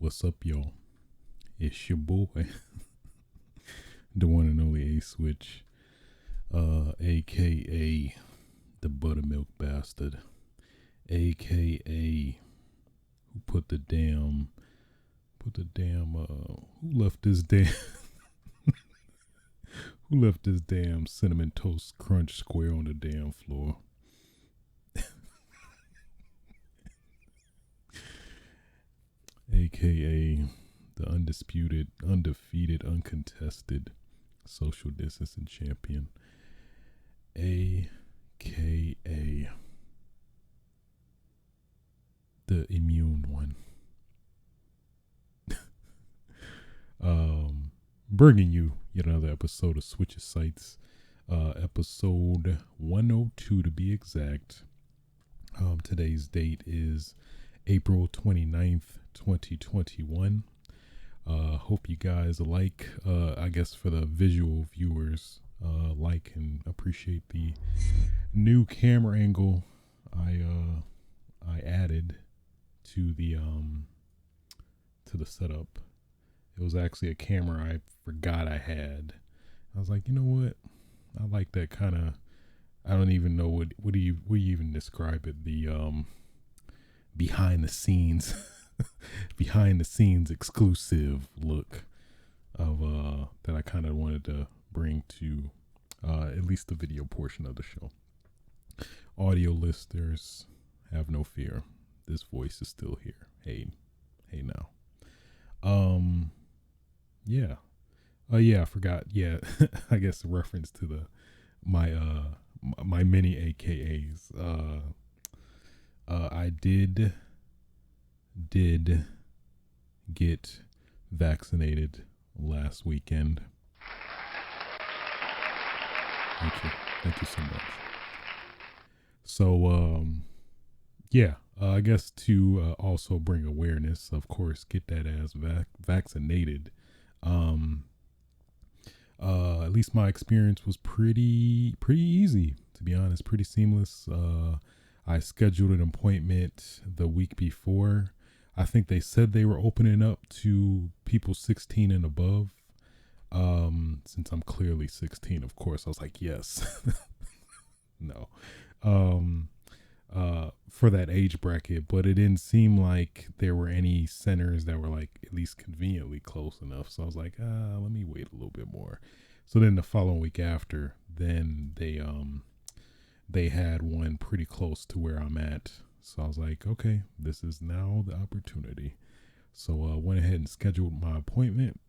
What's up, y'all? It's your boy, the one and only A Switch, aka the buttermilk bastard, aka who who left this damn, who left this damn cinnamon toast crunch square on the damn floor. AKA the undisputed, undefeated, uncontested social distancing champion. AKA the immune one. Bringing you yet another episode of Switches Sites. Episode 102 to be exact. Today's date is April 29th, 2021. Hope you guys like, I guess for the visual viewers, like and appreciate the new camera angle I added to the setup. It was actually a camera I forgot I had. I was like, you know what? I like that kind of, I don't even know what do you even describe it? The behind the scenes exclusive look of that I kind of wanted to bring to at least the video portion of the show. Audio listeners, have no fear. This voice is still here. Hey now. Yeah. Yeah, I forgot. Yeah, I guess a reference to my mini AKAs. I did get vaccinated last weekend. Thank you so much. So yeah, I guess to also bring awareness, of course, get that ass vaccinated. At least my experience was pretty easy, to be honest, pretty seamless. I scheduled an appointment the week before. I think they said they were opening up to people 16 and above. Since I'm clearly 16, of course, I was like, yes. No. For that age bracket, but it didn't seem like there were any centers that were like at least conveniently close enough. So I was like, let me wait a little bit more. So then the following week after, then they had one pretty close to where I'm at. So I was like, okay, this is now the opportunity. So went ahead and scheduled my appointment.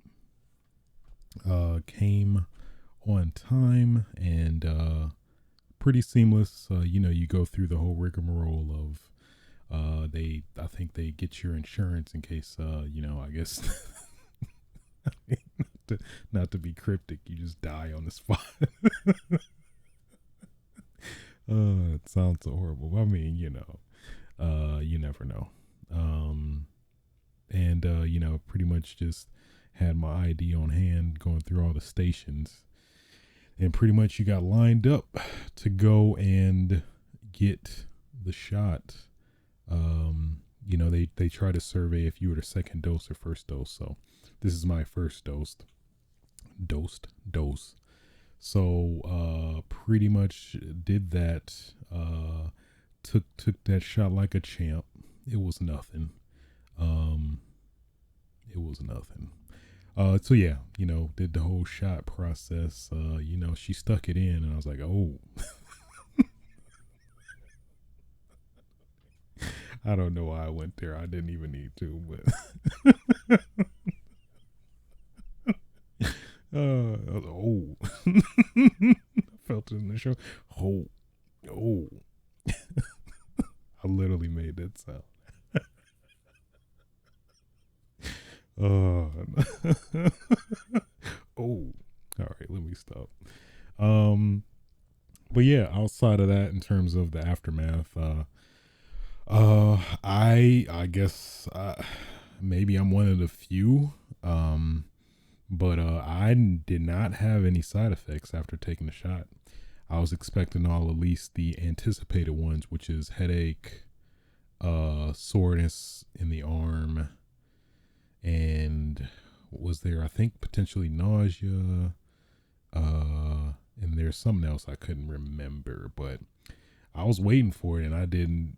Came on time and pretty seamless. You go through the whole rigmarole of I think they get your insurance in case I guess not to be cryptic, you just die on the spot. It sounds so horrible. I mean, you never know. And pretty much just had my ID on hand, going through all the stations. And pretty much you got lined up to go and get the shot. They try to survey if you were the second dose or first dose. So this is my first dose. So pretty much did that. Took that shot like a champ. It was nothing. So yeah, did the whole shot process. She stuck it in and I was like, oh. I don't know why I went there. I didn't even need to, but I was, oh. I felt it in the show. Oh. I literally made that sound. Oh. All right, let me stop. But yeah, outside of that, in terms of the aftermath, I guess maybe I'm one of the few, but I did not have any side effects after taking the shot. I was expecting at least the anticipated ones, which is headache, soreness in the arm, and was there, I think, potentially nausea, and there's something else I couldn't remember, but I was waiting for it, and I didn't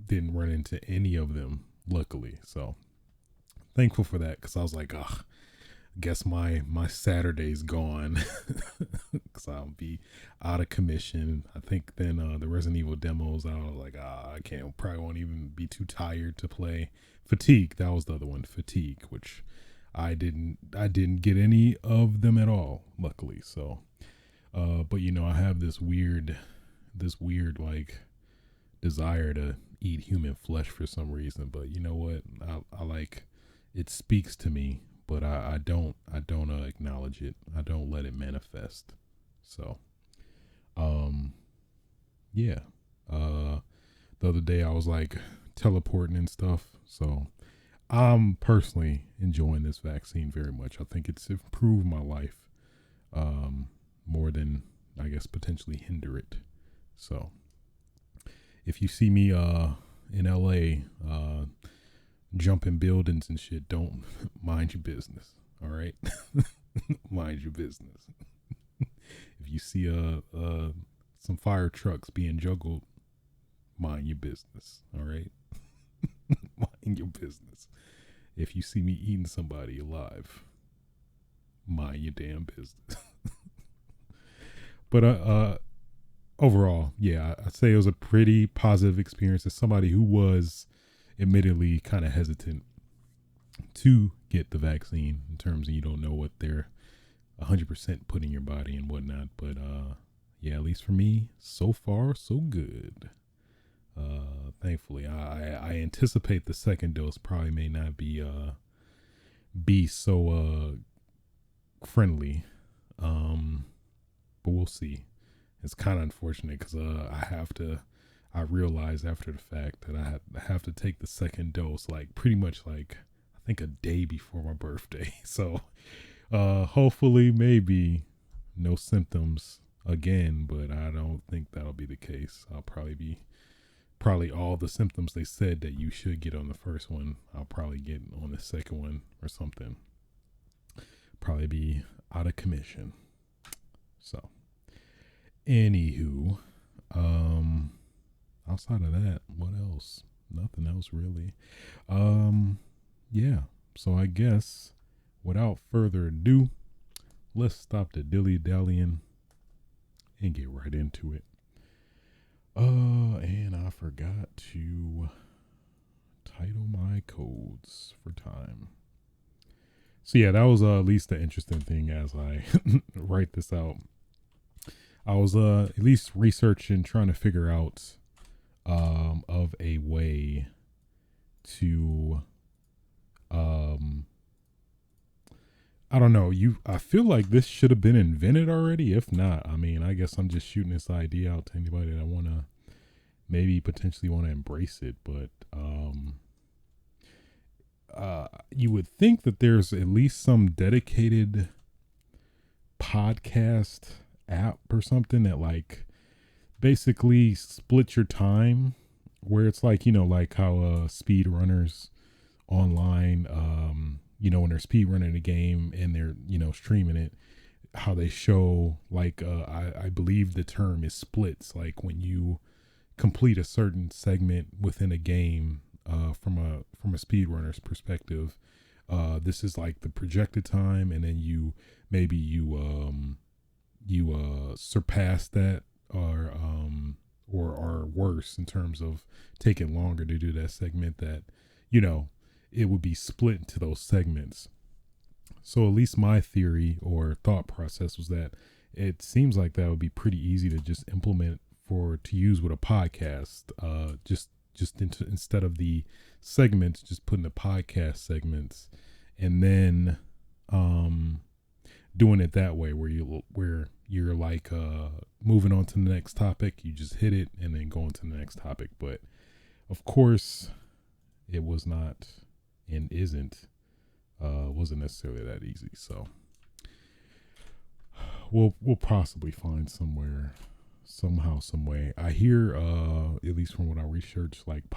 run into any of them, luckily. So thankful for that, because I was like, ugh, guess my Saturday's gone, because I'll be out of commission. I think then the Resident Evil demos, I was like, I can't, probably won't even be too tired to play. Fatigue, that was the other one, Fatigue, which I didn't get any of them at all, luckily. So but I have this weird like desire to eat human flesh for some reason. But you know what? I like, it speaks to me, but I don't acknowledge it. I don't let it manifest. So yeah. The other day I was like teleporting and stuff. So I'm personally enjoying this vaccine very much. I think it's improved my life more than, I guess, potentially hinder it. So if you see me in LA jumping buildings and shit, don't mind your business. All right, mind your business. If you see some fire trucks being juggled, mind your business. All right, mind your business. If you see me eating somebody alive, mind your damn business. But overall, yeah, I'd say it was a pretty positive experience as somebody who was admittedly kind of hesitant to get the vaccine, in terms of you don't know what they're 100% putting in your body and whatnot. But yeah, at least for me, so far so good. Thankfully, I anticipate the second dose probably may not be so friendly, but we'll see. It's kind of unfortunate because I realized after the fact that I have to take the second dose like pretty much like I think a day before my birthday. So hopefully maybe no symptoms again, but I don't think that'll be the case. I'll probably all the symptoms they said that you should get on the first one, I'll probably get on the second one or something. Probably be out of commission. So anywho, outside of that, what else? Nothing else really. Yeah. So I guess without further ado, let's stop the dilly dallying and get right into it. And I forgot to title my codes for time. So yeah, that was at least the interesting thing as I write this out. I was at least researching, trying to figure out of a way to I don't know, I feel like this should have been invented already. If not, I mean, I guess I'm just shooting this idea out to anybody that wanna maybe potentially want to embrace it. But you would think that there's at least some dedicated podcast app or something that like basically splits your time, where it's like, like how speed runners online, when they're speed running a game and they're, streaming it, how they show like I believe the term is splits, like when you complete a certain segment within a game, from a speedrunner's perspective, this is like the projected time, and then you surpass that, or are worse in terms of taking longer to do that segment, that it would be split into those segments. So at least my theory or thought process was that it seems like that would be pretty easy to just implement to use with a podcast. Instead of the segments, just putting the podcast segments, and then doing it that way, where you're like moving on to the next topic, you just hit it and then go on to the next topic. But of course, it was not and wasn't necessarily that easy. So we'll possibly find somewhere, somehow, some way. I hear, at least from what I researched, like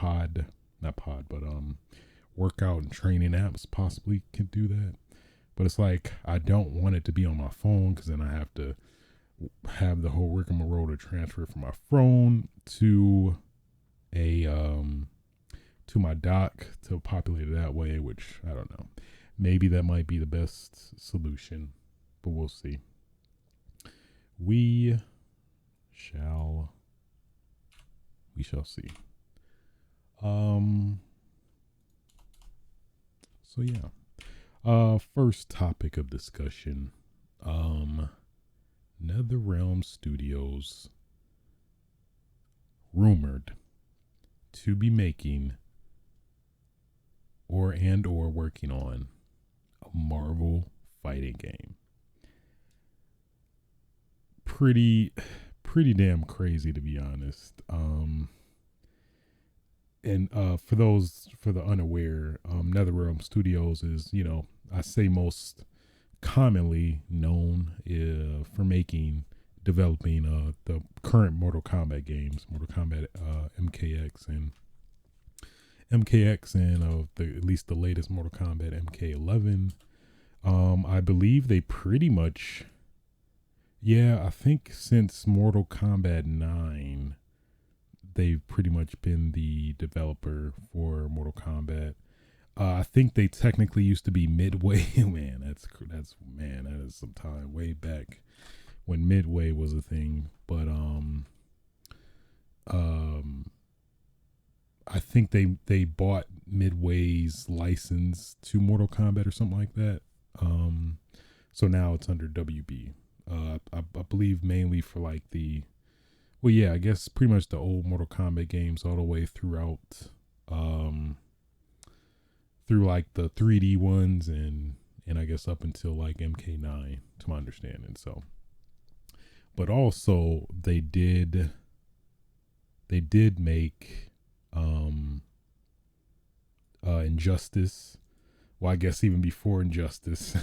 workout and training apps possibly can do that. But it's like I don't want it to be on my phone because then I have to have the whole rigmarole to transfer from my phone to a to my dock to populate it that way, which I don't know. Maybe that might be the best solution, but we'll see. We shall see. So yeah. First topic of discussion. Netherrealm Studios rumored to be making or working on a Marvel fighting game. Pretty damn crazy, to be honest. And for the unaware, Netherrealm Studios is, I say most commonly known for developing the current Mortal Kombat games, Mortal Kombat MKX and at least the latest Mortal Kombat MK11. I believe they pretty much, I think since Mortal Kombat 9, they've pretty much been the developer for Mortal Kombat. I think they technically used to be Midway. Man, that is some time way back when Midway was a thing. But I think they bought Midway's license to Mortal Kombat or something like that. So now it's under WB. I believe mainly for like I guess pretty much the old Mortal Kombat games all the way throughout, through like the 3D ones and I guess up until like MK9 to my understanding. So, but also they did make Injustice. Well, I guess even before Injustice,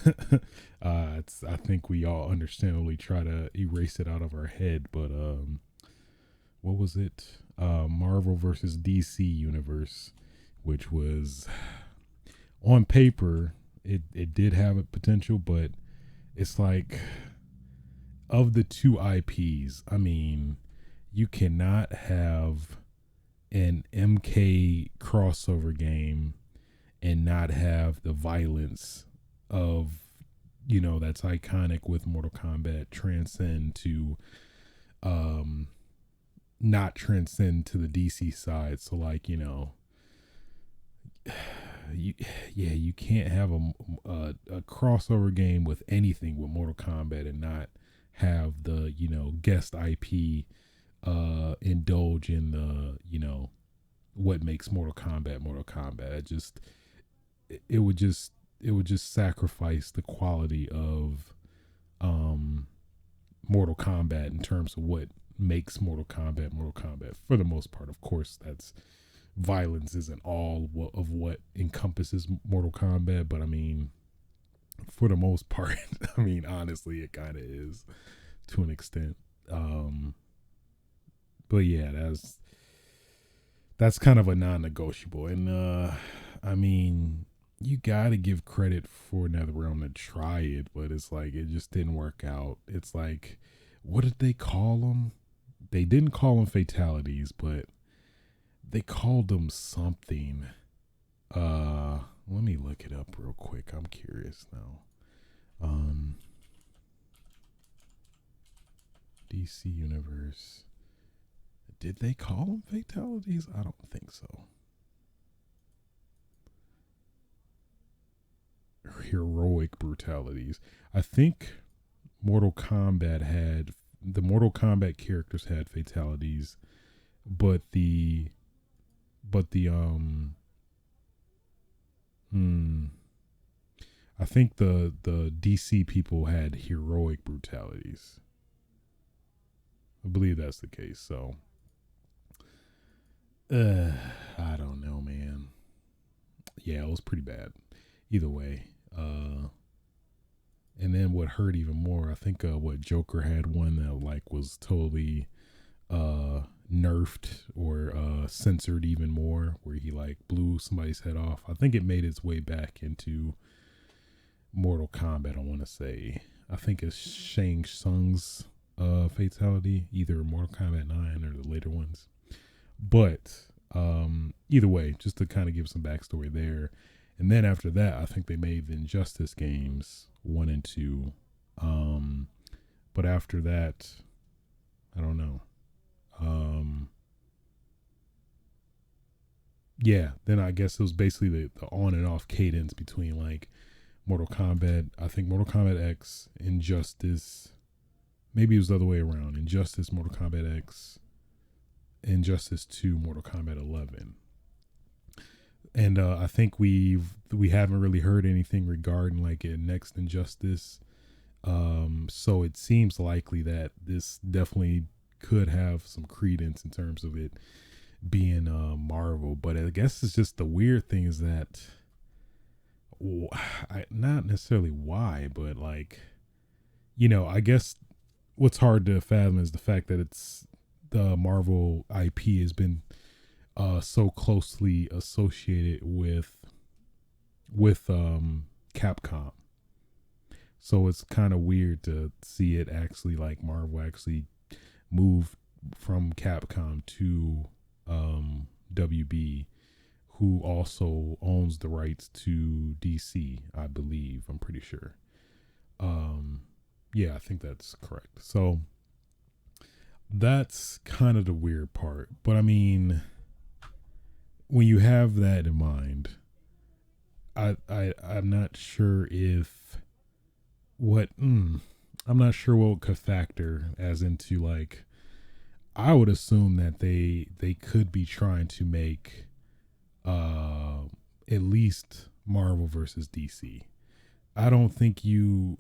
I think we all understandably try to erase it out of our head. But what was it? Marvel versus DC Universe, which was on paper it did have a potential, but it's like of the two IPs, I mean, you cannot have an MK crossover game and not have the violence of, that's iconic with Mortal Kombat transcend to not transcend to the DC side. So like, you can't have a crossover game with anything with Mortal Kombat and not have the, guest IP indulge in the, what makes Mortal Kombat Mortal Kombat. It would just sacrifice the quality of Mortal Kombat in terms of what makes Mortal Kombat for the most part. Of course, that's violence isn't all of what encompasses Mortal Kombat, but I mean, for the most part, I mean, honestly, it kind of is to an extent. But yeah, that's kind of a non-negotiable. And I mean, you gotta give credit for Netherrealm to try it, but it's like it just didn't work out. It's like, what did they call them? They didn't call them fatalities, but they called them something. Let me look it up real quick. I'm curious now. DC Universe. Did they call them fatalities? I don't think so. Heroic brutalities. I think the Mortal Kombat characters had fatalities, but I think the DC people had heroic brutalities. I believe that's the case. So, I don't know, man. Yeah, it was pretty bad. Either way. And then what hurt even more, I think what Joker had one that like was totally nerfed or censored even more, where he like blew somebody's head off. I think it made its way back into Mortal Kombat. I want to say, I think it's Shang Tsung's fatality, either Mortal Kombat 9 or the later ones. But either way, just to kind of give some backstory there. And then after that, I think they made the Injustice games 1 and 2. But after that, I don't know. Yeah, then I guess it was basically the on and off cadence between like Mortal Kombat, I think Mortal Kombat X, Injustice, maybe it was the other way around. Injustice, Mortal Kombat X, Injustice 2, Mortal Kombat 11. And I think we haven't really heard anything regarding like a next Injustice. So it seems likely that this definitely could have some credence in terms of it being Marvel. But I guess it's just the weird thing is that not necessarily why, but like, I guess what's hard to fathom is the fact that it's the Marvel IP has been so closely associated with Capcom. So it's kind of weird to see it actually like Marvel actually move from Capcom to WB, who also owns the rights to DC, I believe. I'm pretty sure. Yeah, I think that's correct. So that's kind of the weird part. But I mean, when you have that in mind, I'm not sure if I'm not sure what could factor as into like, I would assume that they could be trying to make at least Marvel versus DC. I don't think you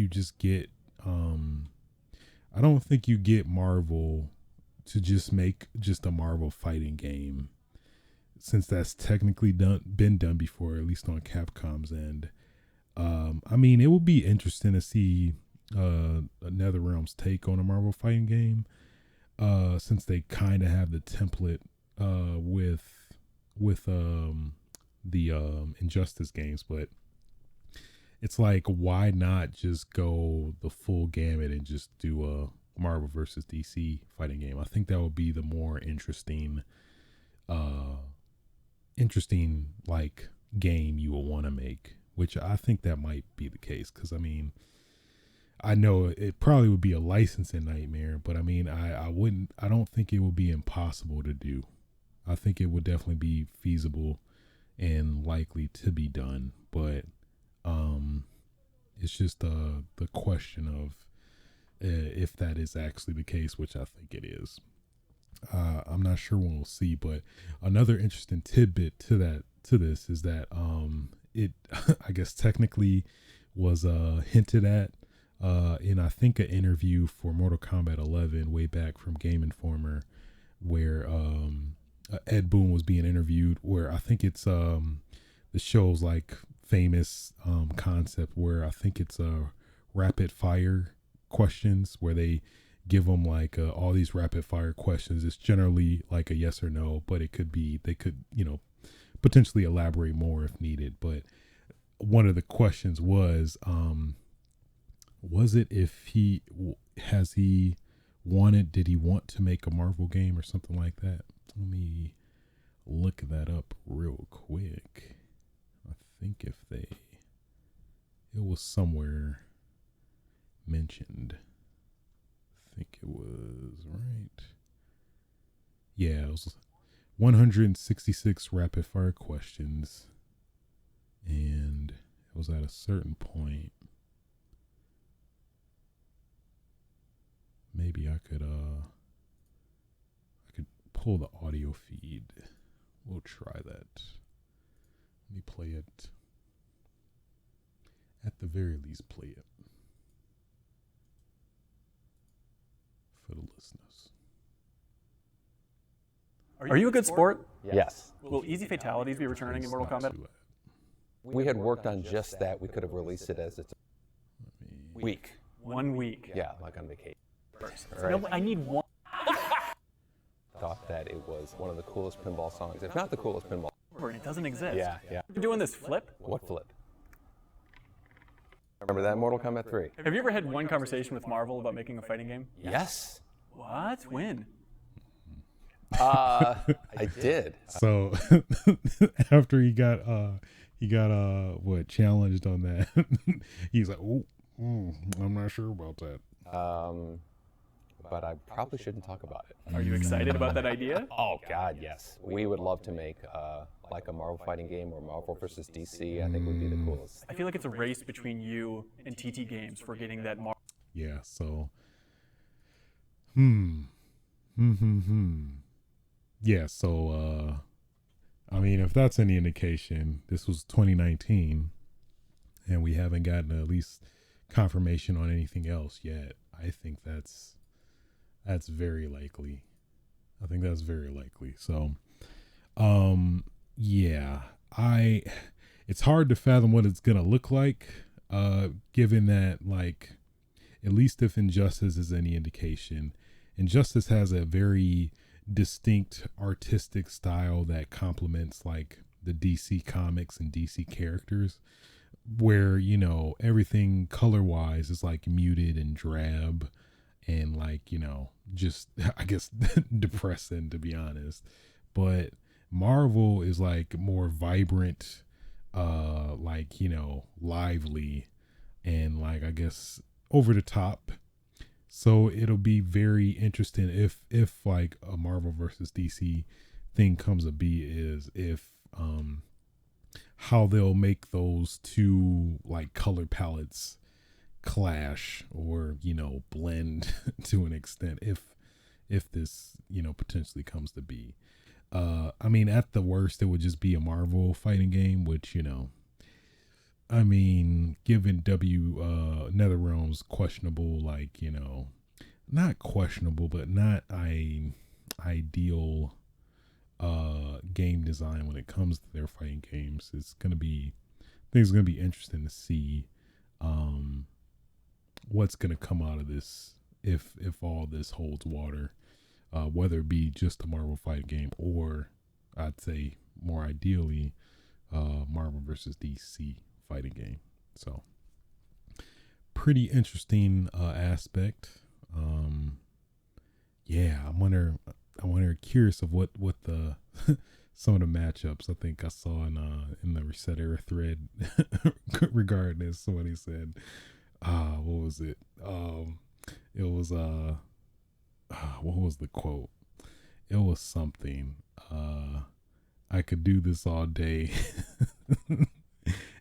just get I don't think you get Marvel to just make just a Marvel fighting game, since that's technically been done before, at least on Capcom's end. I mean, it would be interesting to see NetherRealm's take on a Marvel fighting game, since they kind of have the template with the Injustice games. But it's like, why not just go the full gamut and just do a Marvel versus DC fighting game? I think that would be the more interesting like game you would want to make, which I think that might be the case. Because I mean, I know it probably would be a licensing nightmare, but I mean, I don't think it would be impossible to do. I think it would definitely be feasible and likely to be done. But it's just the question of if that is actually the case, which I think it is. I'm not sure when we'll see, but another interesting tidbit to this is that it I guess technically was hinted at in, I think, an interview for Mortal Kombat 11 way back from Game Informer, where Ed Boon was being interviewed, where I think it's the show's like famous concept where I think it's rapid fire questions, where they give them like all these rapid fire questions. It's generally like a yes or no, but it could be, they could, potentially elaborate more if needed. But one of the questions was it if did he want to make a Marvel game or something like that? Let me look that up real quick. I think it was somewhere mentioned. I think it was right. Yeah, it was 166 rapid fire questions, and it was at a certain point. Maybe I could pull the audio feed. We'll try that. Let me play it. At the very least, play it for the listeners. Are you a good sport? Yes. Will easy fatalities be returning in Mortal Kombat? We had worked on just that. We could have released it as its week. 1 week. Yeah, like on vacation. Right. No, I need one. Thought that it was one of the coolest pinball songs, if not the coolest pinball. And it doesn't exist. Yeah. You're doing this flip? What flip? Remember that Mortal Kombat 3? Have you ever had one conversation with Marvel about making a fighting game? Yes. What? When? I did. So after he got what, challenged on that, he's like, oh, I'm not sure about that. But I probably shouldn't talk about it. Are you excited about that idea? Oh God, yes. We would love to make like a Marvel fighting game or Marvel versus DC. I think would be the coolest. I feel like it's a race between you and TT Games for getting that Marvel. Yeah. So, Yeah. So, I mean, if that's any indication, this was 2019, and we haven't gotten at least confirmation on anything else yet. I think that's very likely. I think that's very likely. So, yeah, it's hard to fathom what it's gonna look like, given that, like, at least if Injustice is any indication, Injustice has a very distinct artistic style that complements like the DC comics and DC characters, where, you know, everything color wise is like muted and drab and, like, you know, just, I guess, depressing, to be honest. But Marvel is like more vibrant, like, you know, lively, and, like, I guess over the top. So it'll be very interesting if like a Marvel versus DC thing comes to be, is if how they'll make those two, like, color palettes clash, or, you know, blend to an extent, if this, you know, potentially comes to be. I mean, at the worst, it would just be a Marvel fighting game, which, you know, I mean, given Netherrealm's questionable, like, you know, not questionable, but not ideal game design when it comes to their fighting games, I think it's gonna be interesting to see what's gonna come out of this, if all this holds water, whether it be just a Marvel fighting game, or I'd say more ideally Marvel versus DC fighting game. So pretty interesting aspect. Yeah, I wonder, curious of what the some of the matchups I think I saw in the Reset Era thread regarding this. Somebody said, what was it? It was what was the quote? It was something, I could do this all day.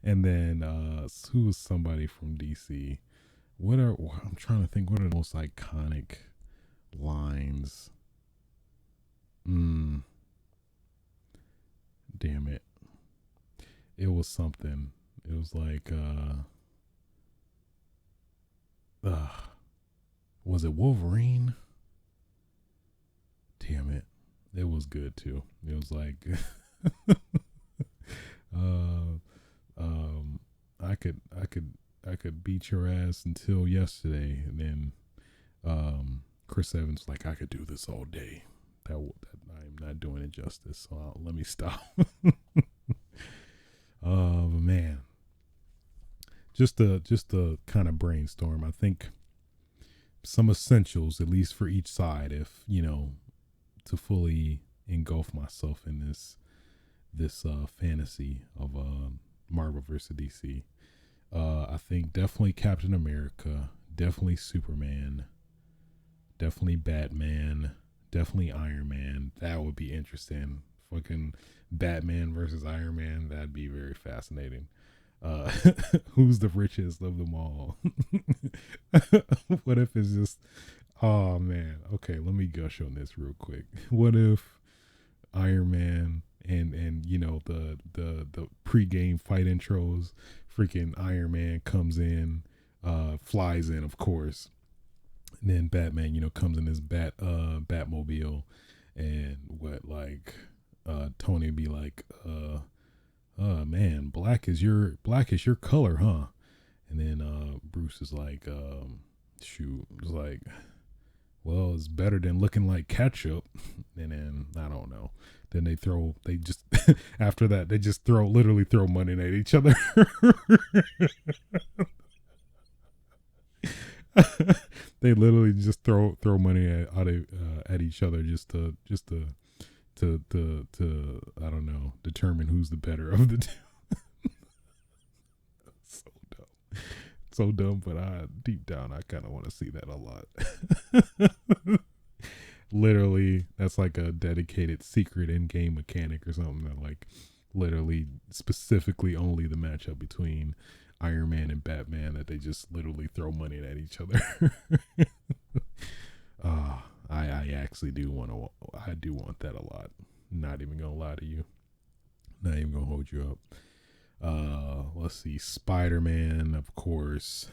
And then who was somebody from DC? I'm trying to think, what are the most iconic lines? Damn it. It was something. It was like was it Wolverine? Damn it. It was good too. It was like I could beat your ass until yesterday, and then Chris Evans like, I could do this all day. That I'm not doing it justice, so let me stop. But man, just to kind of brainstorm, I think some essentials, at least for each side, if, you know, to fully engulf myself in this fantasy of Marvel versus DC. I think definitely Captain America, definitely Superman, definitely Batman, definitely Iron Man. That would be interesting. Fucking Batman versus Iron Man, that'd be very fascinating. Who's the richest of them all? What if it's just, oh man, okay, let me gush on this real quick. What if Iron Man and you know, the pre-game fight intros, freaking Iron Man comes in, flies in, of course, and then Batman, you know, comes in his Batmobile, and what, like, Tony be like, man, black is your color, huh? And then Bruce is like, shoot, it's like, well, it's better than looking like ketchup. And then I don't know. Then they just after that they just literally throw money at each other. They literally just throw money at each other to I don't know, determine who's the better of the two. So dumb. So dumb, but deep down I kind of want to see that a lot. Literally, that's like a dedicated secret in-game mechanic or something that like literally specifically only the matchup between Iron Man and Batman that they just literally throw money at each other. I actually do want that a lot. Not even gonna lie to you. Not even gonna hold you up. Let's see, Spider-Man, of course.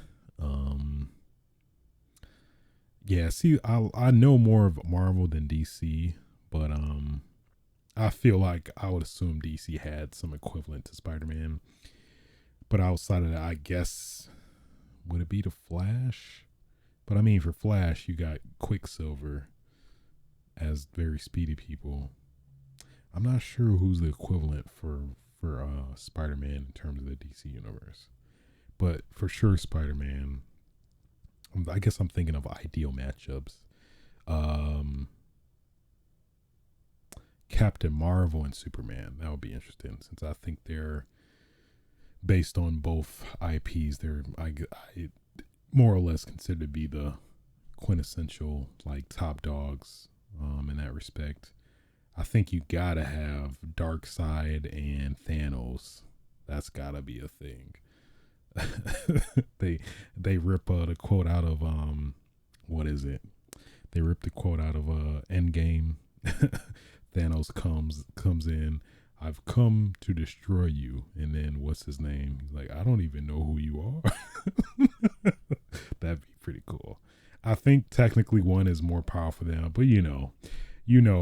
Yeah, see, I know more of Marvel than DC, but I feel like I would assume DC had some equivalent to Spider-Man. But outside of that, I guess would it be the Flash? But I mean, for Flash, you got Quicksilver as very speedy people. I'm not sure who's the equivalent for Spider-Man in terms of the DC universe, but for sure Spider-Man. I guess I'm thinking of ideal matchups. Captain Marvel and Superman. That would be interesting since I think they're based on both IPs. They're I more or less considered to be the quintessential like top dogs in that respect. I think you gotta have Darkseid and Thanos. That's gotta be a thing. they rip the quote out of what is it? They rip the quote out of Endgame. Thanos comes in. I've come to destroy you. And then what's his name? He's like, I don't even know who you are. That'd be pretty cool. I think technically one is more powerful than, but you know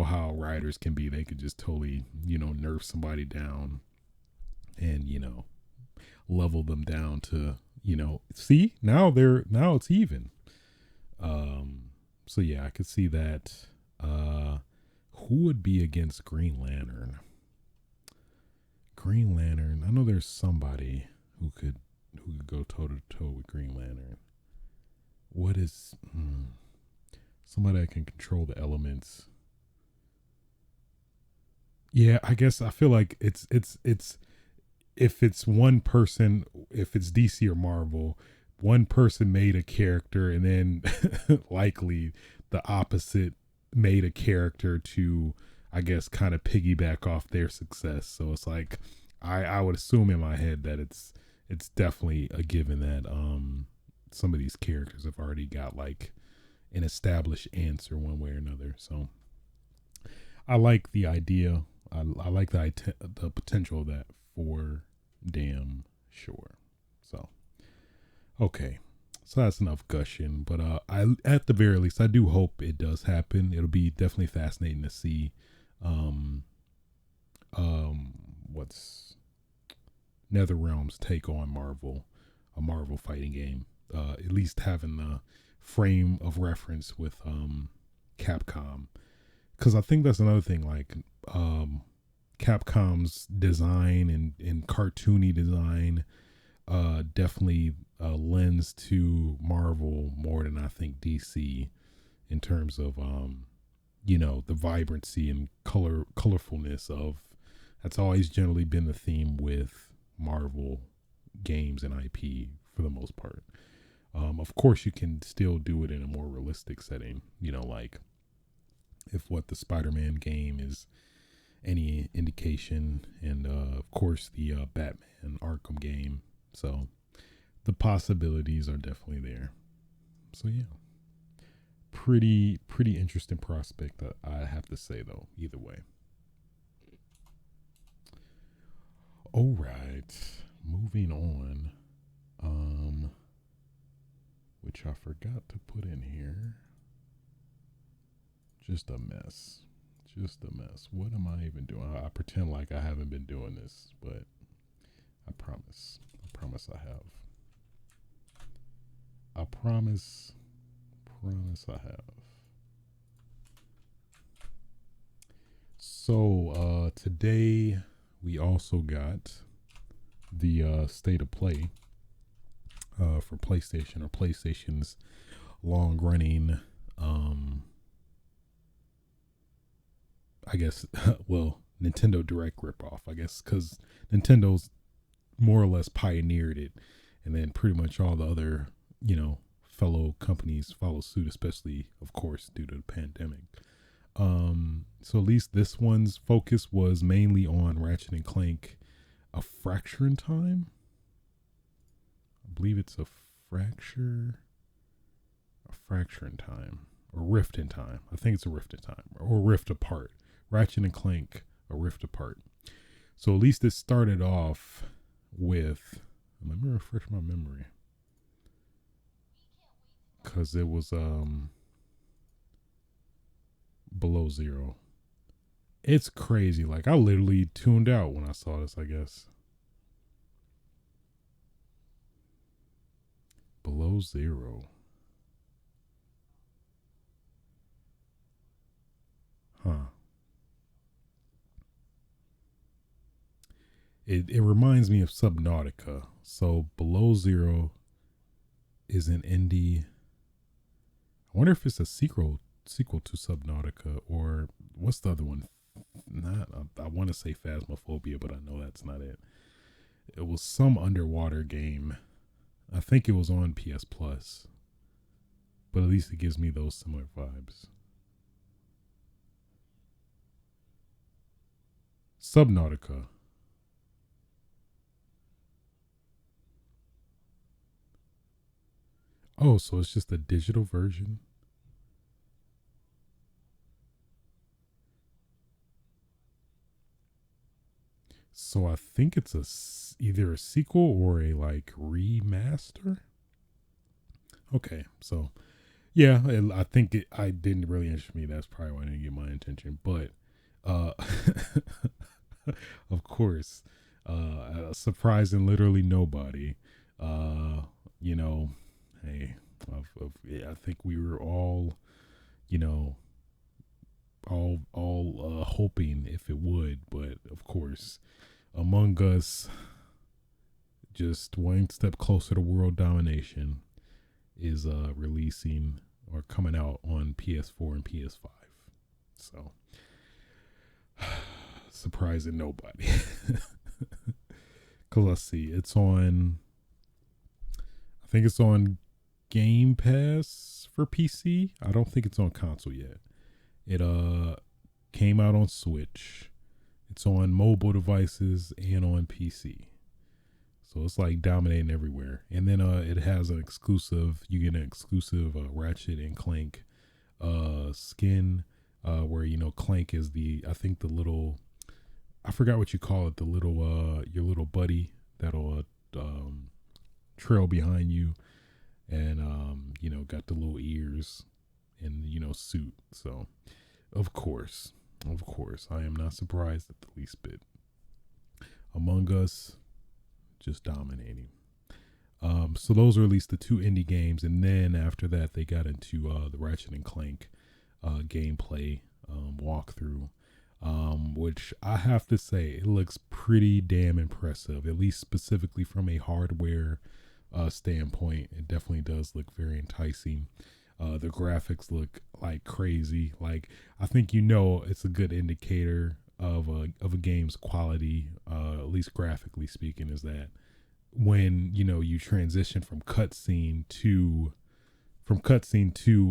how writers can be. They could just totally, nerf somebody down and, level them down to, see, now it's even. So yeah, I could see that. Who would be against Green Lantern? Green Lantern, I know there's somebody who could go toe to toe with Green Lantern. What is somebody that can control the elements? Yeah, I guess I feel like it's if it's one person, if it's DC or Marvel, one person made a character and then likely the opposite made a character to, I guess, kind of piggyback off their success. So it's like I would assume in my head that it's definitely a given that some of these characters have already got like an established answer one way or another. So I like the idea. I like the potential of that for damn sure. So okay, so that's enough gushing. But I at the very least I do hope it does happen. It'll be definitely fascinating to see what's NetherRealm's take on Marvel, a Marvel fighting game. At least having the frame of reference with Capcom, because I think that's another thing. Like Capcom's design and cartoony design definitely lends to Marvel more than I think DC in terms of the vibrancy and colorfulness of. That's always generally been the theme with Marvel games and IP for the most part. Of course, you can still do it in a more realistic setting. Like if what the Spider-Man game is any indication, and of course the Batman Arkham game. So the possibilities are definitely there. So yeah, pretty interesting prospect, I have to say though. Either way. All right, moving on. Which I forgot to put in here. Just a mess. What am I even doing? I pretend like I haven't been doing this, but I promise I have. I promise I have. So today we also got the state of play for PlayStation, or PlayStation's long running, I guess, well, Nintendo Direct ripoff, I guess, because Nintendo's more or less pioneered it, and then pretty much all the other, fellow companies follow suit, especially, of course, due to the pandemic. So at least this one's focus was mainly on Ratchet and Clank, A Fracture in Time. I believe it's a fracture in time, or rift in time. I think it's a rift in time, or rift apart. Ratchet and Clank, A Rift Apart. So at least it started off with, let me refresh my memory, because it was Below Zero. It's crazy. Like, I literally tuned out when I saw this, I guess. Below Zero. Huh. It reminds me of Subnautica. So Below Zero is an indie. I wonder if it's a sequel to Subnautica, or what's the other one? Not, I want to say Phasmophobia, but I know that's not it. It was some underwater game. I think it was on PS Plus, but at least it gives me those similar vibes. Subnautica. Oh, so it's just a digital version? So I think it's either a sequel or a like remaster. Okay, so yeah, I think I didn't really interest me. That's probably why I didn't get my attention. But uh, of course, surprising literally nobody. Uh, you know, hey, yeah, I think we were all, you know, all hoping if it would, but of course, Among Us, just one step closer to world domination, is releasing or coming out on PS4 and PS5. So surprising nobody. Cause let's see, it's on. I think it's on Game Pass for PC. I don't think it's on console yet. It came out on Switch. It's on mobile devices and on PC. So it's like dominating everywhere. And then it has an exclusive, you get an exclusive Ratchet and Clank skin, where Clank is I think the little, I forgot what you call it, the little your little buddy that'll trail behind you, and got the little ears and suit. So of course, I am not surprised at the least bit. Among Us, just dominating. So those are at least the two indie games, and then after that they got into the Ratchet and Clank gameplay walkthrough, which I have to say it looks pretty damn impressive, at least specifically from a hardware standpoint. It definitely does look very enticing. The graphics look like crazy. Like, I think it's a good indicator of a game's quality, at least graphically speaking, is that when you transition from cutscene to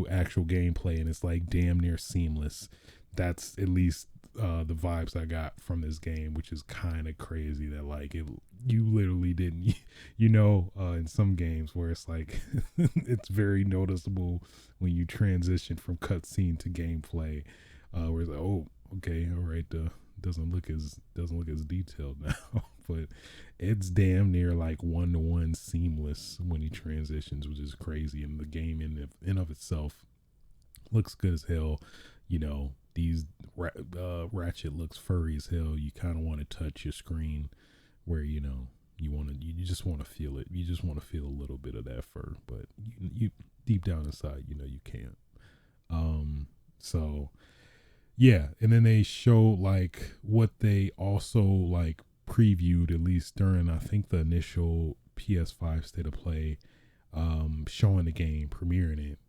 actual gameplay, and it's like damn near seamless. That's at least the vibes I got from this game, which is kind of crazy that like you literally didn't in some games where it's like it's very noticeable when you transition from cutscene to gameplay, where it's like, oh, okay, all right, doesn't look as detailed now. But it's damn near like 1-to-1 seamless when he transitions, which is crazy. And the game in of itself looks good as hell. These Ratchet looks furry as hell. You kind of want to touch your screen, where you just want to feel it. You just want to feel a little bit of that fur, but you deep down inside, you can't. So Yeah, and then they show like what they also like previewed, at least during I think the initial PS5 state of play, showing the game, premiering it,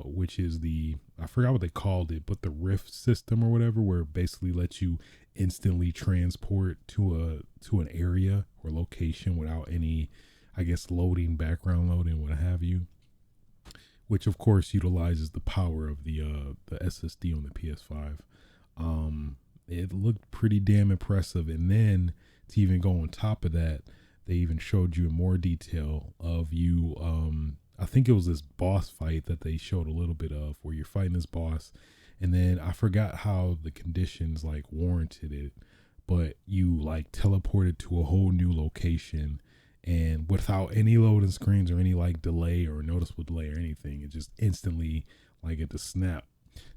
which is the, I forgot what they called it, but the Rift system or whatever, where it basically lets you instantly transport to an area or location without any, I guess, loading, background loading, what have you, which of course utilizes the power of the SSD on the PS5. It looked pretty damn impressive, and then to even go on top of that, they even showed you in more detail of you. I think it was this boss fight that they showed a little bit of, where you're fighting this boss, and then I forgot how the conditions like warranted it, but you like teleported to a whole new location, and without any loading screens or any like delay or noticeable delay or anything, it just instantly, like at the snap,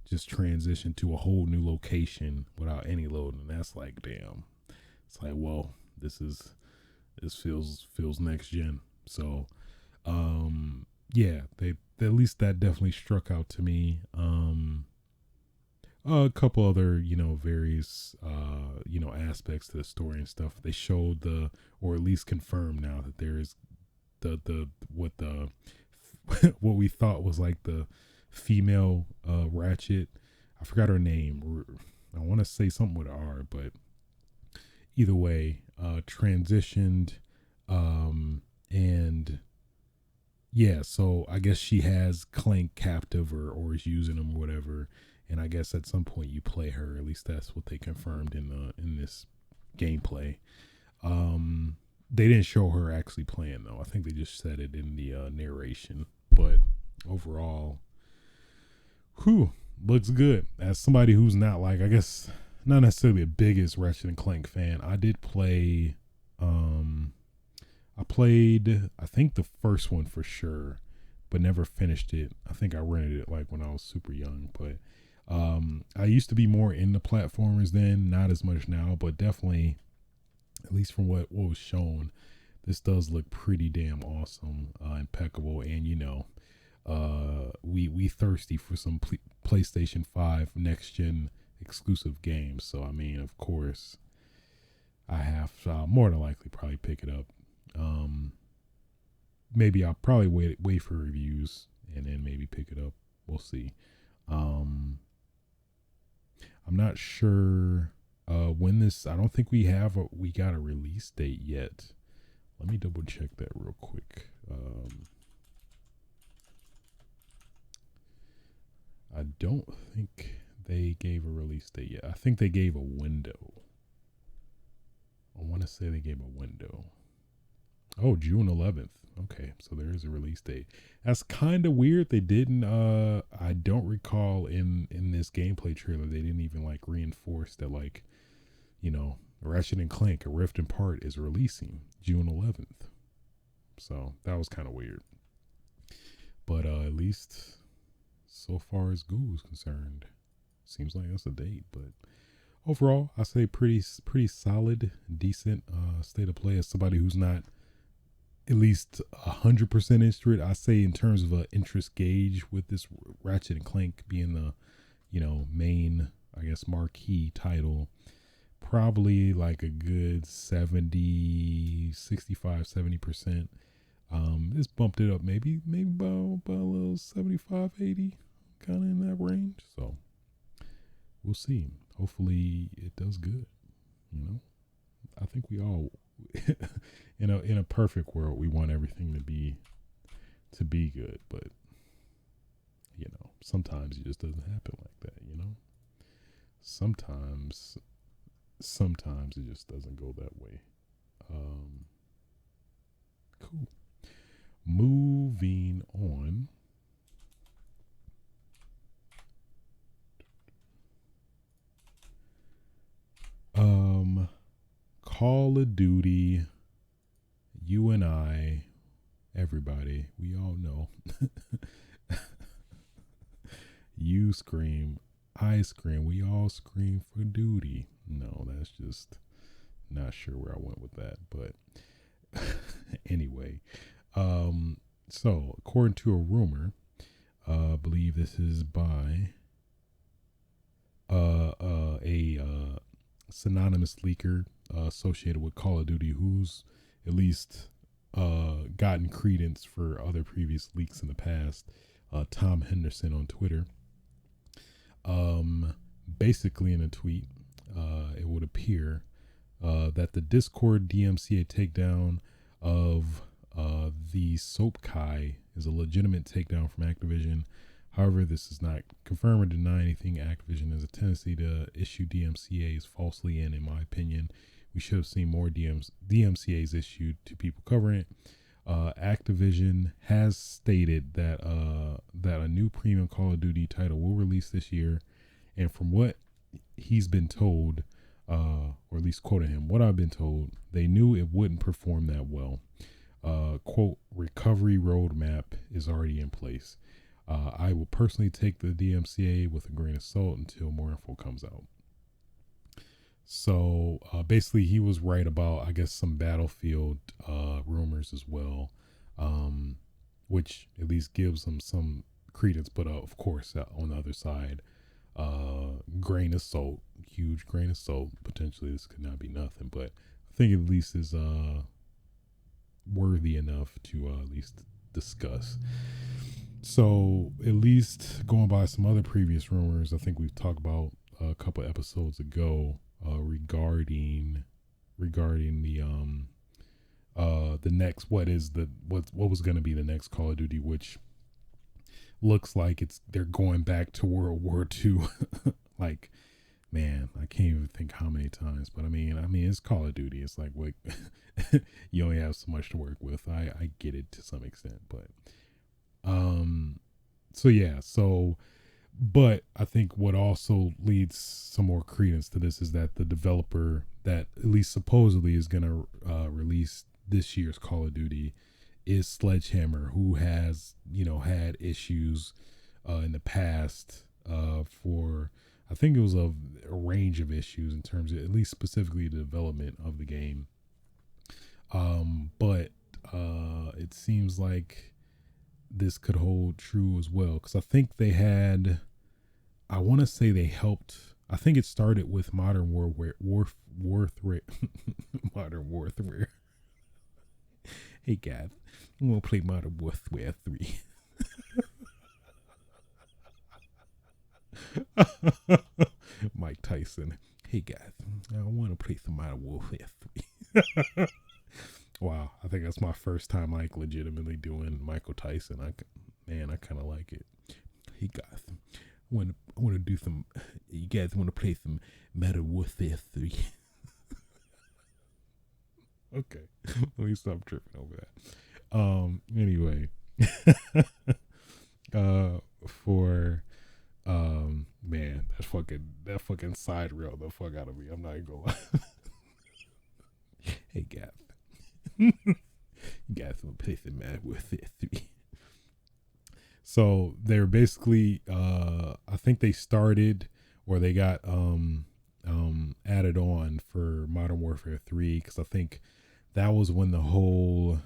just transitioned to a whole new location without any loading. And that's like, damn. It's like, well, this feels next gen. So yeah, they at least that definitely struck out to me. A couple other, various aspects to the story and stuff. They showed or at least confirmed now that there is the what we thought was like the female Ratchet. I forgot her name. I want to say something with R, but either way, transitioned, and yeah, so I guess she has Clank captive or is using him or whatever, and I guess at some point you play her. At least that's what they confirmed in this gameplay. They didn't show her actually playing though. I think they just said it in the narration. But overall, looks good. As somebody who's not like, I guess, not necessarily the biggest Ratchet and Clank fan, I did play. I played, I think the first one for sure, but never finished it. I think I rented it like when I was super young, but I used to be more into platformers then, not as much now, but definitely, at least from what was shown, this does look pretty damn awesome, impeccable, and we thirsty for some PlayStation 5 next gen exclusive games. So I mean, of course, I have more than likely probably pick it up. Maybe I'll probably wait for reviews and then maybe pick it up. We'll see. I'm not sure when this. I don't think we got a release date yet. Let me double check that real quick. I don't think they gave a release date yet. I think they gave a window. I want to say they gave a window. Oh, June 11th. Okay, so there is a release date. That's kind of weird. They didn't. I don't recall in this gameplay trailer they didn't even like reinforce that, like, Ratchet and Clank: A Rift Apart is releasing June 11th. So that was kind of weird. But at least so far as Google's concerned, seems like that's a date. But overall, I say pretty solid, decent state of play. As somebody who's not at least 100% interested, I say in terms of an interest gauge with this Ratchet and Clank being the main, I guess, marquee title, probably like a good 65-70%. This bumped it up maybe about a little 75-80, kind of in that range. So we'll see. Hopefully it does good. I think we all in a perfect world we want everything to be good, but sometimes it just doesn't happen like that. Sometimes it just doesn't go that way. Cool. Moving on. Call of Duty, you and I, everybody, we all know. You scream, I scream, we all scream for duty. No, that's just not sure where I went with that, but anyway. So according to a rumor, I believe this is by a synonymous leaker associated with Call of Duty, who's at least gotten credence for other previous leaks in the past. Tom Henderson on Twitter. Basically, in a tweet, it would appear that the Discord DMCA takedown of the Soap Kai is a legitimate takedown from Activision. However, this does not confirm or deny anything. Activision has a tendency to issue DMCAs falsely, and in my opinion, we should have seen more DMCAs issued to people covering it. Activision has stated that that a new premium Call of Duty title will release this year, and from what he's been told, or at least quoting him, what I've been told, they knew it wouldn't perform that well. Quote, recovery roadmap is already in place. I will personally take the DMCA with a grain of salt until more info comes out. So basically, he was right about, I guess, some Battlefield rumors as well, which at least gives them some credence. But of course, on the other side, grain of salt, huge grain of salt. Potentially, this could not be nothing, but I think at least is worthy enough to at least discuss. So at least going by some other previous rumors, I think we've talked about a couple episodes ago regarding the next what was going to be the next Call of Duty, which looks like they're going back to World War II. Like, man, I can't even think how many times, but I mean it's Call of Duty. It's like, what, you only have so much to work with. I get it to some extent, but but I think what also leads some more credence to this is that the developer that at least supposedly is going to release this year's Call of Duty is Sledgehammer, who has, had issues in the past for, I think it was a range of issues in terms of at least specifically the development of the game. But it seems like this could hold true as well, because I think they had, I want to say they helped, I think it started with Modern Warfare. Modern Warfare. Hey guys, I'm gonna play Modern Warfare 3. Mike Tyson. Hey guys, I want to play some Modern Warfare 3. Wow, I think that's my first time like legitimately doing Michael Tyson. I kind of like it. Hey guys, I want to do some. You guys want to play some Modern Warfare 3? Okay, let me stop tripping over that. Anyway, for man, that fucking side rail the fuck out of me. I'm not even gonna lie. Hey guys. You guys want to play some Modern Warfare 3? So they're basically, I think they started, or they got added on for Modern Warfare 3, because I think that was when the whole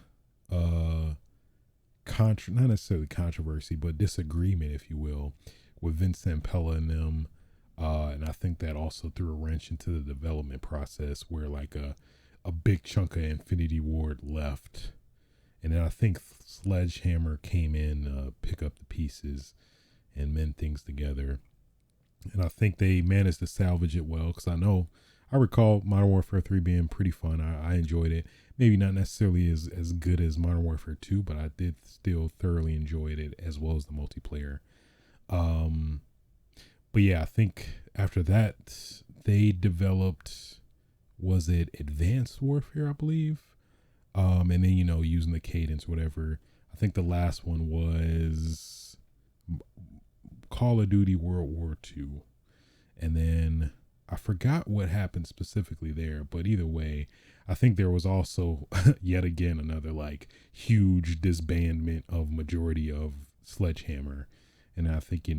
not necessarily controversy, but disagreement, if you will, with Vincent Pella and them, and I think that also threw a wrench into the development process, where like a big chunk of Infinity Ward left, and then I think Sledgehammer came in, pick up the pieces and mend things together, and I think they managed to salvage it well, because I recall Modern Warfare 3 being pretty fun. I enjoyed it. Maybe not necessarily as good as Modern Warfare 2, but I did still thoroughly enjoyed it, as well as the multiplayer. But yeah, I think after that they developed, was it Advanced Warfare, I believe? And then, using the cadence, whatever. I think the last one was Call of Duty World War II. And then I forgot what happened specifically there, but either way, I think there was also yet again another like huge disbandment of majority of Sledgehammer. And I think,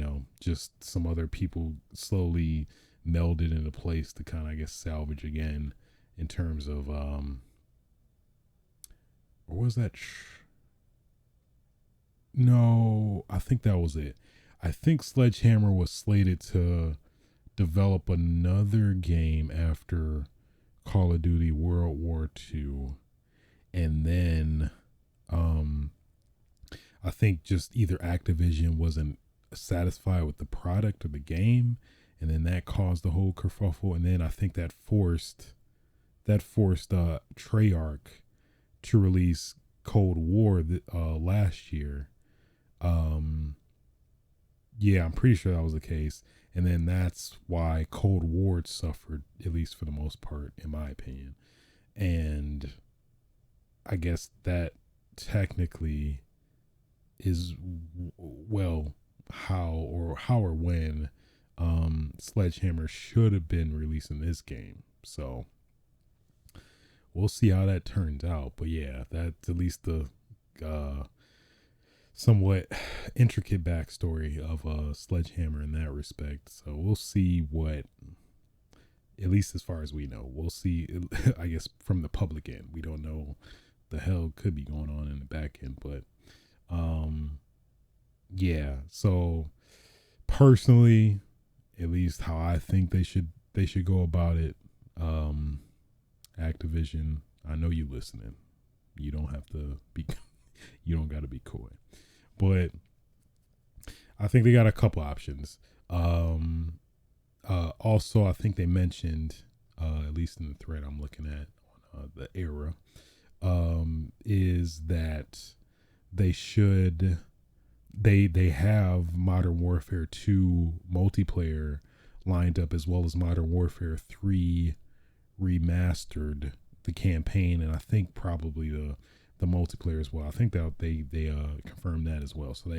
just some other people slowly melded into place to kind of, I guess, salvage again in terms of, or was that? No, I think that was it. I think Sledgehammer was slated to develop another game after Call of Duty World War II, and then I think just either Activision wasn't satisfied with the product or the game, and then that caused the whole kerfuffle, and then I think that forced Treyarch to release Cold War last year. Yeah, I'm pretty sure that was the case. And then that's why Cold War suffered, at least for the most part, in my opinion. And I guess that technically is, well, how or when Sledgehammer should have been releasing this game. So we'll see how that turns out. But yeah, that's at least the somewhat intricate backstory of Sledgehammer in that respect. So we'll see what, at least as far as we know, we'll see. I guess from the public end, we don't know the hell could be going on in the back end, but yeah. So personally, at least how I think they should go about it. Activision, I know you listening. You don't have to be. You don't got to be coy, but I think they got a couple options. Also, I think they mentioned, at least in the thread I'm looking at on the era, is that they have Modern Warfare 2 multiplayer lined up, as well as Modern Warfare 3 remastered, the campaign, and I think probably the multiplayer as well. I think that they confirmed that as well. So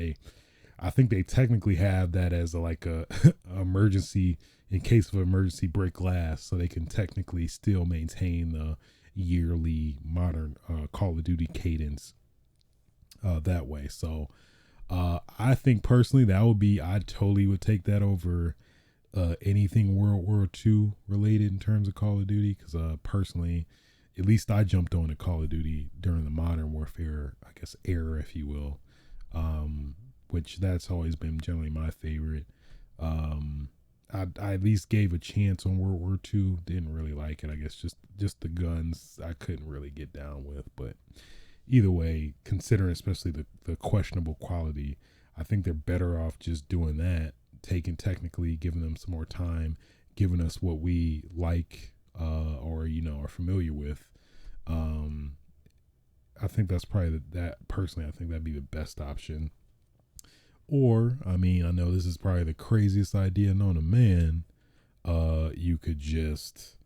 I think they technically have that as a emergency, in case of emergency, break glass, so they can technically still maintain the yearly modern Call of Duty cadence that way. So I think personally I totally would take that over anything World War II related in terms of Call of Duty, because personally, at least I jumped on to Call of Duty during the Modern Warfare, I guess, era, if you will, which that's always been generally my favorite. I at least gave a chance on World War II. Didn't really like it. I guess just the guns I couldn't really get down with. But either way, considering especially the questionable quality, I think they're better off just doing that, technically giving them some more time, giving us what we like or are familiar with. I think that's probably personally, I think that'd be the best option. Or, I mean, I know this is probably the craziest idea known to man. You could just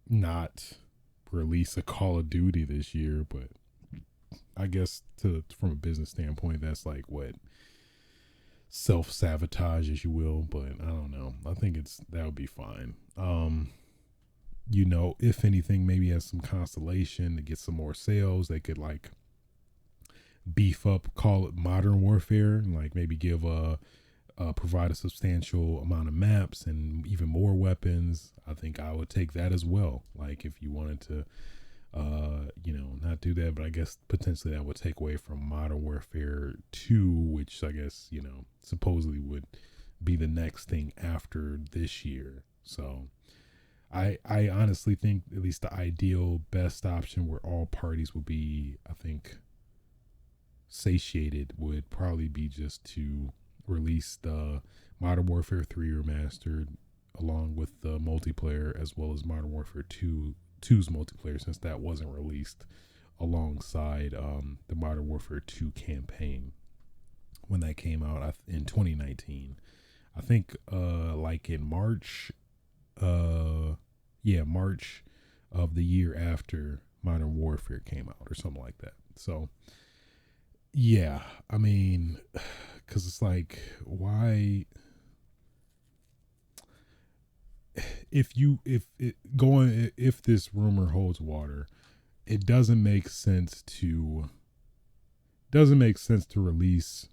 not release a Call of Duty this year, but I guess from a business standpoint, that's like what, self-sabotage, as you will. But I don't know. I think that would be fine. If anything, maybe as some constellation to get some more sales, they could beef up, call it Modern Warfare, and maybe provide a substantial amount of maps and even more weapons. I think I would take that as well. If you wanted to, not do that, but I guess potentially that would take away from Modern Warfare 2, which I guess, supposedly would be the next thing after this year. So I honestly think at least the ideal best option where all parties will be, I think, satiated, would probably be just to release the Modern Warfare 3 remastered along with the multiplayer, as well as Modern Warfare 2's multiplayer, since that wasn't released alongside the Modern Warfare 2 campaign when that came out in 2019. I think in March, March of the year after Modern Warfare came out or something like that. So yeah, I mean, because it's why, if this rumor holds water, it doesn't make sense to release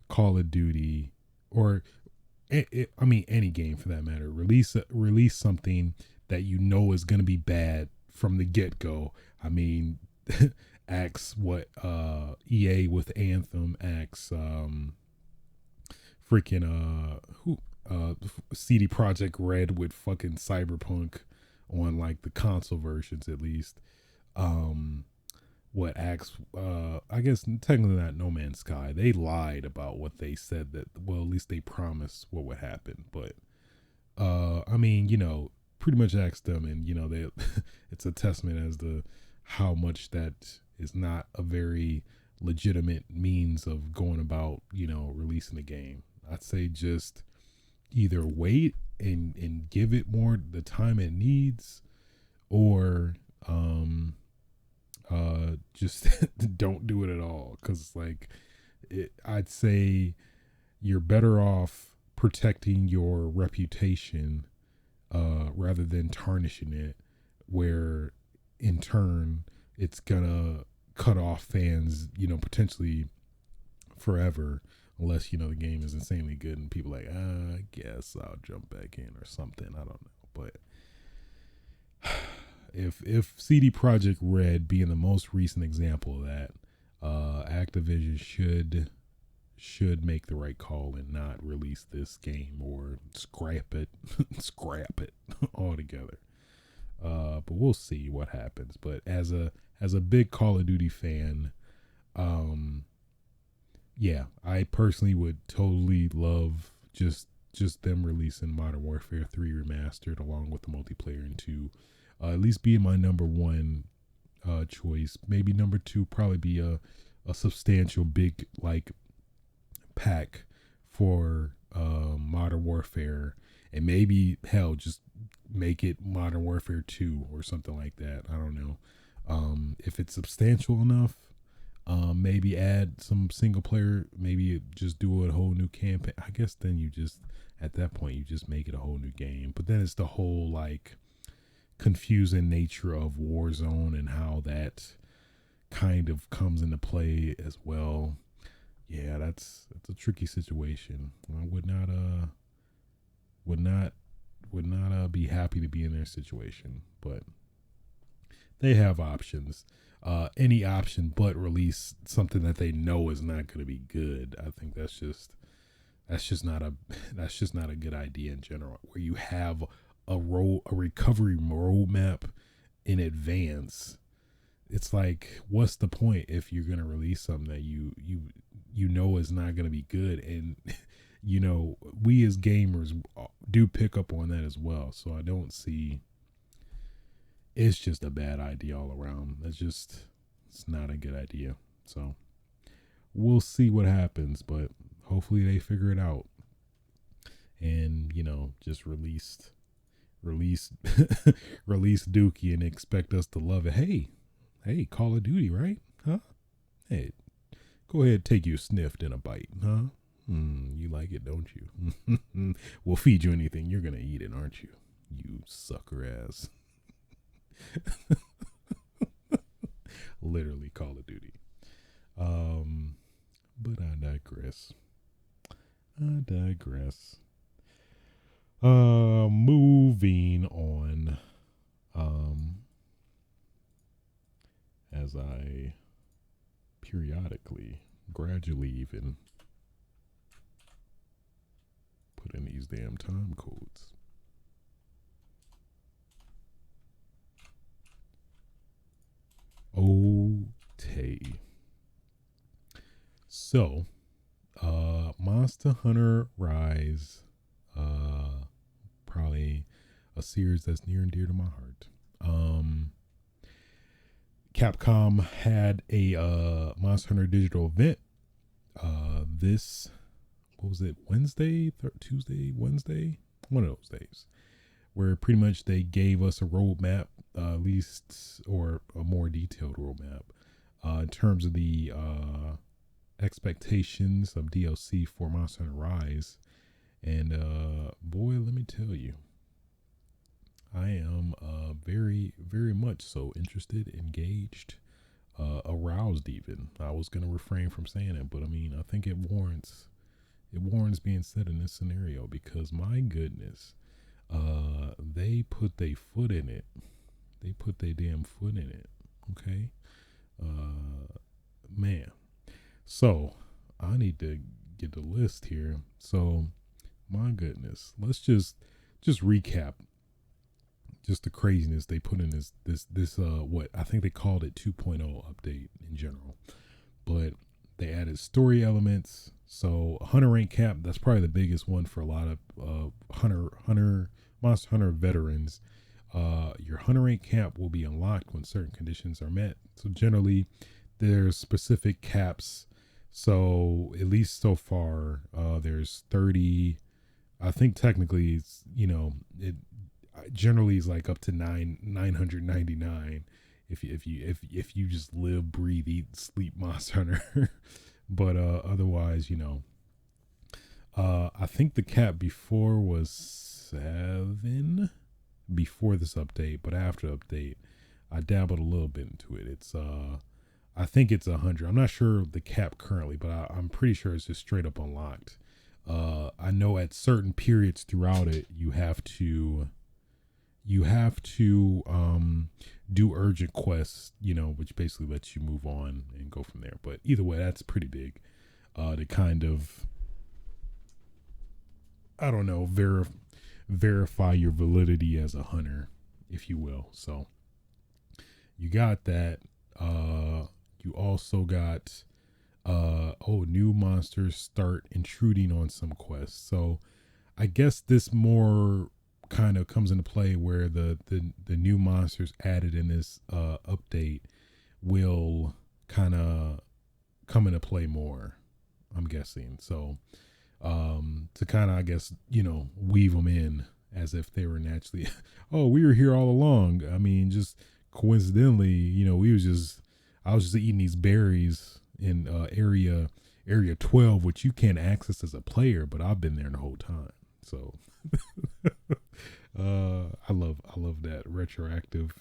Call of Duty, or any game for that matter. Release something that is going to be bad from the get go. I mean, acts what EA with Anthem, acts freaking CD Projekt Red with fucking Cyberpunk on like the console versions at least. What acts? I guess technically not No Man's Sky. They lied about what they said that. Well, at least they promised what would happen. But I mean, pretty much asked them, and they it's a testament as to how much that is not a very legitimate means of going about releasing the game. I'd say just either wait and give it more the time it needs, or just don't do it at all, because I'd say you're better off protecting your reputation rather than tarnishing it, where in turn it's gonna cut off fans potentially forever, unless the game is insanely good and people like, I guess I'll jump back in or something. I don't know. But if CD Projekt Red being the most recent example of that, Activision should make the right call and not release this game, or scrap it altogether. But we'll see what happens. But as a big Call of Duty fan, yeah, I personally would totally love just them releasing Modern Warfare 3 remastered along with the multiplayer, and to at least be my number one choice. Maybe number two probably be a substantial big pack for Modern Warfare, and maybe hell just make it Modern Warfare 2 or something like that. I don't know. If it's substantial enough, maybe add some single player, maybe just do a whole new campaign. I guess then at that point you just make it a whole new game. But then it's the whole confusing nature of Warzone and how that kind of comes into play as well. Yeah, that's a tricky situation. I would not be happy to be in their situation, but they have options. Any option but release something that they know is not going to be good. I think that's just not a good idea in general, where you have a recovery roadmap in advance. It's like, what's the point if you're going to release something that you know is not going to be good? And we as gamers do pick up on that as well. So I don't see, it's just a bad idea all around. It's not a good idea. So we'll see what happens, but hopefully they figure it out and just release Dookie and expect us to love it. Hey, Call of Duty, right? Huh? Hey, go ahead, take you sniffed and a bite, huh? You like it, don't you? We'll feed you anything. You're gonna eat it, aren't you? You sucker ass. Literally Call of Duty. But I digress. Moving on. As I gradually even put in these damn time codes. Okay. So, Monster Hunter Rise, probably a series that's near and dear to my heart. Capcom had a Monster Hunter digital event. What was it? Tuesday, Wednesday? One of those days, where pretty much they gave us a roadmap, at least, or a more detailed roadmap, in terms of the expectations of DLC for Monster Hunter Rise. And boy, let me tell you, I am very, very much so interested, engaged, aroused even. I was going to refrain from saying it, but I mean, I think it warrants being said in this scenario, because my goodness, they put their foot in it. They put their damn foot in it. Okay. Man. So I need to get the list here. So my goodness. Let's just recap just the craziness they put in this what I think they called it 2.0 update in general. But they added story elements. So hunter rank cap, that's probably the biggest one for a lot of Monster Hunter veterans. Your hunter rank cap will be unlocked when certain conditions are met. So generally, there's specific caps. So at least so far, there's 30. I think technically, it's it generally is like up to 999 if you just live, breathe, eat, sleep Monster Hunter. But otherwise, I think the cap before was 7 before this update, but after update, I dabbled a little bit into it. It's I think it's 100. I'm not sure of the cap currently, but I'm pretty sure it's just straight up unlocked. I know at certain periods throughout it, you have to do urgent quests, which basically lets you move on and go from there. But either way, that's pretty big. To kind of, I don't know, verify your validity as a hunter, if you will. So you got that. You also got new monsters start intruding on some quests. So I guess this more kind of comes into play where the new monsters added in this update will kind of come into play more, I'm guessing. So to kind of, I guess, weave them in as if they were naturally oh, we were here all along. I mean, just coincidentally, I was just eating these berries in area 12, which you can't access as a player, but I've been there the whole time. So I love that retroactive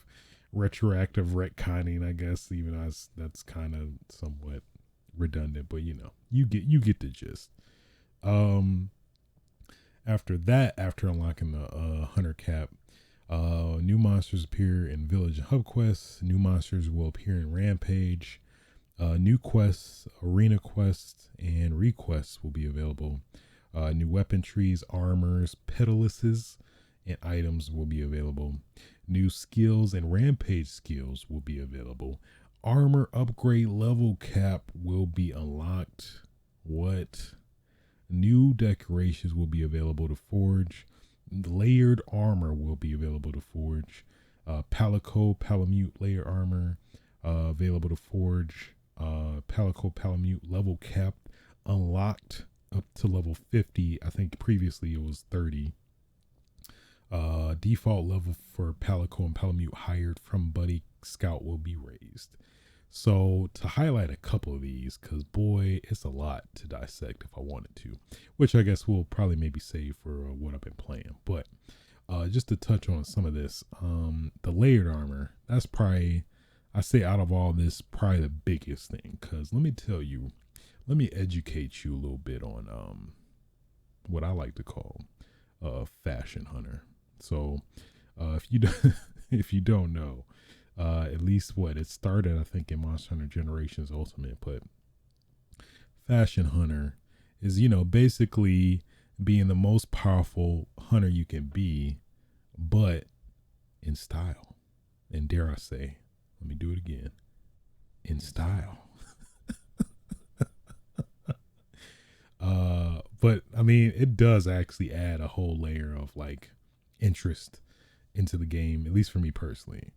retconning, I guess, even as that's kind of somewhat redundant, but you get the gist. After unlocking the hunter cap, new monsters appear in village and hub quests. New monsters will appear in rampage. New quests, arena quests, and requests will be available. New weapon trees, armors, pedalaces, and items will be available. New skills and rampage skills will be available. Armor upgrade level cap will be unlocked. What? New decorations will be available to forge. Layered armor will be available to forge. Palamute layer armor available to forge. Palamute level cap unlocked up to level 50. I think previously it was 30. Default level for Palico and Palamute hired from Buddy Scout will be raised. So to highlight a couple of these, because boy, it's a lot to dissect if I wanted to, which I guess we'll probably maybe save for what I've been playing. But just to touch on some of this, the layered armor, that's probably, I say out of all this, probably the biggest thing. Because let me educate you a little bit on what I like to call fashion hunter. So if you don't know, at least it started, I think, in Monster Hunter Generations Ultimate, but Fashion Hunter is, basically being the most powerful hunter you can be, but in style. And dare I say, let me do it again, in style. But I mean, it does actually add a whole layer of like interest into the game, at least for me personally.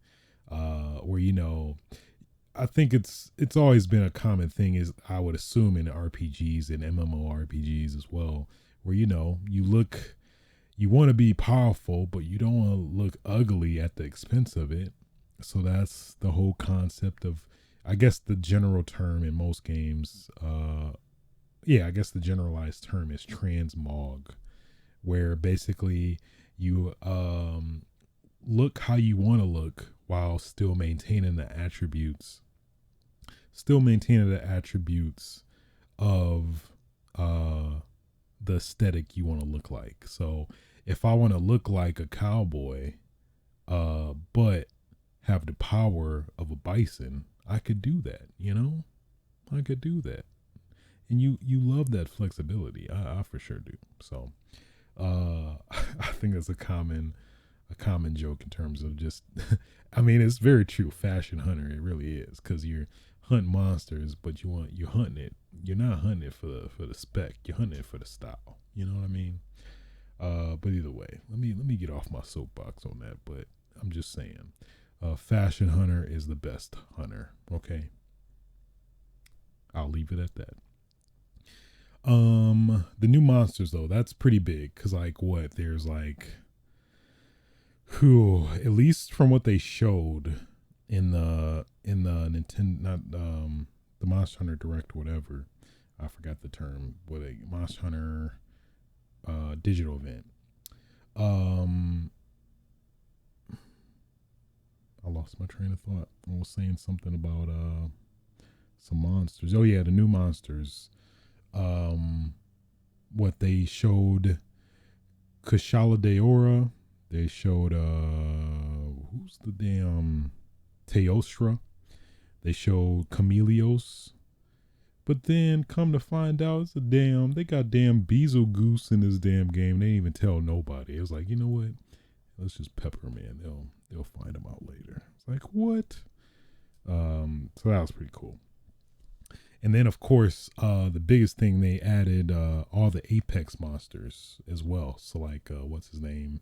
Where I think it's always been a common thing, is I would assume in RPGs and MMORPGs as well, where you want to be powerful, but you don't want to look ugly at the expense of it. So that's the whole concept of, I guess the general term in most games, I guess the generalized term is transmog, where basically you look how you want to look while still maintaining the attributes of the aesthetic you want to look like. So if I want to look like a cowboy, but have the power of a bison, I could do that, I could do that. And you love that flexibility. I for sure do. So I think that's a common joke in terms of just I mean it's very true, fashion hunter, it really is, because you're hunting monsters, but you're hunting it, you're not hunting it for the spec, you're hunting it for the style, you know what I mean? But either way, let me get off my soapbox on that, but I'm just saying, fashion hunter is the best hunter. Okay, I'll leave it at that. The new monsters though, that's pretty big, cause like what, there's like, whew, at least from what they showed in the Nintendo, not the Monster Hunter Direct, whatever, I forgot the term, what a Monster Hunter digital event. I lost my train of thought. I was saying something about some monsters. Oh yeah, the new monsters. What they showed, Kushala Daora. They showed who's the damn Teostra. They showed Chameleos. But then come to find out it's they got damn Beetlejuice in this damn game. They didn't even tell nobody. It was like, you know what? Let's just pepper them in. They'll find them out later. It's like, what? So that was pretty cool. And then of course, the biggest thing, they added all the Apex monsters as well. So like what's his name?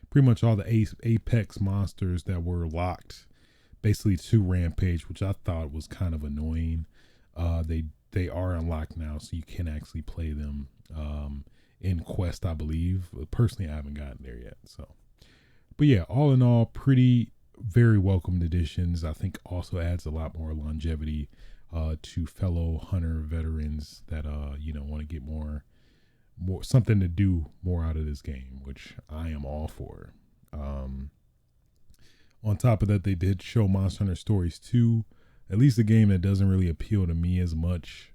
Pretty much all the Apex monsters that were locked basically to Rampage, which I thought was kind of annoying. They are unlocked now, so you can actually play them in Quest, I believe. Personally, I haven't gotten there yet. So, but yeah, all in all, very welcomed additions. I think also adds a lot more longevity to fellow hunter veterans that want to get more something to do more out of this game, which I am all for. On top of that, they did show Monster Hunter Stories 2, at least a game that doesn't really appeal to me as much.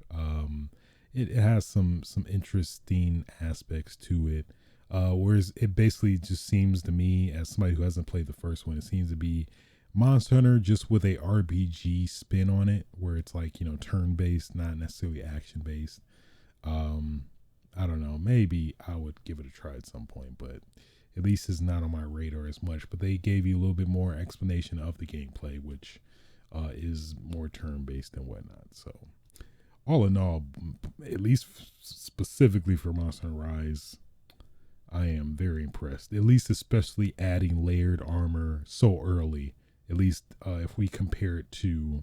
It has some interesting aspects to it, whereas it basically just seems to me, as somebody who hasn't played the first one, it seems to be Monster Hunter just with a RPG spin on it, where it's like, turn-based, not necessarily action-based. I don't know, maybe I would give it a try at some point, but at least it's not on my radar as much. But they gave you a little bit more explanation of the gameplay, which is more turn-based and whatnot. So all in all, at least specifically for Monster Hunter Rise, I am very impressed. At least especially adding layered armor so early. At least if we compare it to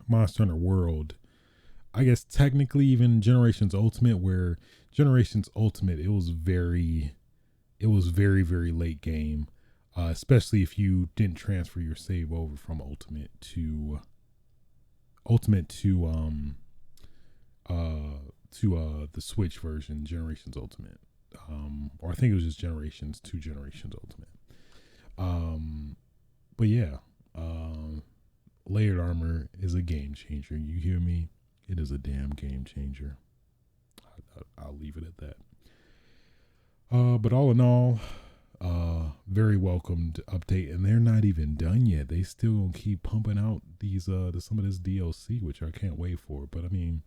Monster Hunter World, I guess technically even Generations Ultimate, where Generations Ultimate, it was very, very late game, especially if you didn't transfer your save over from Ultimate to the Switch version, Generations Ultimate, or I think it was just Generations to Generations Ultimate. But yeah, layered armor is a game changer. You hear me? It is a damn game changer. I'll leave it at that. But all in all, very welcomed update, and they're not even done yet. They still gonna keep pumping out these some of this DLC, which I can't wait for. But I mean,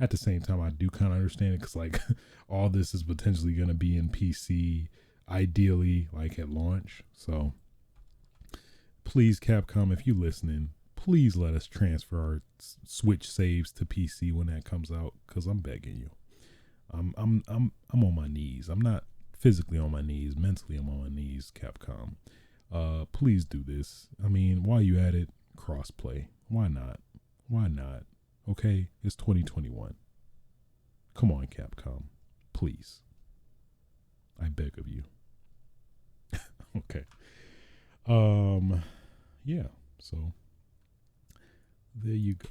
at the same time, I do kind of understand it, because like all this is potentially gonna be in PC, ideally like at launch. So please, Capcom, if you're listening, please let us transfer our Switch saves to PC when that comes out, because I'm begging you. I'm on my knees. I'm not physically on my knees, mentally I'm on my knees, Capcom. Please do this. I mean, while you at it, crossplay. Why not? Why not? Okay, it's 2021. Come on, Capcom. Please. I beg of you. Okay. Yeah, so there you go.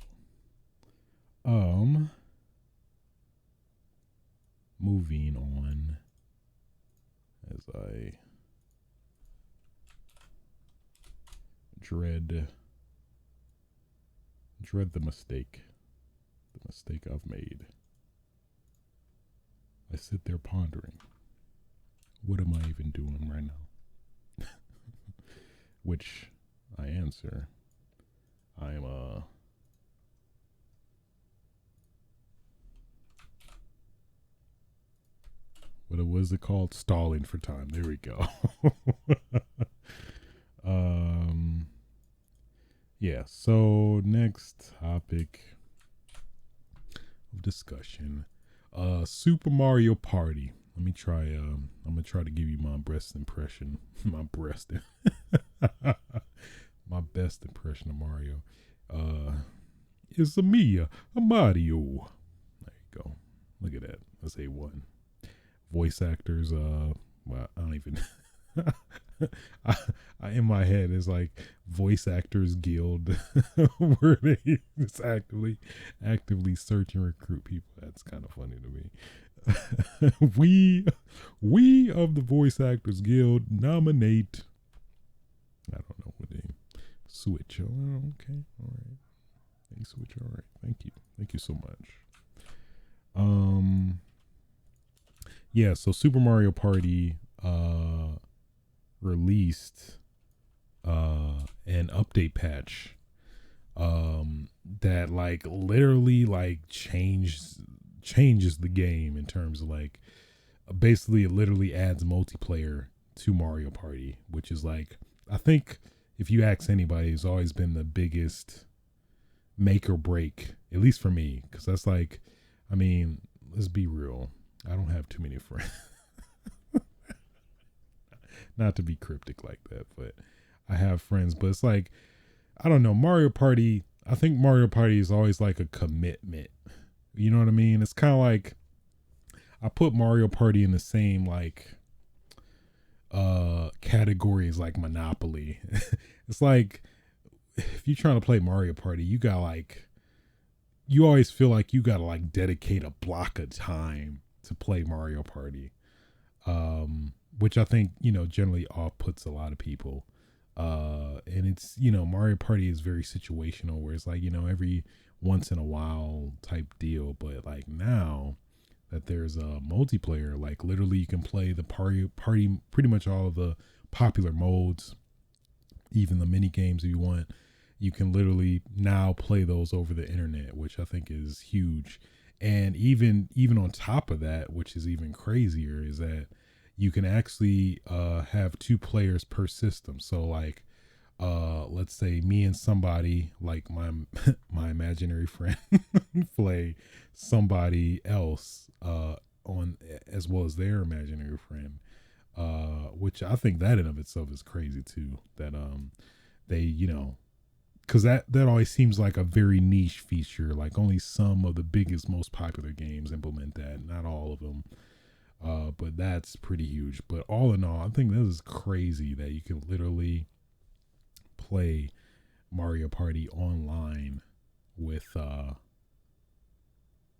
Moving on, as I dread the mistake I've made. I sit there pondering, what am I even doing right now? Which I answer, I am what was it called? Stalling for time. There we go. Yeah. So next topic of discussion, Super Mario Party. Let me try. I'm gonna try to give you my best impression. My breast. My best impression of Mario. It's a Mario. There you go. Look at that. That's A1. Voice actors. Well, I don't even. In my head is like voice actors guild where they just actively search and recruit people. That's kind of funny to me. we of the voice actors guild nominate, I don't know what they switch. Oh, okay, all right. They switch. All right. Thank you so much. Yeah, so Super Mario Party released an update patch that like literally like changes the game in terms of like basically it literally adds multiplayer to Mario Party, which is like, I think if you ask anybody, it's always been the biggest make or break, at least for me, because that's like, I mean, let's be real, I don't have too many friends. Not to be cryptic like that, but I have friends. But it's like, I don't know, Mario Party, I think Mario Party is always like a commitment. You know what I mean? It's kind of like, I put Mario Party in the same like categories like Monopoly. It's like, if you're trying to play Mario Party, you got like, you always feel like you got to like dedicate a block of time to play Mario Party. Which I think, you know, generally off puts a lot of people. And it's, you know, Mario Party is very situational where it's like, you know, every once in a while type deal. But like now that there's a multiplayer, like literally you can play the party pretty much all of the popular modes, even the mini games if you want. You can literally now play those over the internet, which I think is huge. And even on top of that, which is even crazier, is that you can actually have 2 players per system. So like, let's say me and somebody, like my my imaginary friend, play somebody else on as well as their imaginary friend, which I think that in of itself is crazy too. That they, you know, because that always seems like a very niche feature. Like only some of the biggest, most popular games implement that. Not all of them. But that's pretty huge. But all in all, I think this is crazy that you can literally play Mario Party online with, well,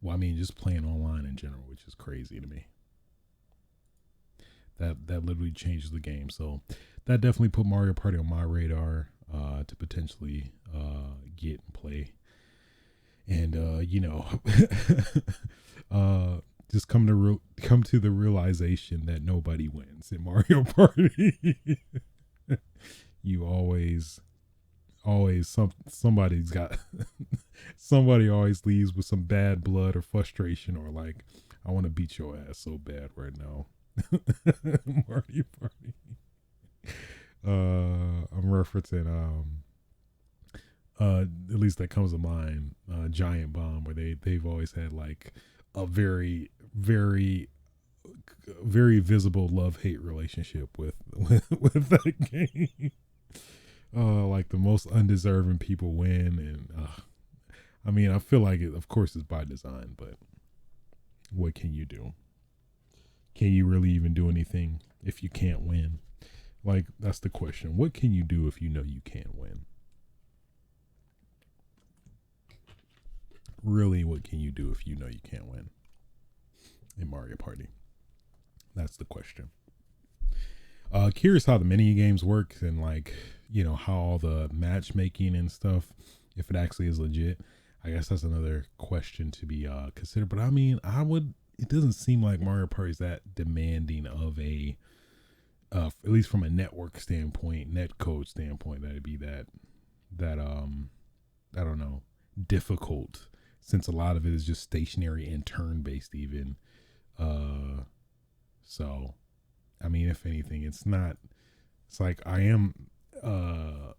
I mean, just playing online in general, which is crazy to me. That literally changes the game. So that definitely put Mario Party on my radar to potentially get and play. And you know, just come to the realization that nobody wins in Mario Party. You always somebody's got somebody always leaves with some bad blood or frustration or like, I want to beat your ass so bad right now. Mario Party. I'm referencing at least that comes to mind, Giant Bomb, where they've always had like a very visible love-hate relationship with that game. Like the most undeserving people win, and I mean, I feel like it, of course, is by design, but what can you do? Can you really even do anything if you can't win? Like, that's the question. What can you do if you know you can't win? Really, what can you do if you know you can't win in Mario Party? That's the question. Curious how the mini games work and like, you know, how all the matchmaking and stuff, if it actually is legit. I guess that's another question to be considered. But I mean, it doesn't seem like Mario Party is that demanding of a, at least from a network standpoint, netcode standpoint, that it'd be that I don't know, difficult, since a lot of it is just stationary and turn based even. So, I mean, if anything, it's not. It's like I am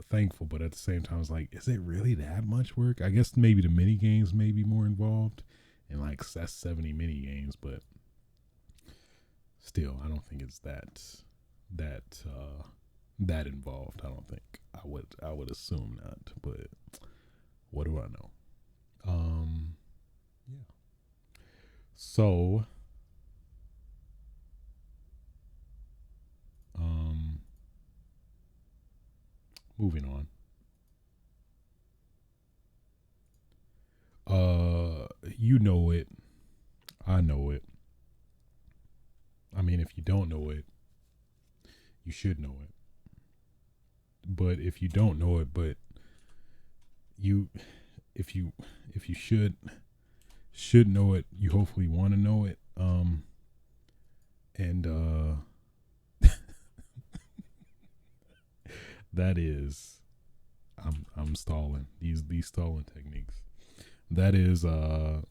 thankful, but at the same time, it's like, is it really that much work? I guess maybe the mini games may be more involved, and like that's 70 mini games, but still, I don't think it's that involved. I don't think. I would assume not, but what do I know? Yeah. So, moving on. You know it. I know it. I mean, if you don't know it, you should know it. But if you don't know it, but you, if you should know it, you hopefully want to know it. And that is, I'm stalling these stalling techniques. That is, I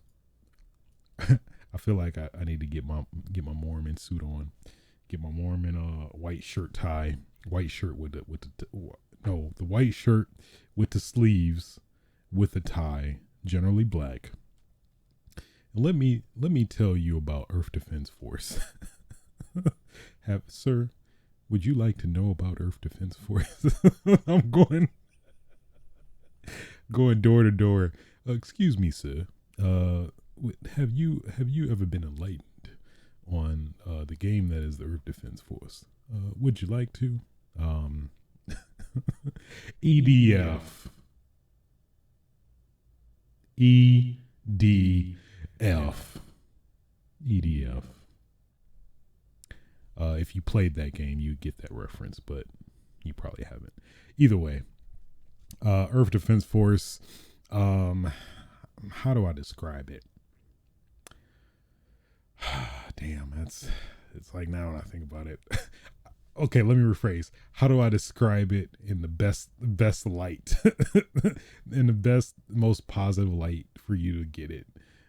feel like I need to get my Mormon suit on, get my Mormon white shirt tie, white shirt with the white shirt with the sleeves with the tie, generally black. And let me tell you about Earth Defense Force. Sir, would you like to know about Earth Defense Force? I'm going door to door. Excuse me, sir. Have you ever been enlightened on the game that is the Earth Defense Force? Would you like to? EDF. EDF. If you played that game, you get that reference, but you probably haven't. Either way, Earth Defense Force. How do I describe it? Damn, it's like now when I think about it. Okay, let me rephrase. How do I describe it in the best light, in the best, most positive light for you to get it?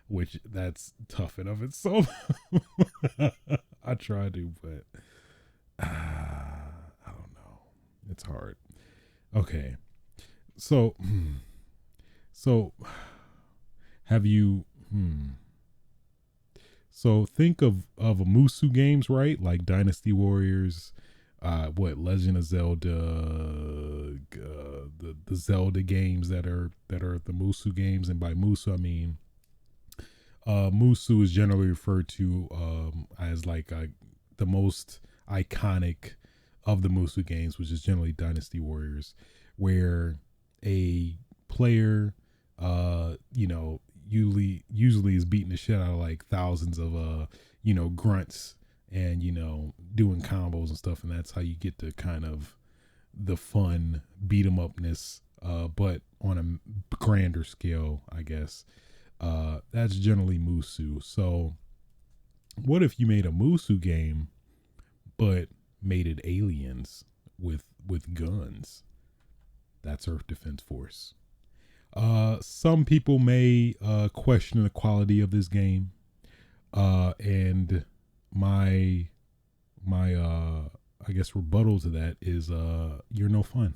Which that's tough enough itself. I try to, but I don't know. It's hard. Okay, so have you? So think of a Musu games, right? Like Dynasty Warriors, Legend of Zelda, the Zelda games that are the Musu games, and by Musu I mean Musu is generally referred to as like the most iconic of the Musu games, which is generally Dynasty Warriors, where a player, usually is beating the shit out of like thousands of grunts and doing combos and stuff, and that's how you get to kind of the fun beat 'em upness, but on a grander scale, I guess. That's generally Musu. So what if you made a Musu game but made it aliens with guns? That's Earth Defense Force. Some people may question the quality of this game, and my I guess rebuttal to that is you're no fun.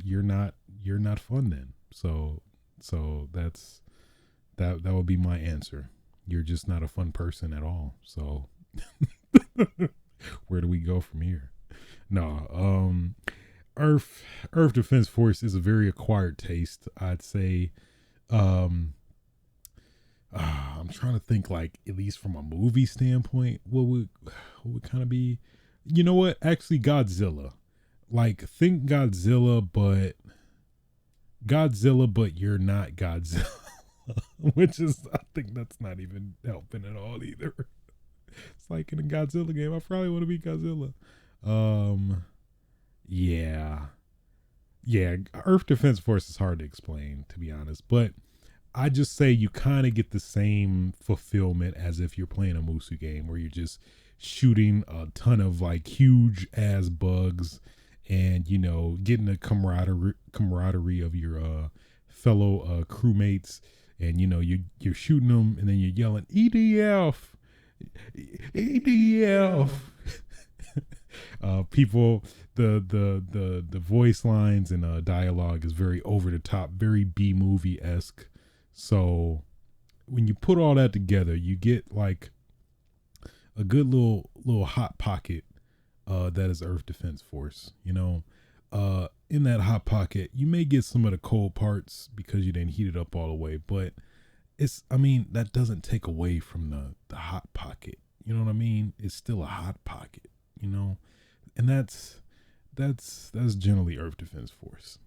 You're not fun then. So that's that would be my answer. You're just not a fun person at all. So where do we go from here? No, Earth Defense Force is a very acquired taste, I'd say. I'm trying to think, like, at least from a movie standpoint, what would kind of be, you know what? Actually, Godzilla. Like, think Godzilla, but you're not Godzilla, which is, I think that's not even helping at all either. It's like in a Godzilla game, I probably want to be Godzilla. Yeah, Earth Defense Force is hard to explain, to be honest, but I just say you kind of get the same fulfillment as if you're playing a Musu game, where you're just shooting a ton of like huge ass bugs, and getting the camaraderie of your fellow crewmates, and you're shooting them, and then you're yelling EDF, EDF. People, the voice lines and dialogue is very over the top, very B movie esque. So when you put all that together, you get like a good little hot pocket that is Earth Defense Force. In that hot pocket, you may get some of the cold parts because you didn't heat it up all the way, but that doesn't take away from the hot pocket. You know what I mean? It's still a hot pocket, and that's generally Earth Defense Force.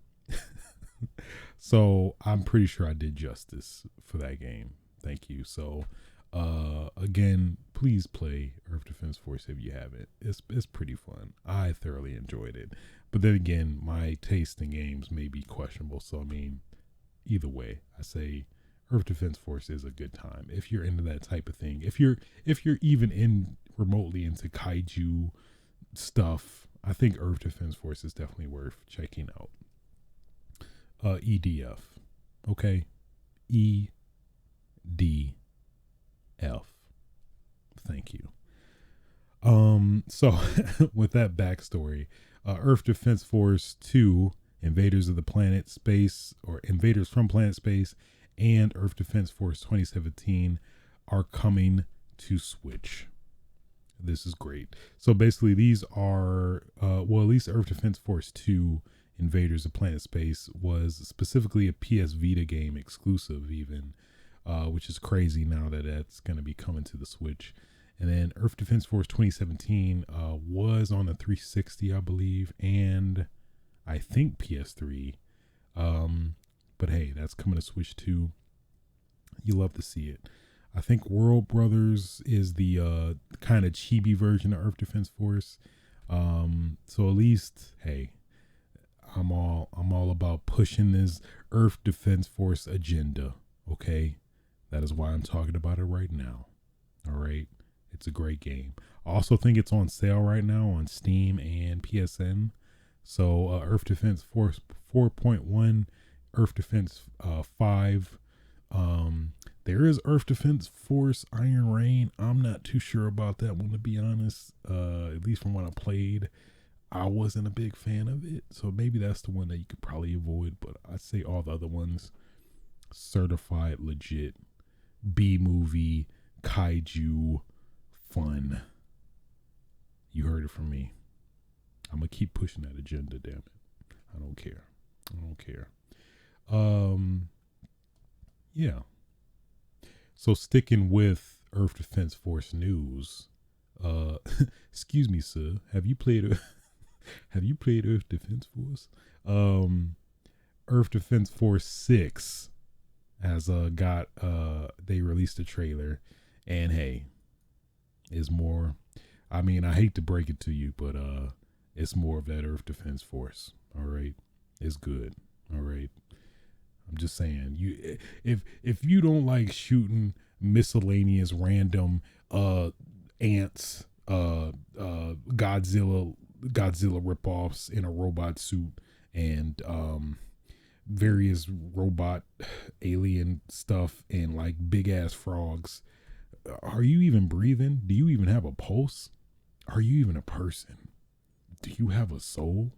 So I'm pretty sure I did justice for that game. Thank you. So again, please play Earth Defense Force if you haven't. It's pretty fun. I thoroughly enjoyed it. But then again, my taste in games may be questionable. So either way, I say Earth Defense Force is a good time if you're into that type of thing. If you're even remotely into kaiju stuff, I think Earth Defense Force is definitely worth checking out. EDF, okay, EDF. Thank you. So with that backstory, Earth Defense Force 2, Invaders of the Planet Space, or Invaders from Planet Space, and Earth Defense Force 2017 are coming to Switch. This is great. So basically these are, at least Earth Defense Force 2, Invaders of Planet Space, was specifically a PS Vita game exclusive even, which is crazy now that that's going to be coming to the Switch. And then Earth Defense Force 2017 was on the 360, I believe, and I think PS3. But hey, that's coming to Switch too. You love to see it. I think World Brothers is the kind of chibi version of Earth Defense Force. So at least, hey, I'm all about pushing this Earth Defense Force agenda. Okay, that is why I'm talking about it right now. All right, it's a great game. I also think it's on sale right now on Steam and PSN. So Earth Defense Force 4.1, Earth Defense 5. There is Earth Defense Force Iron Rain. I'm not too sure about that one, to be honest. At least from what I played, I wasn't a big fan of it. So maybe that's the one that you could probably avoid. But I'd say all the other ones, certified legit B movie kaiju fun. You heard it from me. I'm gonna keep pushing that agenda, damn it. I don't care. Yeah. So sticking with Earth Defense Force news, excuse me, sir, have you played Earth Defense Force? Earth Defense Force 6 has they released a trailer, and hey, is more, I hate to break it to you, but it's more of that Earth Defense Force. All right, it's good. All right, I'm just saying, if you don't like shooting miscellaneous random ants, Godzilla ripoffs in a robot suit, and various robot alien stuff, and like big ass frogs, are you even breathing? Do you even have a pulse? Are you even a person? Do you have a soul?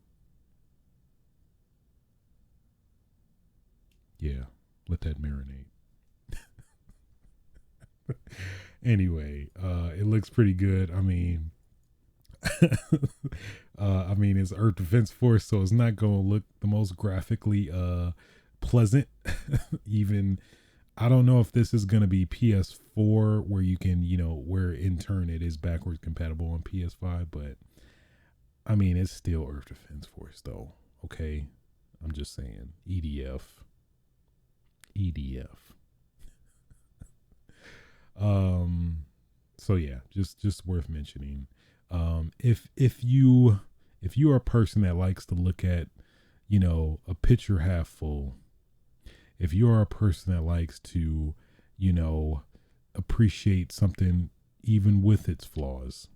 Yeah, let that marinate. Anyway, it looks pretty good. It's Earth Defense Force, so it's not going to look the most graphically pleasant. Even, I don't know if this is going to be PS4 where you can, where in turn it is backwards compatible on PS5, but it's still Earth Defense Force though. Okay, I'm just saying, EDF. So yeah, just worth mentioning. If you are a person that likes to look at, a picture half full, if you are a person that likes to, appreciate something even with its flaws,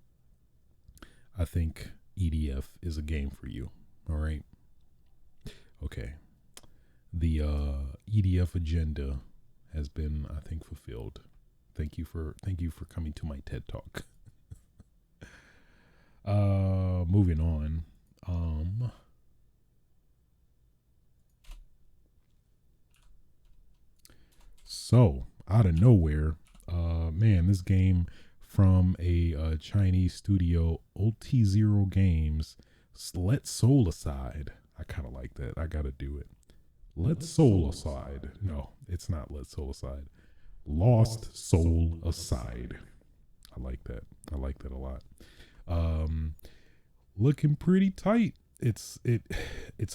I think EDF is a game for you. All right. Okay. The EDF agenda has been, I think, fulfilled. Thank you for coming to my TED Talk. Moving on. So out of nowhere, man, this game from a Chinese studio, OT0 Games, Let Soul Aside. I kind of like that. I gotta do it. Let Soul Aside. No, it's not Let Soul Aside. Lost Soul Aside. I like that. I like that a lot. Looking pretty tight. It's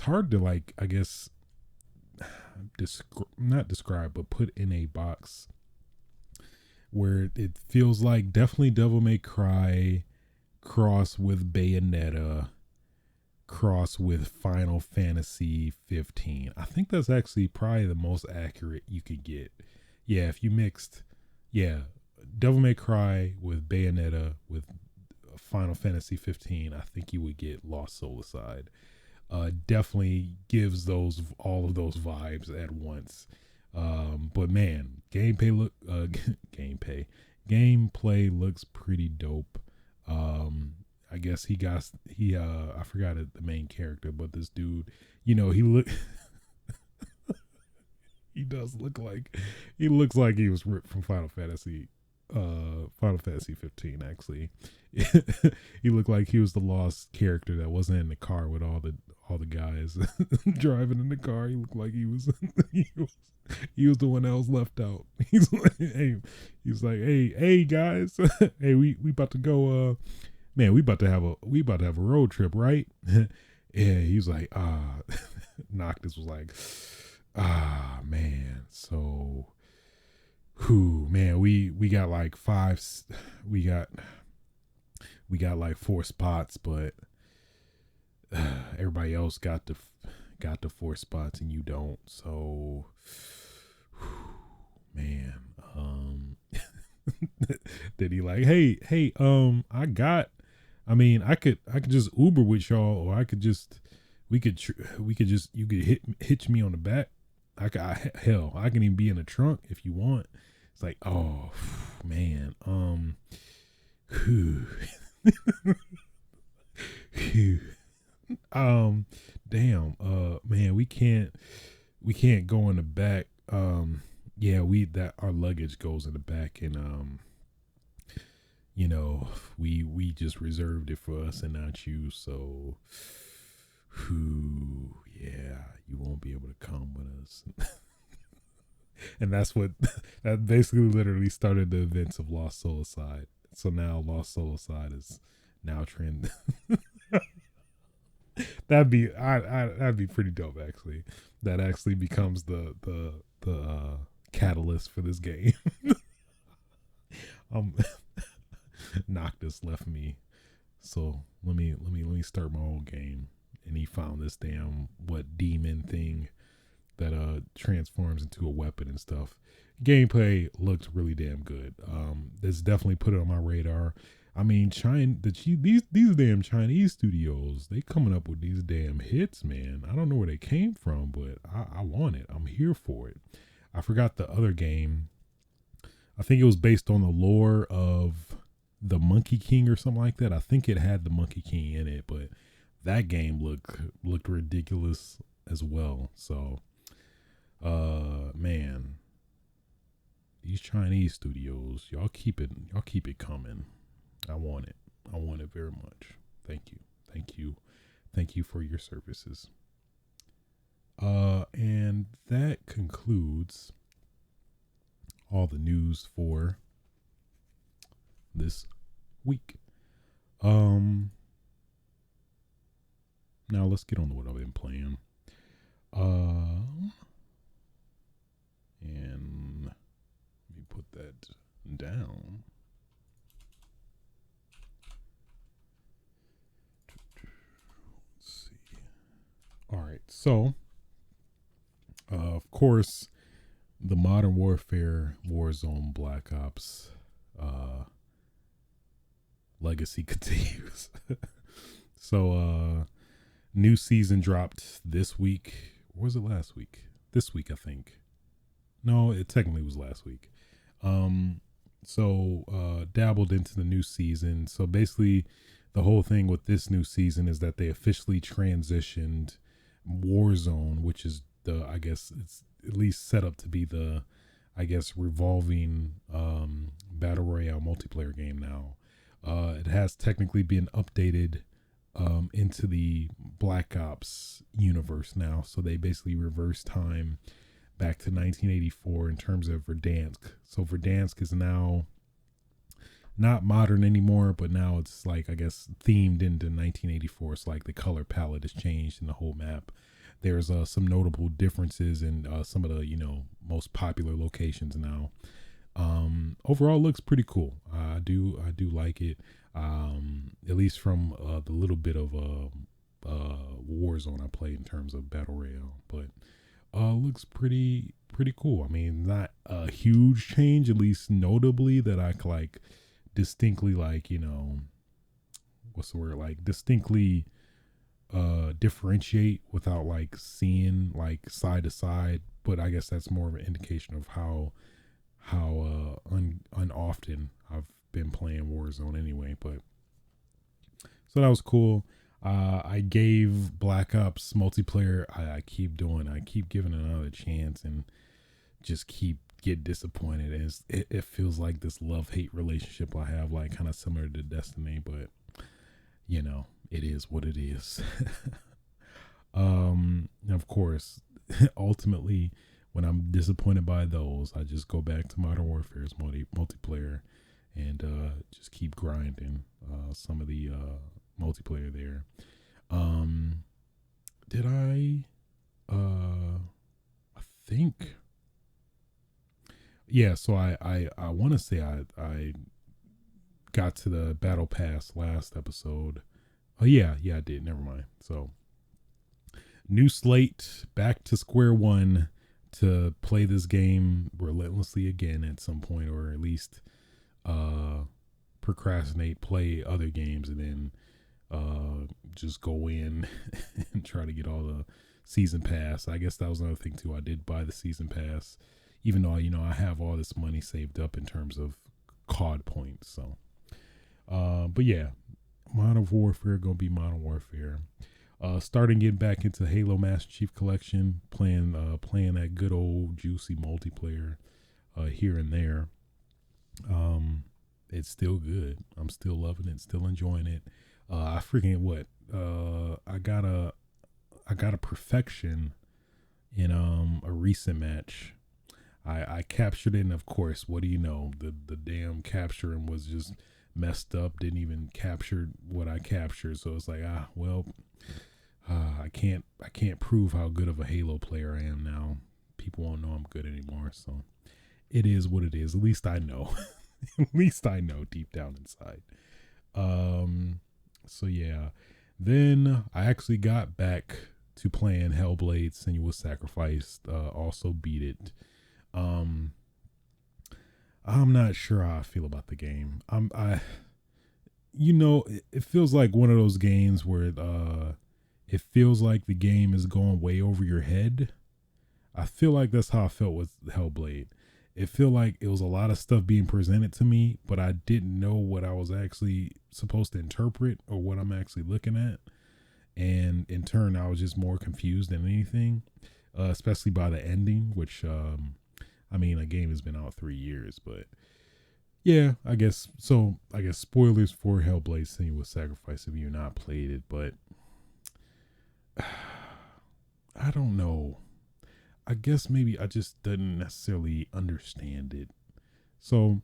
hard to, like, I guess, not describe, but put in a box where it feels like definitely Devil May Cry cross with Bayonetta cross with Final Fantasy 15. I think that's actually probably the most accurate you could get. Yeah, if you mixed, Devil May Cry with Bayonetta with Final Fantasy 15, I think you would get Lost Soul Aside. Definitely gives all of those vibes at once. But man, gameplay looks pretty dope. I guess I forgot the main character, but this dude, he looks like he was ripped from Final Fantasy 15. Actually, he looked like he was the lost character that wasn't in the car with all the guys driving in the car. He looked like he was he was the one that was left out. He's like, hey guys, hey, we about to go. Man, we about to have a road trip, right? Yeah, he was like, Noctis was like, man, so, man, we got like we got like 4 spots, but everybody else got the 4 spots and you don't. So, man, did he like, hey, I could just Uber with y'all, or I could just, you could hitch me on the back. I can even be in the trunk if you want. It's like, oh man, damn, man, we can't go in the back. Our luggage goes in the back, and we just reserved it for us and not you, so yeah, you won't be able to come with us. And that basically literally started the events of Lost Soul Aside. So now Lost Soul Aside is now trend. that'd be pretty dope, actually. That actually becomes the catalyst for this game. Noctis left me, so let me start my own game. And he found this damn demon thing that transforms into a weapon and stuff. Gameplay looks really damn good. This definitely put it on my radar. I mean, these damn Chinese studios, they coming up with these damn hits, man. I don't know where they came from, but I want it. I'm here for it. I forgot the other game. I think it was based on the lore of the Monkey King or something like that. I think it had the Monkey King in it, but that game looked ridiculous as well. So, man, these Chinese studios, y'all keep it coming. I want it very much. Thank you for your services. And that concludes all the news for this week. Now let's get on to what I've been playing. And let me put that down. Let's see. All right, so of course, the Modern Warfare Warzone Black Ops legacy continues. So new season dropped this week. Or was it last week? This week, I think. No, it technically was last week. So dabbled into the new season. So basically, the whole thing with this new season is that they officially transitioned Warzone, which is I guess it's at least set up to be the, I guess, revolving battle royale multiplayer game now. It has technically been updated into the Black Ops universe now. So they basically reverse time back to 1984 in terms of Verdansk. So Verdansk is now not modern anymore, but now it's like, I guess, themed into 1984. It's like the color palette has changed in the whole map. There's some notable differences in some of the, most popular locations now. Overall looks pretty cool. I do like it. At least from the little bit of Warzone I played in terms of battle royale, but looks pretty cool. I mean, not a huge change, at least notably that I like distinctly what's the word, like distinctly differentiate without like seeing like side to side. But I guess that's more of an indication of how unoften I've been playing Warzone anyway. But so that was cool. I gave Black Ops multiplayer. I keep giving it another chance and just keep get disappointed. And it feels like this love-hate relationship I have, like kind of similar to Destiny, but it is what it is. Of course, ultimately, when I'm disappointed by those, I just go back to Modern Warfare's multiplayer and just keep grinding some of the multiplayer there. Did I think, yeah, so I want to say I got to the battle pass last episode. Oh yeah, I did. Never mind. So new slate, back to square one to play this game relentlessly again at some point, or at least procrastinate, play other games, and then just go in and try to get all the season pass. I guess that was another thing too. I did buy the season pass, even though I have all this money saved up in terms of COD points. So but yeah, Modern Warfare gonna be Modern Warfare. Starting getting back into Halo Master Chief Collection, playing that good old juicy multiplayer here and there. It's still good. I'm still loving it, still enjoying it. I freaking I got a perfection in a recent match. I captured it, and of course, what do you know? The damn capturing was just messed up. Didn't even capture what I captured. So it's like, I can't prove how good of a Halo player I am now. People won't know I'm good anymore. So it is what it is. At least I know. At least I know deep down inside. So yeah. Then I actually got back to playing Hellblade: Senua's Sacrifice. Also beat it. I'm not sure how I feel about the game. It feels like one of those games where it feels like the game is going way over your head. I feel like that's how I felt with Hellblade. It felt like it was a lot of stuff being presented to me, but I didn't know what I was actually supposed to interpret or what I'm actually looking at. And in turn, I was just more confused than anything, especially by the ending, which, a game has been out 3 years, but yeah, I guess spoilers for Hellblade: Senua's Sacrifice if you've not played it, but I don't know. I guess maybe I just didn't necessarily understand it. So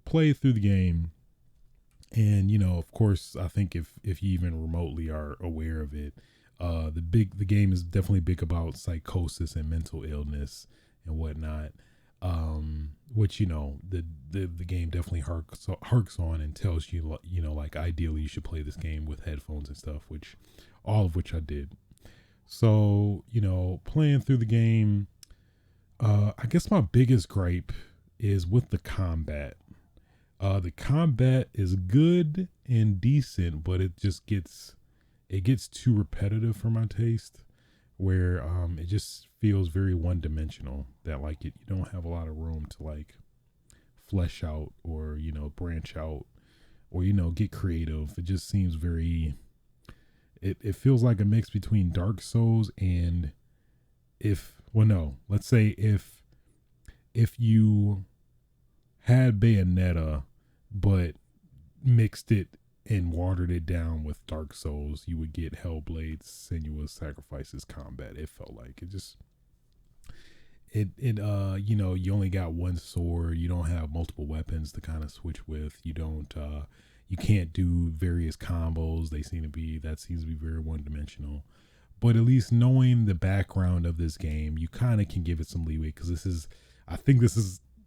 play through the game, and of course, I think if you even remotely are aware of it, the game is definitely big about psychosis and mental illness and whatnot. Which the game definitely harks on and tells you like ideally you should play this game with headphones and stuff, which all of which I did. So playing through the game, I guess my biggest gripe is with the combat. The combat is good and decent, but it gets too repetitive for my taste, where it just feels very one dimensional, that like you don't have a lot of room to like flesh out or branch out or get creative. It just seems very, it feels like a mix between Dark Souls and, let's say if you had Bayonetta but mixed it and watered it down with Dark Souls, you would get Hellblade's Senua's Sacrifices combat. It felt like it just you only got one sword, you don't have multiple weapons to kind of switch with, you can't do various combos. That seems to be very one dimensional. But at least knowing the background of this game, you kind of can give it some leeway, because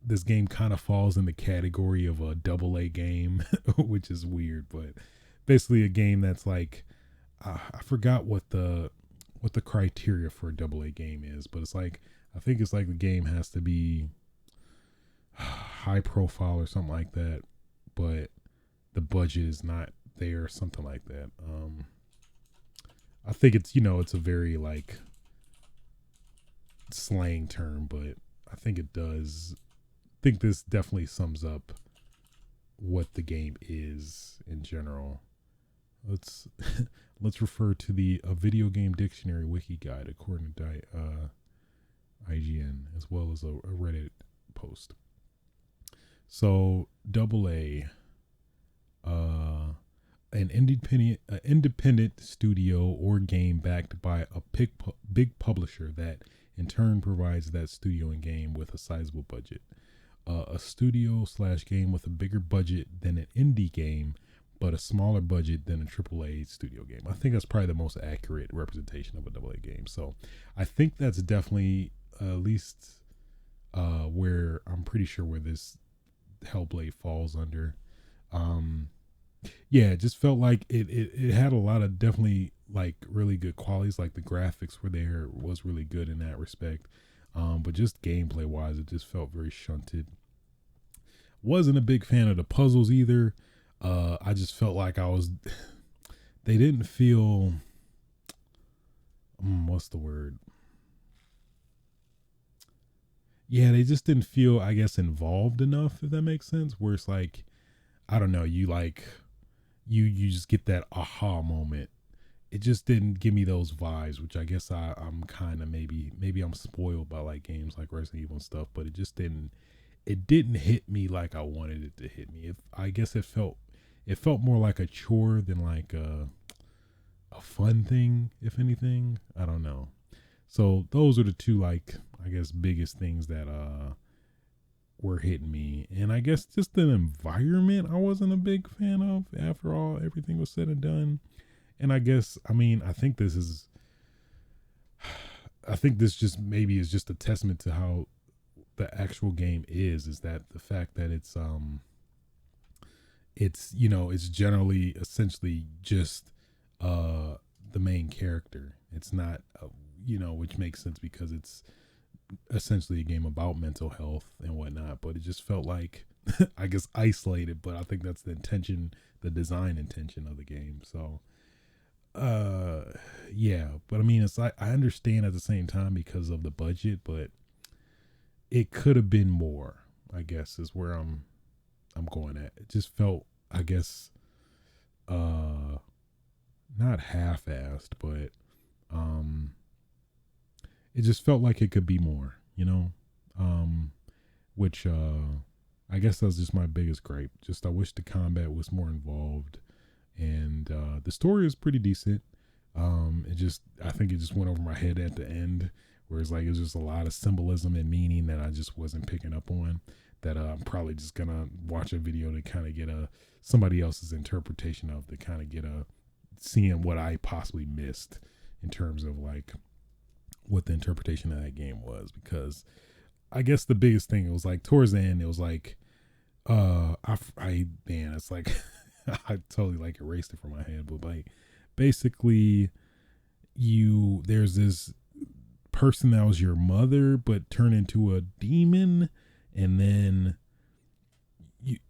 this game kind of falls in the category of a AA game, which is weird, but basically a game that's like, I forgot what the criteria for a AA game is, but I think it's like the game has to be high profile or something like that, but the budget is not there, something like that. I think it's a very like slang term, but I think it does. I think this definitely sums up what the game is in general. Let's refer to the Video Game Dictionary wiki guide according to IGN, as well as a Reddit post. So AA, an independent studio or game backed by a big publisher that in turn provides that studio and game with a sizable budget. A studio/game with a bigger budget than an indie game, but a smaller budget than a AAA studio game. I think that's probably the most accurate representation of a AA game. So I think that's definitely at least where I'm pretty sure where this Hellblade falls under. Yeah, it just felt like it had a lot of definitely like really good qualities. Like the graphics was really good in that respect. But just gameplay wise, it just felt very shunted. Wasn't a big fan of the puzzles either. I just felt like they didn't feel, what's the word? Yeah, they just didn't feel, I guess, involved enough, if that makes sense. Where it's like, I don't know, you just get that aha moment. It just didn't give me those vibes, which I guess I'm kind of maybe I'm spoiled by like games like Resident Evil and stuff, but it just didn't hit me like I wanted it to hit me. I guess it felt more like a chore than like a fun thing, if anything. I don't know. So those are the two, like, I guess, biggest things that were hitting me. And I guess just the environment I wasn't a big fan of after everything was said and done. And I guess, I think this just maybe is just a testament to how the actual game is that the fact that it's generally essentially just the main character. It's not, which makes sense because it's essentially a game about mental health and whatnot, but it just felt like, I guess, isolated, but I think that's the design intention of the game. So, yeah, but it's like, I understand at the same time because of the budget, but it could have been more, I guess, is where I'm going at. It just felt, I guess, not half-assed, but it just felt like it could be more, which I guess that's just my biggest gripe. Just I wish the combat was more involved, and the story is pretty decent. I think it just went over my head at the end, where it's like it was just a lot of symbolism and meaning that I just wasn't picking up on. That I'm probably just gonna watch a video to kind of get somebody else's interpretation of, to kind of get seeing what I possibly missed in terms of like what the interpretation of that game was. Because I guess the biggest thing, it was like towards the end, it was like it's like I totally like erased it from my head, but like basically there's this person that was your mother but turned into a demon, and then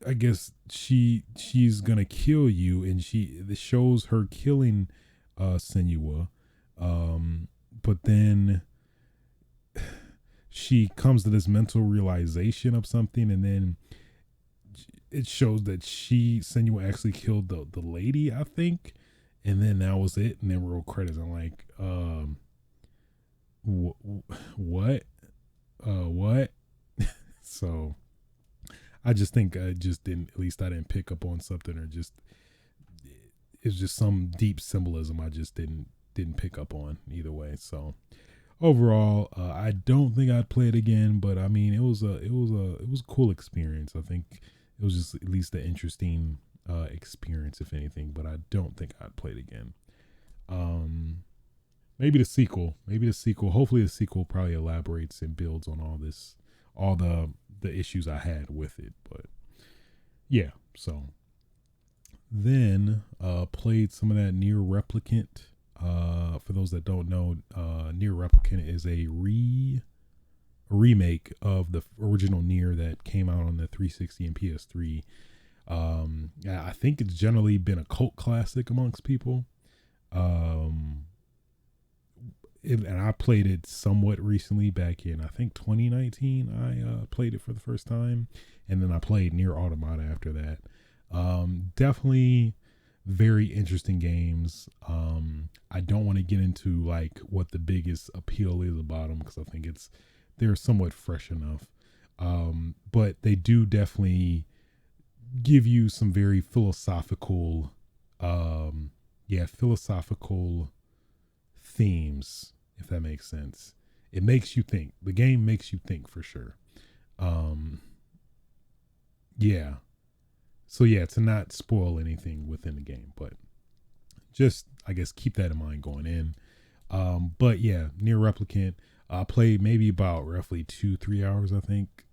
I guess she's gonna kill you, and this shows her killing Senua, but then she comes to this mental realization of something, and then it shows that Senua actually killed the lady, I think, and then that was it. And then roll credits. I'm like, what? What? So I just think I just didn't. At least I didn't pick up on something, or just it's just some deep symbolism I just didn't pick up on either way. So overall, I don't think I'd play it again, but I mean, it was a cool experience. I think it was just at least an interesting experience, if anything. But I don't think I'd play it again. Maybe the sequel. Hopefully, the sequel probably elaborates and builds on all the issues I had with it. But yeah, so then played some of that Nier Replicant. For those that don't know, Nier Replicant is a remake of the original Nier that came out on the 360 and PS3. I think it's generally been a cult classic amongst people. And I played it somewhat recently, back in I think 2019. I played it for the first time, and then I played Nier Automata after that. Definitely very interesting games. I don't want to get into like what the biggest appeal is about them, because I think they're somewhat fresh enough. But they do definitely give you some very philosophical themes, if that makes sense. It makes you think. The game makes you think for sure. Yeah. So yeah, to not spoil anything within the game, but just, I guess, keep that in mind going in. But yeah, Nier Replicant, I played maybe about roughly 2-3 hours, I think.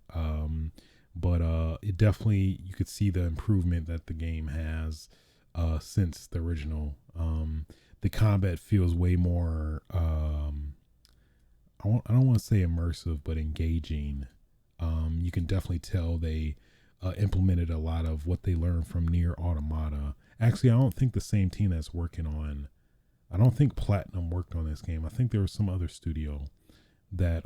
But it definitely, you could see the improvement that the game has since the original. The combat feels way more, I don't want to say immersive, but engaging. You can definitely tell they implemented a lot of what they learned from Nier Automata. Actually, I don't think the same team that's working on, I don't think Platinum worked on this game. I think there was some other studio that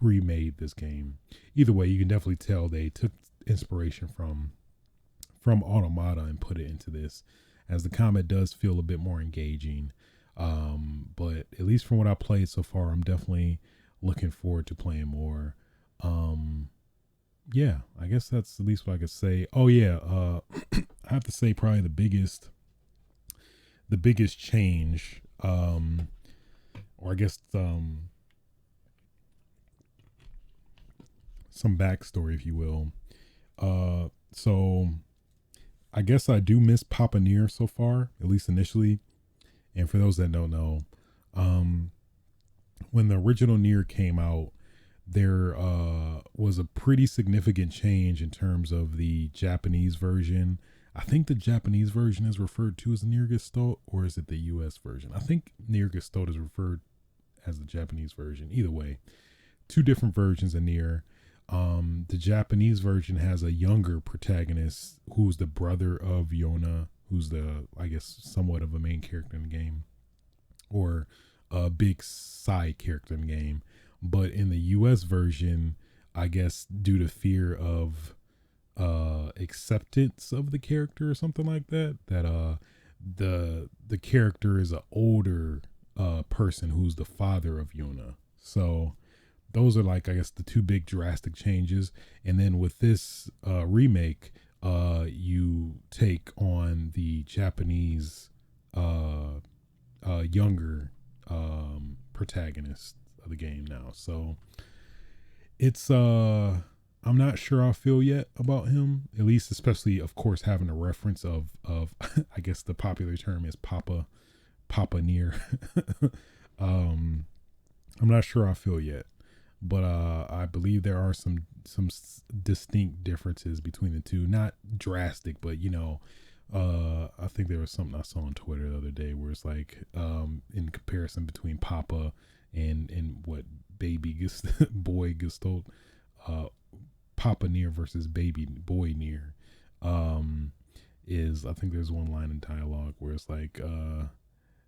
remade this game. Either way, you can definitely tell they took inspiration from Automata and put it into this, as the combat does feel a bit more engaging. But at least from what I played so far, I'm definitely looking forward to playing more. Yeah, I guess that's at least what I could say. Oh yeah, I have to say probably the biggest change, or I guess some backstory, if you will. So I guess I do miss Papa Nier so far, at least initially. And for those that don't know, when the original Nier came out, there was a pretty significant change in terms of the Japanese version. I think the Japanese version is referred to as Nier Gestalt, or is it the US version? I think Nier Gestalt is referred as the Japanese version. Either way, two different versions of Nier. The Japanese version has a younger protagonist who's the brother of Yona, who's I guess, somewhat of a main character in the game, or a big side character in the game. But in the US version, I guess due to fear of acceptance of the character or something like that, the character is an older person who's the father of Yuna. So those are, like, I guess, the two big drastic changes. And then with this remake, you take on the Japanese younger protagonist of the game now. So it's I'm not sure how I feel yet about him, at least, especially, of course, having a reference of I guess the popular term is Papa Nier. I'm not sure how I feel yet, but I believe there are some distinct differences between the two. Not drastic, but I think there was something I saw on Twitter the other day where it's like, in comparison between Papa and what baby boy Gestalt, Papa Nier versus baby boy Nier, is, I think there's one line in dialogue where it's like,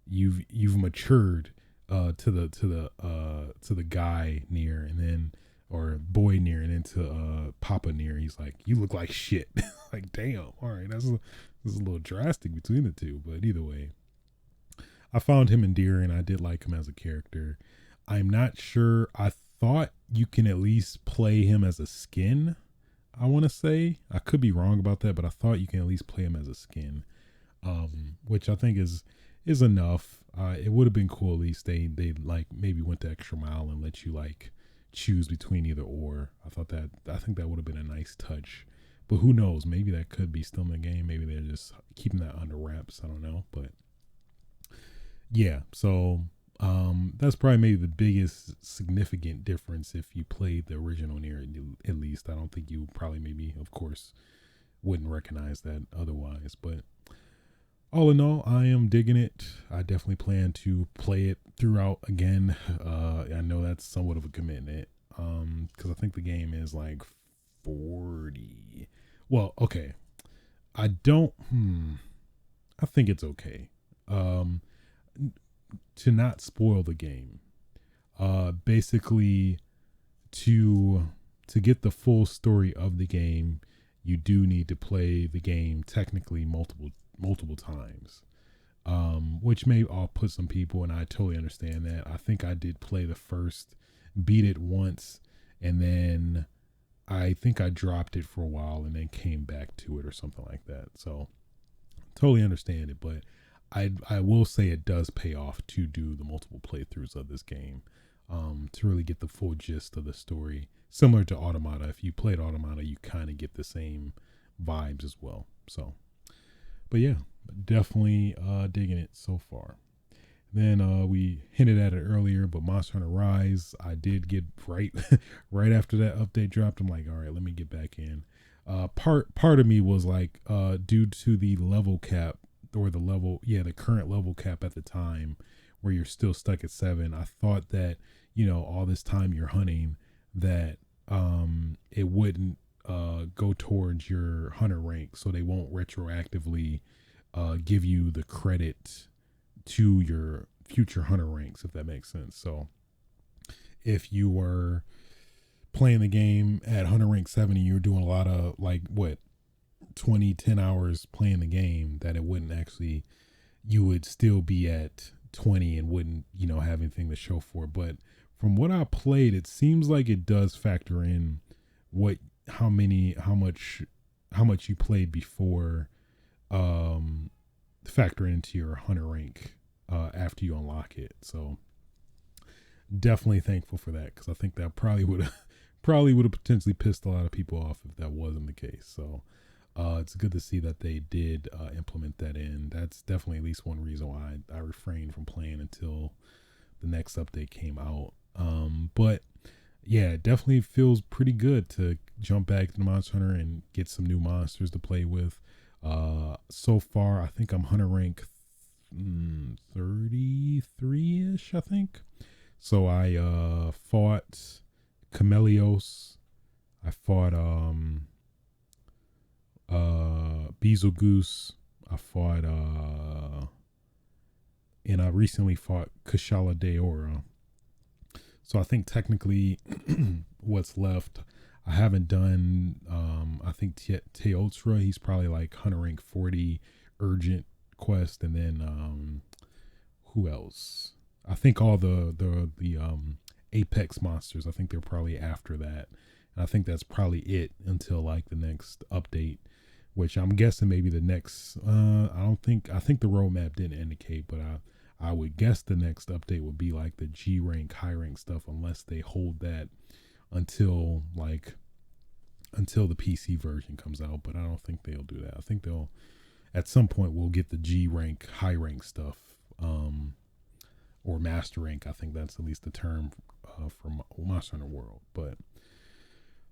you've matured to the guy near, and then or boy near, and then to Papa near. He's like, "You look like shit." Like, damn. All right, that's a little drastic between the two, but either way, I found him endearing. I did like him as a character. I'm not sure. I thought you can at least play him as a skin. I want to say, I could be wrong about that, but I thought you can at least play him as a skin, which I think is enough. It would have been cool at least they like maybe went the extra mile and let you like choose between either or. I think that would have been a nice touch. But who knows? Maybe that could be still in the game. Maybe they're just keeping that under wraps. I don't know. But yeah, so that's probably maybe the biggest significant difference if you played the original Nier. At least I don't think you probably maybe, of course, wouldn't recognize that otherwise. But all in all, I am digging it. I definitely plan to play it throughout again. I know that's somewhat of a commitment because I think the game is like 40. Well, okay. I don't. I think it's okay. To not spoil the game. Basically, to get the full story of the game, you do need to play the game technically multiple times, which may all put some people, and I totally understand that. I think I did play beat it once, and then I think I dropped it for a while and then came back to it or something like that. So totally understand it, but I will say it does pay off to do the multiple playthroughs of this game, to really get the full gist of the story. Similar to Automata, if you played Automata, you kind of get the same vibes as well. So, but yeah, definitely digging it so far. Then we hinted at it earlier, but Monster Hunter Rise, I did get right after that update dropped. I'm like, all right, let me get back in. Part of me was like, due to the level cap or the current level cap at the time, where you're still stuck at 7. I thought that all this time you're hunting, that it wouldn't go towards your hunter rank, so they won't retroactively give you the credit to your future hunter ranks, if that makes sense. So if you were playing the game at hunter rank 70, you're doing a lot of 10 hours playing the game, that it wouldn't actually, you would still be at 20 and wouldn't have anything to show for it. But from what I played, it seems like it does factor in how much you played before, factor into your hunter rank after you unlock it. So definitely thankful for that, because I think that probably would have potentially pissed a lot of people off if that wasn't the case. So it's good to see that they did implement that in. That's definitely at least one reason why I refrained from playing until the next update came out. But yeah, it definitely feels pretty good to jump back to the Monster Hunter and get some new monsters to play with. So far, I think I'm hunter rank 33-ish, I think. So I fought Chameleos. I fought Beetlejuice. I fought and I recently fought Kushala Daora. So I think technically what's left, I haven't done I think Teotra, he's probably like hunter rank 40 urgent quest, and then who else? I think all the Apex monsters, I think they're probably after that. And I think that's probably it until like the next update, which I'm guessing maybe the next I think the roadmap didn't indicate, but I would guess the next update would be like the G rank, high rank stuff, unless they hold that until the PC version comes out. But I don't think they'll do that. I think they'll, at some point, we'll get the G rank, high rank stuff, or master rank. I think that's at least the term for Monster Hunter World. But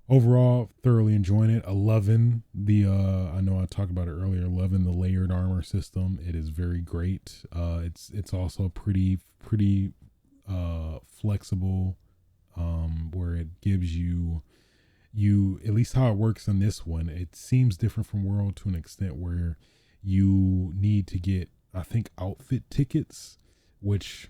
overall, thoroughly enjoying it. 11, I know I talked about it earlier, 11, the layered armor system. It is very great. It's also pretty flexible, where it gives you, at least how it works in this one, it seems different from World to an extent, where you need to get, I think, outfit tickets, which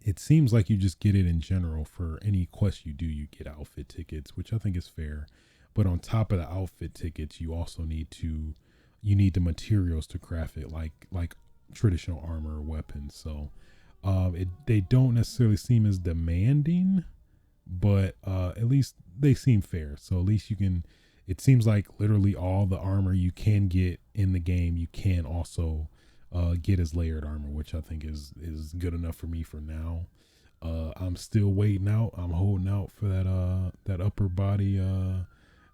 it seems like you just get it in general for any quest you do. You get outfit tickets, which I think is fair. But on top of the outfit tickets, you also need the materials to craft it, like traditional armor or weapons. So they don't necessarily seem as demanding, but at least they seem fair. So at least you can. It seems like literally all the armor you can get in the game, you can also get as layered armor, which I think is good enough for me for now. I'm still waiting out. I'm holding out for that upper body,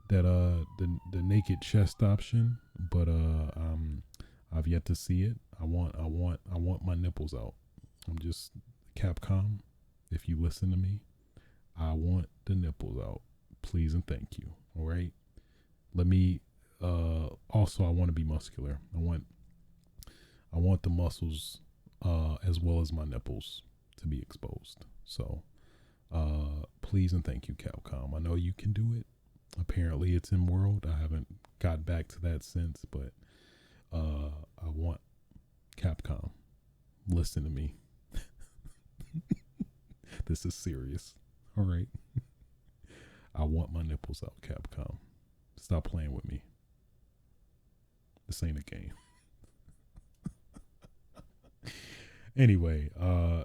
the naked chest option, but I've yet to see it. I want my nipples out. I'm just Capcom. If you listen to me, I want the nipples out, please and thank you. All right. Let me. Also, I want to be muscular. I want the muscles, as well as my nipples, to be exposed. So, please and thank you, Capcom. I know you can do it. Apparently, it's in world. I haven't got back to that since, but I want Capcom. Listen to me. This is serious. All right. I want my nipples out, Capcom. Stop playing with me. This ain't a game. Anyway,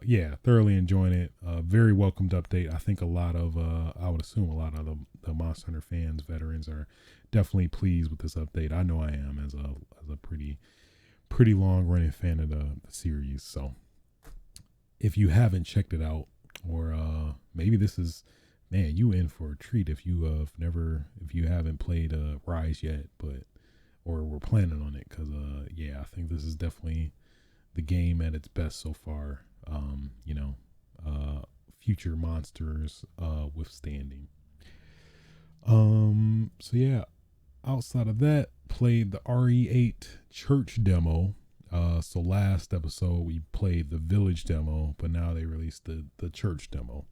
yeah, thoroughly enjoying it. Very welcomed update. I think I would assume a lot of the Monster Hunter fans, veterans, are definitely pleased with this update. I know I am, as a pretty long running fan of the series. So if you haven't checked it out, or maybe this is, man, you in for a treat if you haven't played Rise yet, or we're planning on it, because yeah, I think this is definitely the game at its best so far. Future monsters withstanding. So yeah, outside of that, played the RE8 church demo. So last episode we played the village demo, but now they released the church demo.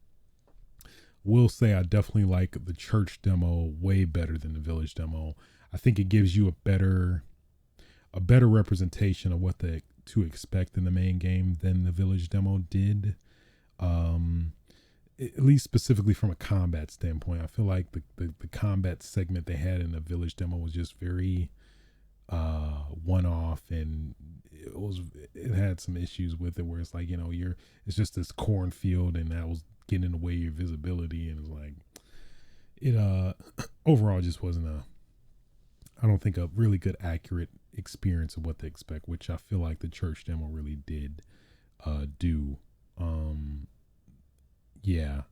Will say I definitely like the church demo way better than the village demo. I think it gives you a better representation of what to expect in the main game than the village demo did. At least specifically from a combat standpoint, I feel like the combat segment they had in the village demo was just very one-off, and it had some issues with it where it's like, it's just this cornfield, and that was getting in the way of your visibility, and it's like it overall just wasn't I don't think a really good accurate experience of what to expect, which I feel like the church demo really did do. Yeah.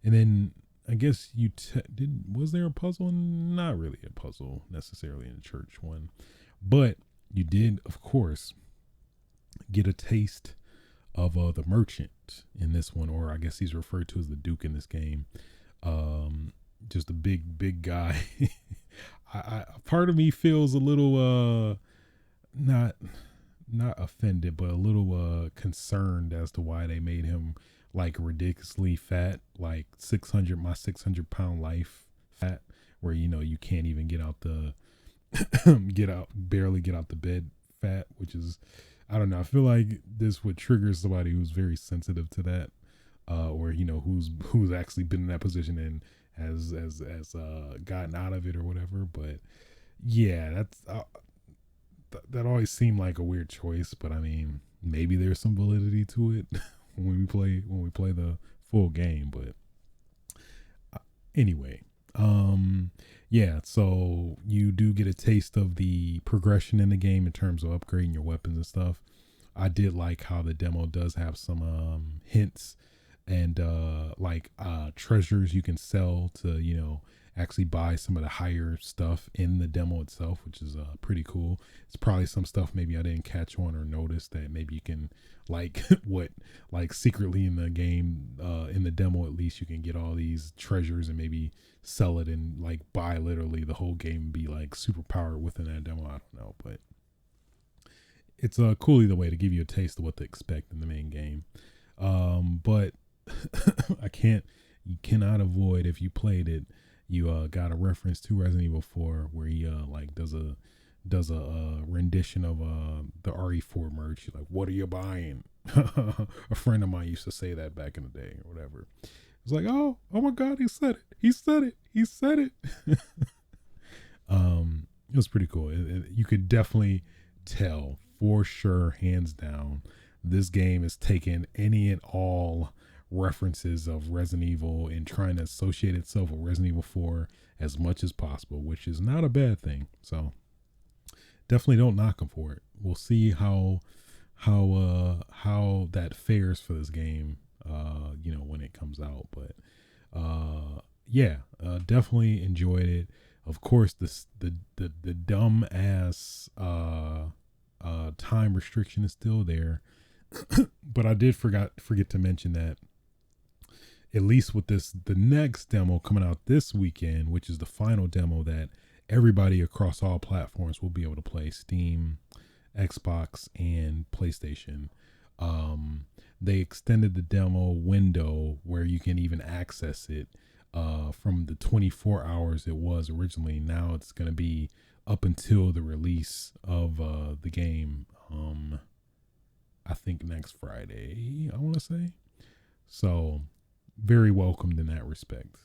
And then I guess was there a puzzle? Not really a puzzle necessarily in the church one, but you did, of course, get a taste of the merchant in this one, or I guess he's referred to as the Duke in this game. Just a big guy. I part of me feels a little not offended, but a little concerned as to why they made him like ridiculously fat, like 600-pound life fat, where you can't even get out barely get out the bed fat, which is, I don't know. I feel like this would trigger somebody who's very sensitive to that, or who's actually been in that position and has gotten out of it or whatever. But yeah, that's that always seemed like a weird choice. But I mean, maybe there's some validity to it when we play the full game. But anyway, yeah, so you do get a taste of the progression in the game in terms of upgrading your weapons and stuff. I did like how the demo does have some hints and treasures you can sell to actually buy some of the higher stuff in the demo itself, which is pretty cool. It's probably some stuff maybe I didn't catch on or notice that maybe you can secretly in the game, in the demo at least, you can get all these treasures and maybe sell it and buy literally the whole game and be super powered within that demo. I don't know, but it's cool either way to give you a taste of what to expect in the main game. But you cannot avoid, if you played it, you got a reference to Resident Evil 4 where he does a rendition of the RE4 merch. You're like, what are you buying? A friend of mine used to say that back in the day or whatever. It's like, oh my God, he said it. He said it. He said it. It was pretty cool. You could definitely tell for sure, hands down, this game is taking any and all references of Resident Evil and trying to associate itself with Resident Evil 4 as much as possible, which is not a bad thing. So definitely don't knock them for it. We'll see how that fares for this game, when it comes out. But definitely enjoyed it. Of course, the dumb ass time restriction is still there. But I did forget to mention that at least with the next demo coming out this weekend, which is the final demo that everybody across all platforms will be able to play, Steam, Xbox, and PlayStation. They extended the demo window where you can even access it from the 24 hours it was originally. Now it's going to be up until the release of the game. I think next Friday, I want to say. So very welcomed in that respect.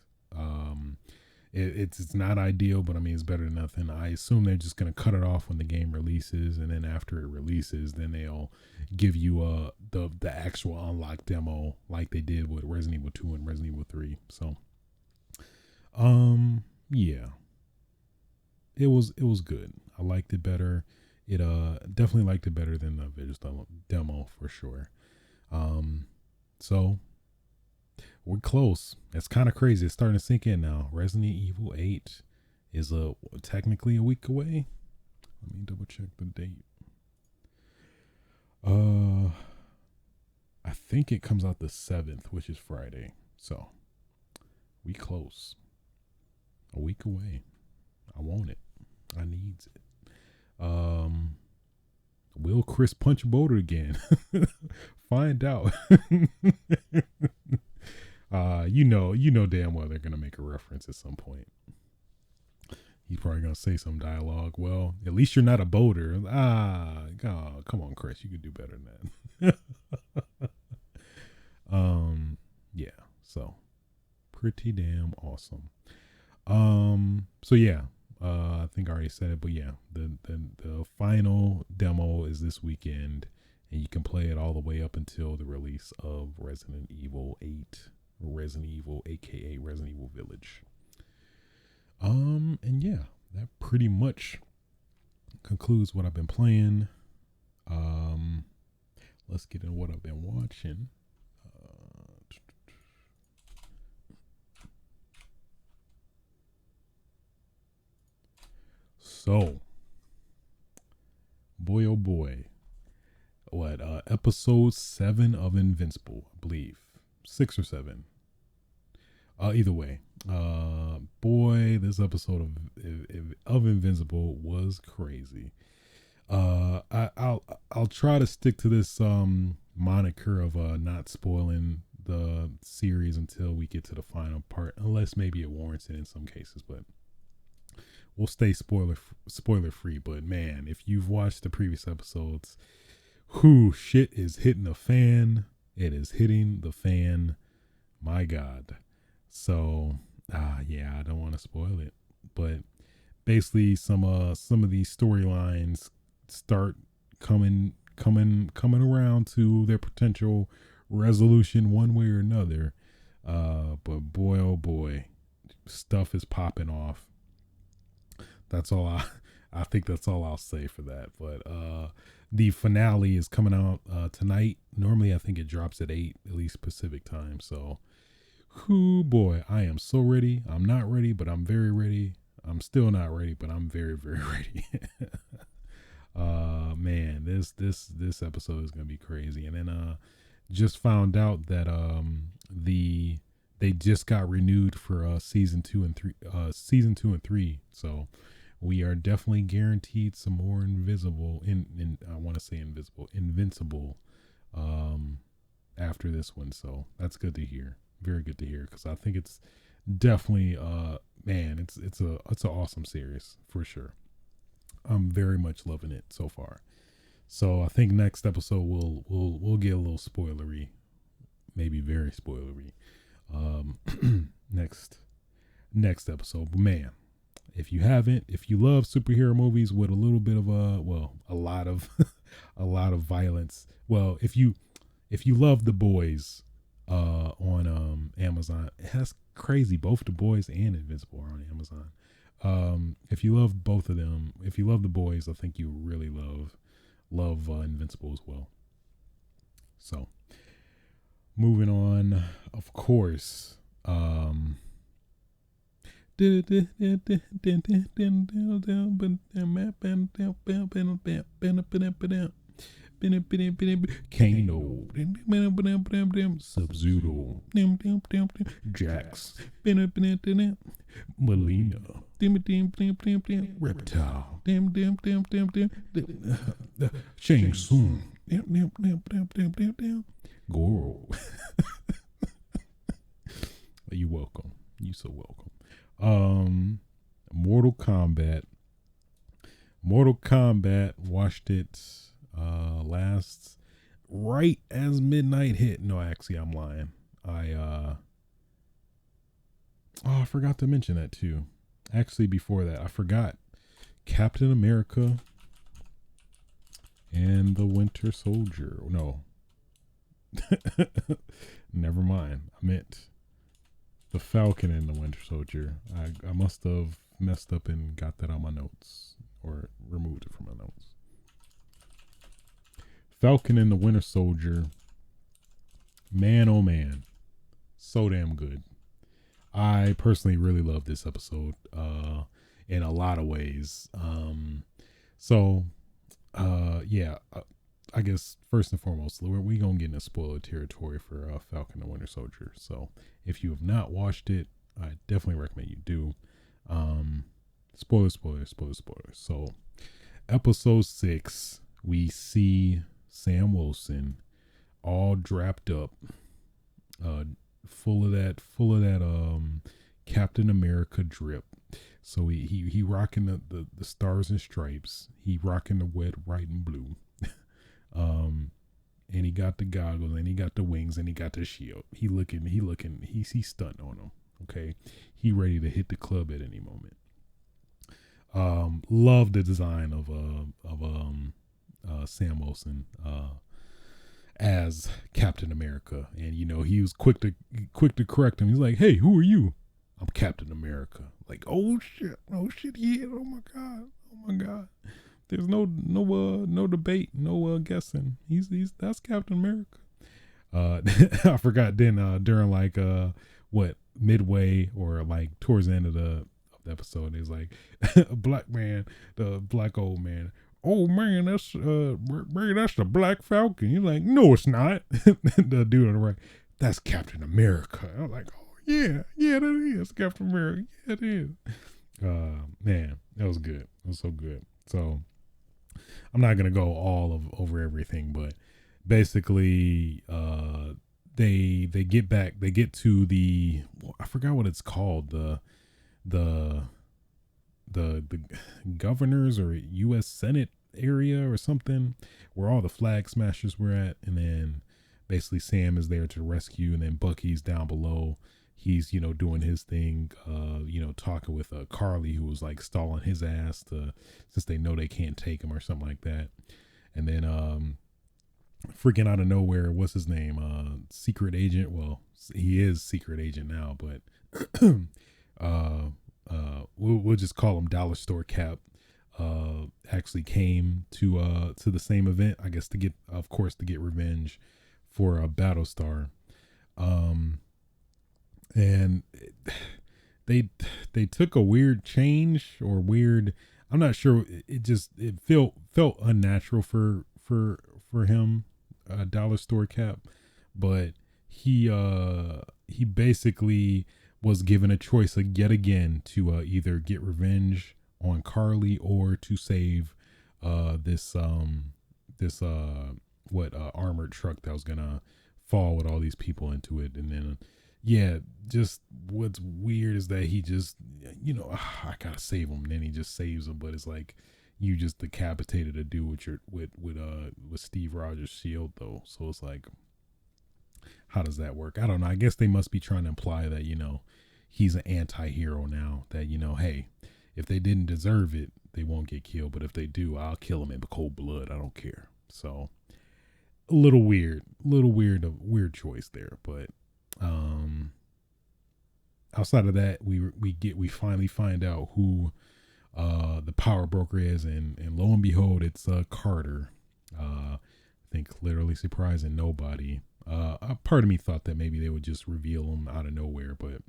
It's not ideal, but I mean, it's better than nothing. I assume they're just going to cut it off when the game releases, and then after it releases, then they'll give you the actual unlock demo like they did with Resident Evil 2 and Resident Evil 3. So yeah, it was good. I liked it better. It definitely liked it better than the Visual demo for sure. So we're close. It's kind of crazy. It's starting to sink in now. Resident Evil 8 is technically a week away. Let me double check the date. I think it comes out the 7th, which is Friday. So we close. A week away. I want it. I needs it. Will Chris punch a boulder again? Find out. You know damn well they're gonna make a reference at some point. He's probably gonna say some dialogue. Well, at least you're not a boulder. Oh, come on, Chris, you could do better than that. Yeah. So pretty damn awesome. So yeah. I think I already said it, but yeah, the final demo is this weekend, and you can play it all the way up until the release of Resident Evil 8, Resident Evil, aka Resident Evil Village. And yeah, that pretty much concludes what I've been playing. Let's get into what I've been watching. So, boy, oh boy, what, episode 7 of Invincible, I believe, 6 or 7. Either way, boy, this episode of Invincible was crazy. I'll try to stick to this moniker of not spoiling the series until we get to the final part, unless maybe it warrants it in some cases, but we'll stay spoiler free. But man, if you've watched the previous episodes, shit is hitting the fan. It is hitting the fan. My God. So, yeah, I don't want to spoil it, but basically some of these storylines start coming around to their potential resolution one way or another. But boy, oh boy, stuff is popping off. That's all I think that's all I'll say for that. But the finale is coming out tonight. Normally I think it drops at 8, at least Pacific time. So boy, I am so ready. I'm not ready, but I'm very ready. I'm still not ready, but I'm very, very ready. Man, this episode is gonna be crazy. And then just found out that they just got renewed for season 2 and 3. So we are definitely guaranteed some more Invincible after this one. So that's good to hear. Very good to hear, because I think it's definitely man, it's an awesome series for sure. I'm very much loving it so far. So I think next episode we'll get a little spoilery, maybe very spoilery. Next episode, but man, if you love superhero movies with a little bit of a lot of a lot of violence. Well, if you love The Boys on Amazon, that's crazy. Both The Boys and Invincible are on Amazon. If you love both of them, if you love The Boys, I think you really love Invincible as well. So, moving on, of course. Kano, Sub-Zero, Jax, Melina, Reptile, Shang Tsung, Goro. You welcome. You so welcome. Mortal Kombat. Watched it last right as midnight hit. No, actually I'm lying. I forgot to mention that too. Actually, before that, I forgot Captain America and the Winter Soldier. No. Never mind. I meant the Falcon and the Winter Soldier. I must have messed up and got that on my notes or removed it from my notes. Falcon and the Winter Soldier. Man, oh man. So damn good. I personally really love this episode in a lot of ways. I guess first and foremost, we gonna get into spoiler territory for Falcon and Winter Soldier. So if you have not watched it, I definitely recommend you do. Spoilers. So episode 6, we see Sam Wilson all draped up, full of that Captain America drip. So he rocking the stars and stripes. He rocking the red, white, and blue. And he got the goggles, and he got the wings, and he got the shield. He's stunting on him. Okay, he ready to hit the club at any moment. Love the design of Sam Wilson as Captain America, and he was quick to correct him. He's like, "Hey, who are you?" "I'm Captain America." Like, oh shit, yeah, oh my god. There's no debate, no guessing. That's Captain America. I forgot then during like midway or like towards the end of the episode, it's like a black man, the black old man. "Oh man, that's the Black Falcon." You're like, "No, it's not." The dude on the right, "That's Captain America." I'm like, "Oh yeah, that is Captain America. Yeah, it is." Man, that was good. It was so good. So I'm not gonna go over everything, but basically, they get to the, I forgot what it's called, the governors or U.S. Senate area or something, where all the flag smashers were at, and then basically Sam is there to rescue, and then Bucky's down below. He's doing his thing, talking with Carly, who was like stalling his ass since they know they can't take him or something like that. And then freaking out of nowhere, what's his name? Secret agent. Well, he is secret agent now, but we'll just call him Dollar Store Cap. Actually came to the same event, I guess, to get revenge for Battlestar. And they took a weird change, or weird, I'm not sure, it felt unnatural for him, Dollar Store Cap, but he basically was given a choice yet again to either get revenge on Carly or to save this armored truck that was gonna fall with all these people into it. And then just what's weird is that he just I gotta save him, and then he just saves him, but it's like you just decapitated a dude with your with Steve Rogers' shield though. So it's like, how does that work? I don't know. I guess they must be trying to imply that, he's an anti-hero now, that, hey, if they didn't deserve it, they won't get killed, but if they do, I'll kill them in cold blood. I don't care. So a little weird, a weird choice there, but outside of that, we finally find out who the power broker is, and lo and behold, it's Carter. I think literally surprising nobody. A part of me thought that maybe they would just reveal him out of nowhere, but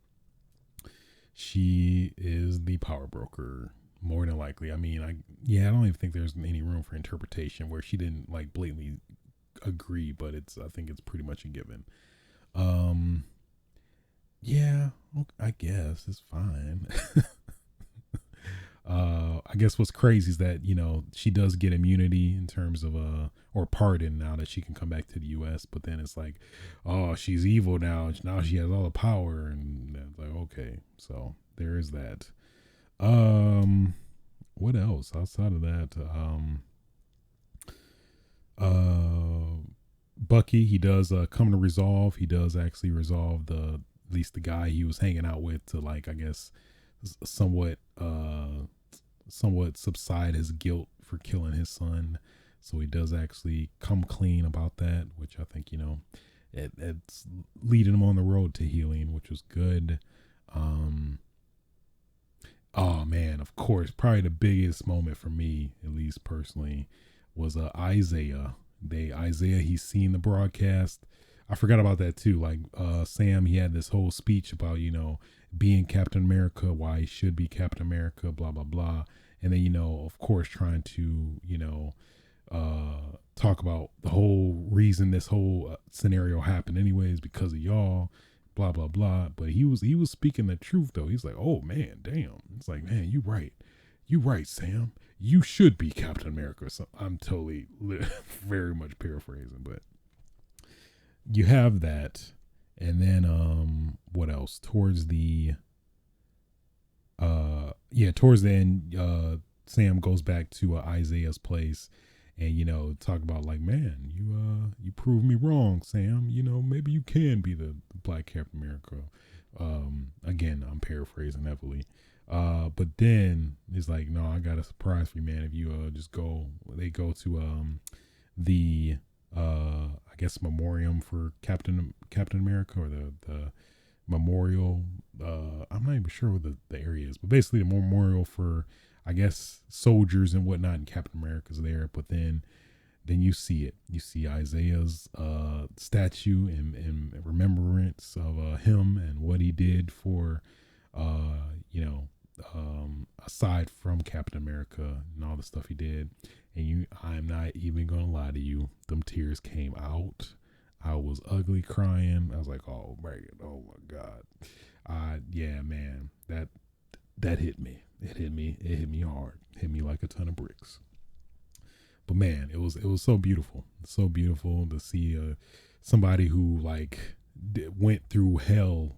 she is the power broker more than likely. I mean, I don't even think there's any room for interpretation where she didn't like blatantly agree, but I think it's pretty much a given. Yeah, I guess it's fine. I guess what's crazy is that, she does get immunity in terms of or pardon now that she can come back to the US, but then it's like, oh, she's evil now. Now she has all the power, and it's like, okay, so there is that. What else outside of that? Bucky, he does come to resolve. He does actually resolve at least the guy he was hanging out with to, like, I guess somewhat subside his guilt for killing his son. So he does actually come clean about that, which I think, it's leading him on the road to healing, which was good. Oh man, of course, probably the biggest moment for me, at least personally, was Isaiah. Isaiah, he's seen the broadcast. I forgot about that too. Like Sam, he had this whole speech about, being Captain America, why he should be Captain America, blah blah blah. And then, of course, trying to, talk about the whole reason this whole scenario happened anyways, because of y'all, blah blah blah. But he was speaking the truth though. He's like, oh man, damn. It's like, man, you right, Sam. You should be Captain America. So I'm totally very much paraphrasing, but you have that. And then what else? Towards the end, Sam goes back to Isaiah's place, and talk about, like, man, you proved me wrong, Sam. Maybe you can be the Black Captain America. Again, I'm paraphrasing heavily. But then it's like, no, I got a surprise for you, man. If you just go, they go to the I guess memoriam for Captain America, or the memorial. I'm not even sure what the area is, but basically the memorial for, I guess, soldiers and whatnot, and Captain America's there. But then you see it. You see Isaiah's statue in remembrance of him and what he did for, aside from Captain America and all the stuff he did. And I'm not even gonna lie to you, them tears came out. I was ugly crying. I was like, oh my God. Yeah, man, that hit me. It hit me hard. Hit me like a ton of bricks. But man, it was so beautiful. So beautiful to see somebody who, like, went through hell,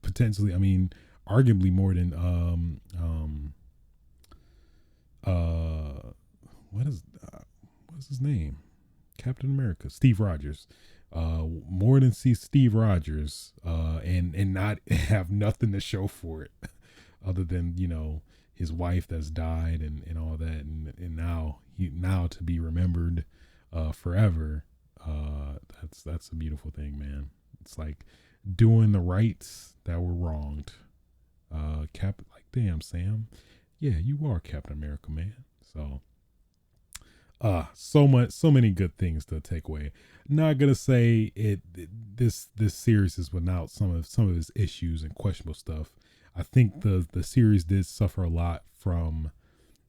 potentially. I mean, arguably more than what's his name? Captain America, Steve Rogers. More than see Steve Rogers, and not have nothing to show for it, other than his wife that's died and all that, and now to be remembered forever. That's a beautiful thing, man. It's like doing the rights that were wronged. Like, damn, Sam, yeah, you are Captain America, man. So so many good things to take away. Not gonna say this series is without some of its issues and questionable stuff. I think the series did suffer a lot from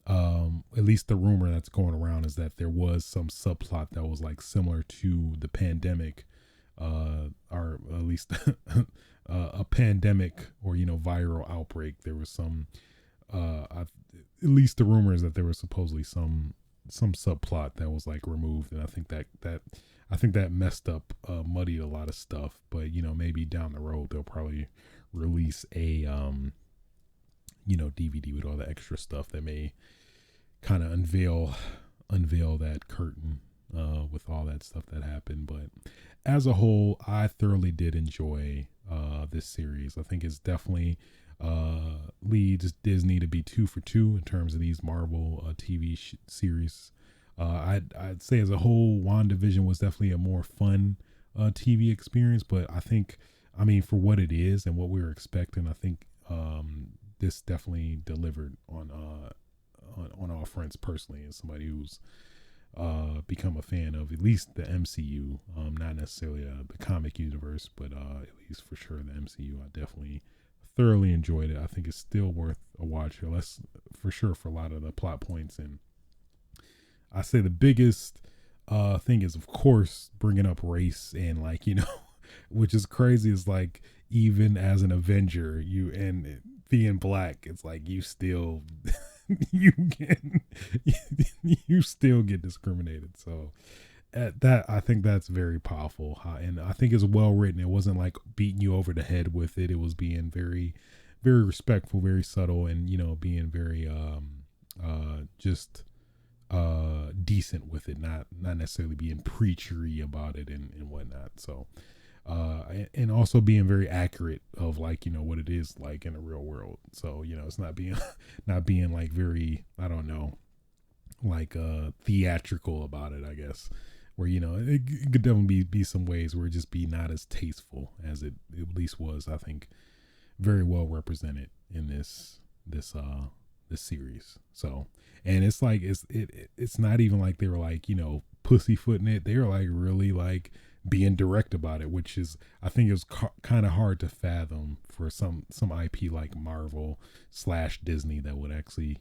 at least the rumor that's going around is that there was some subplot that was, like, similar to the pandemic, or at least a pandemic or viral outbreak. There was some at least the rumor is that there was supposedly some subplot that was, like, removed, and I think that messed up, muddied a lot of stuff. But maybe down the road they'll probably release a DVD with all the extra stuff that may kind of unveil that curtain with all that stuff that happened. But as a whole, I thoroughly did enjoy this series. I think it's definitely leads Disney to be 2 for 2 in terms of these Marvel TV series. I'd say as a whole, WandaVision was definitely a more fun TV experience, but I mean, for what it is and what we were expecting, I think this definitely delivered on all fronts. Personally, as somebody who's become a fan of at least the MCU, not necessarily the comic universe, but at least for sure the MCU, I definitely thoroughly enjoyed it. I think it's still worth a watch, unless for sure for a lot of the plot points. And I say the biggest thing is, of course, bringing up race and like, which is crazy. Is like, even as an Avenger, you and being black, it's like you still you get you still get discriminated. So at that, I think that's very powerful, and I think it's well written. It wasn't like beating you over the head with it. It was being very, very respectful, very subtle, and being very just decent with it, not necessarily being preachery about it and whatnot. So and also being very accurate of like what it is like in the real world. So it's not being not being like very, I don't know, like theatrical about it, I guess, where it could definitely be some ways where it just be not as tasteful as it at least was. I think very well represented in this series. So, and it's like it's not even like they were like pussyfooting it. They were like really like being direct about it, which is, I think, is kind of hard to fathom for some IP like Marvel / Disney that would actually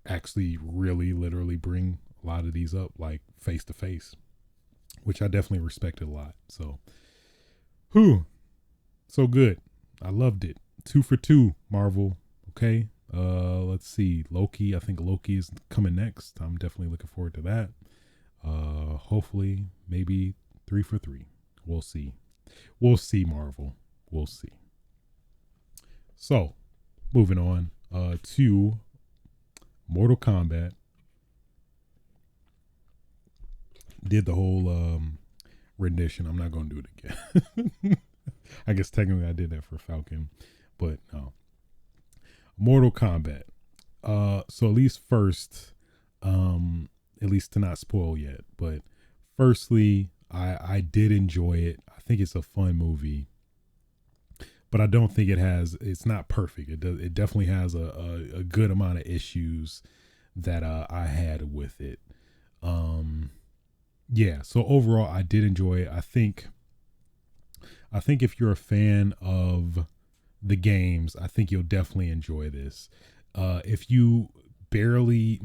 actually really literally bring a lot of these up like face to face, which I definitely respected a lot. So, so good. I loved it. 2 for 2 Marvel. Okay. Let's see. Loki. I think Loki is coming next. I'm definitely looking forward to that. Hopefully, maybe 3 for 3. We'll see. We'll see, Marvel. We'll see. So, moving on to Mortal Kombat. Did the whole rendition. I'm not going to do it again. I guess technically I did that for Falcon, but no. Mortal Kombat. So at least first, at least to not spoil yet, but firstly, I did enjoy it. I think it's a fun movie, but I don't think it's not perfect. It definitely has a good amount of issues that I had with it. Yeah, so overall I did enjoy it. I think if you're a fan of the games, I think you'll definitely enjoy this. If you barely,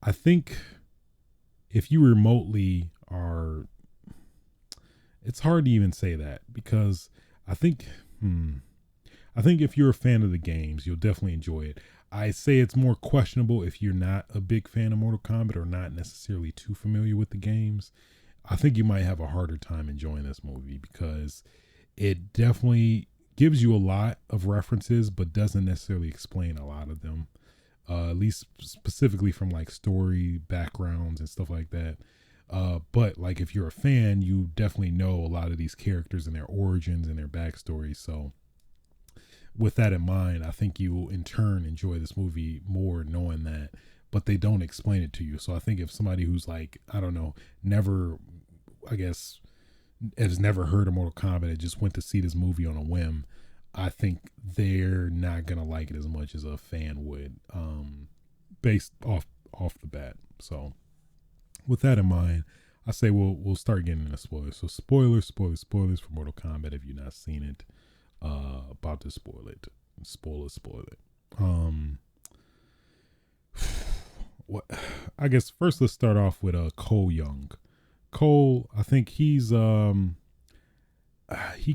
I think if you remotely are, it's hard to even say that, because I think if you're a fan of the games, you'll definitely enjoy it. I say it's more questionable if you're not a big fan of Mortal Kombat or not necessarily too familiar with the games. I think you might have a harder time enjoying this movie because it definitely gives you a lot of references, but doesn't necessarily explain a lot of them. At least specifically from like story backgrounds and stuff like that. But like if you're a fan, you definitely know a lot of these characters and their origins and their backstories. So with that in mind, I think you will in turn enjoy this movie more knowing that, but they don't explain it to you. So I think if somebody who's like, I don't know, never, I guess, has never heard of Mortal Kombat and just went to see this movie on a whim, I think they're not gonna like it as much as a fan would, based off the bat. So with that in mind, I say we'll start getting into spoilers. So spoilers for Mortal Kombat if you've not seen it. About to spoil it. Spoil it. What? I guess first let's start off with Cole Young. Cole, I think he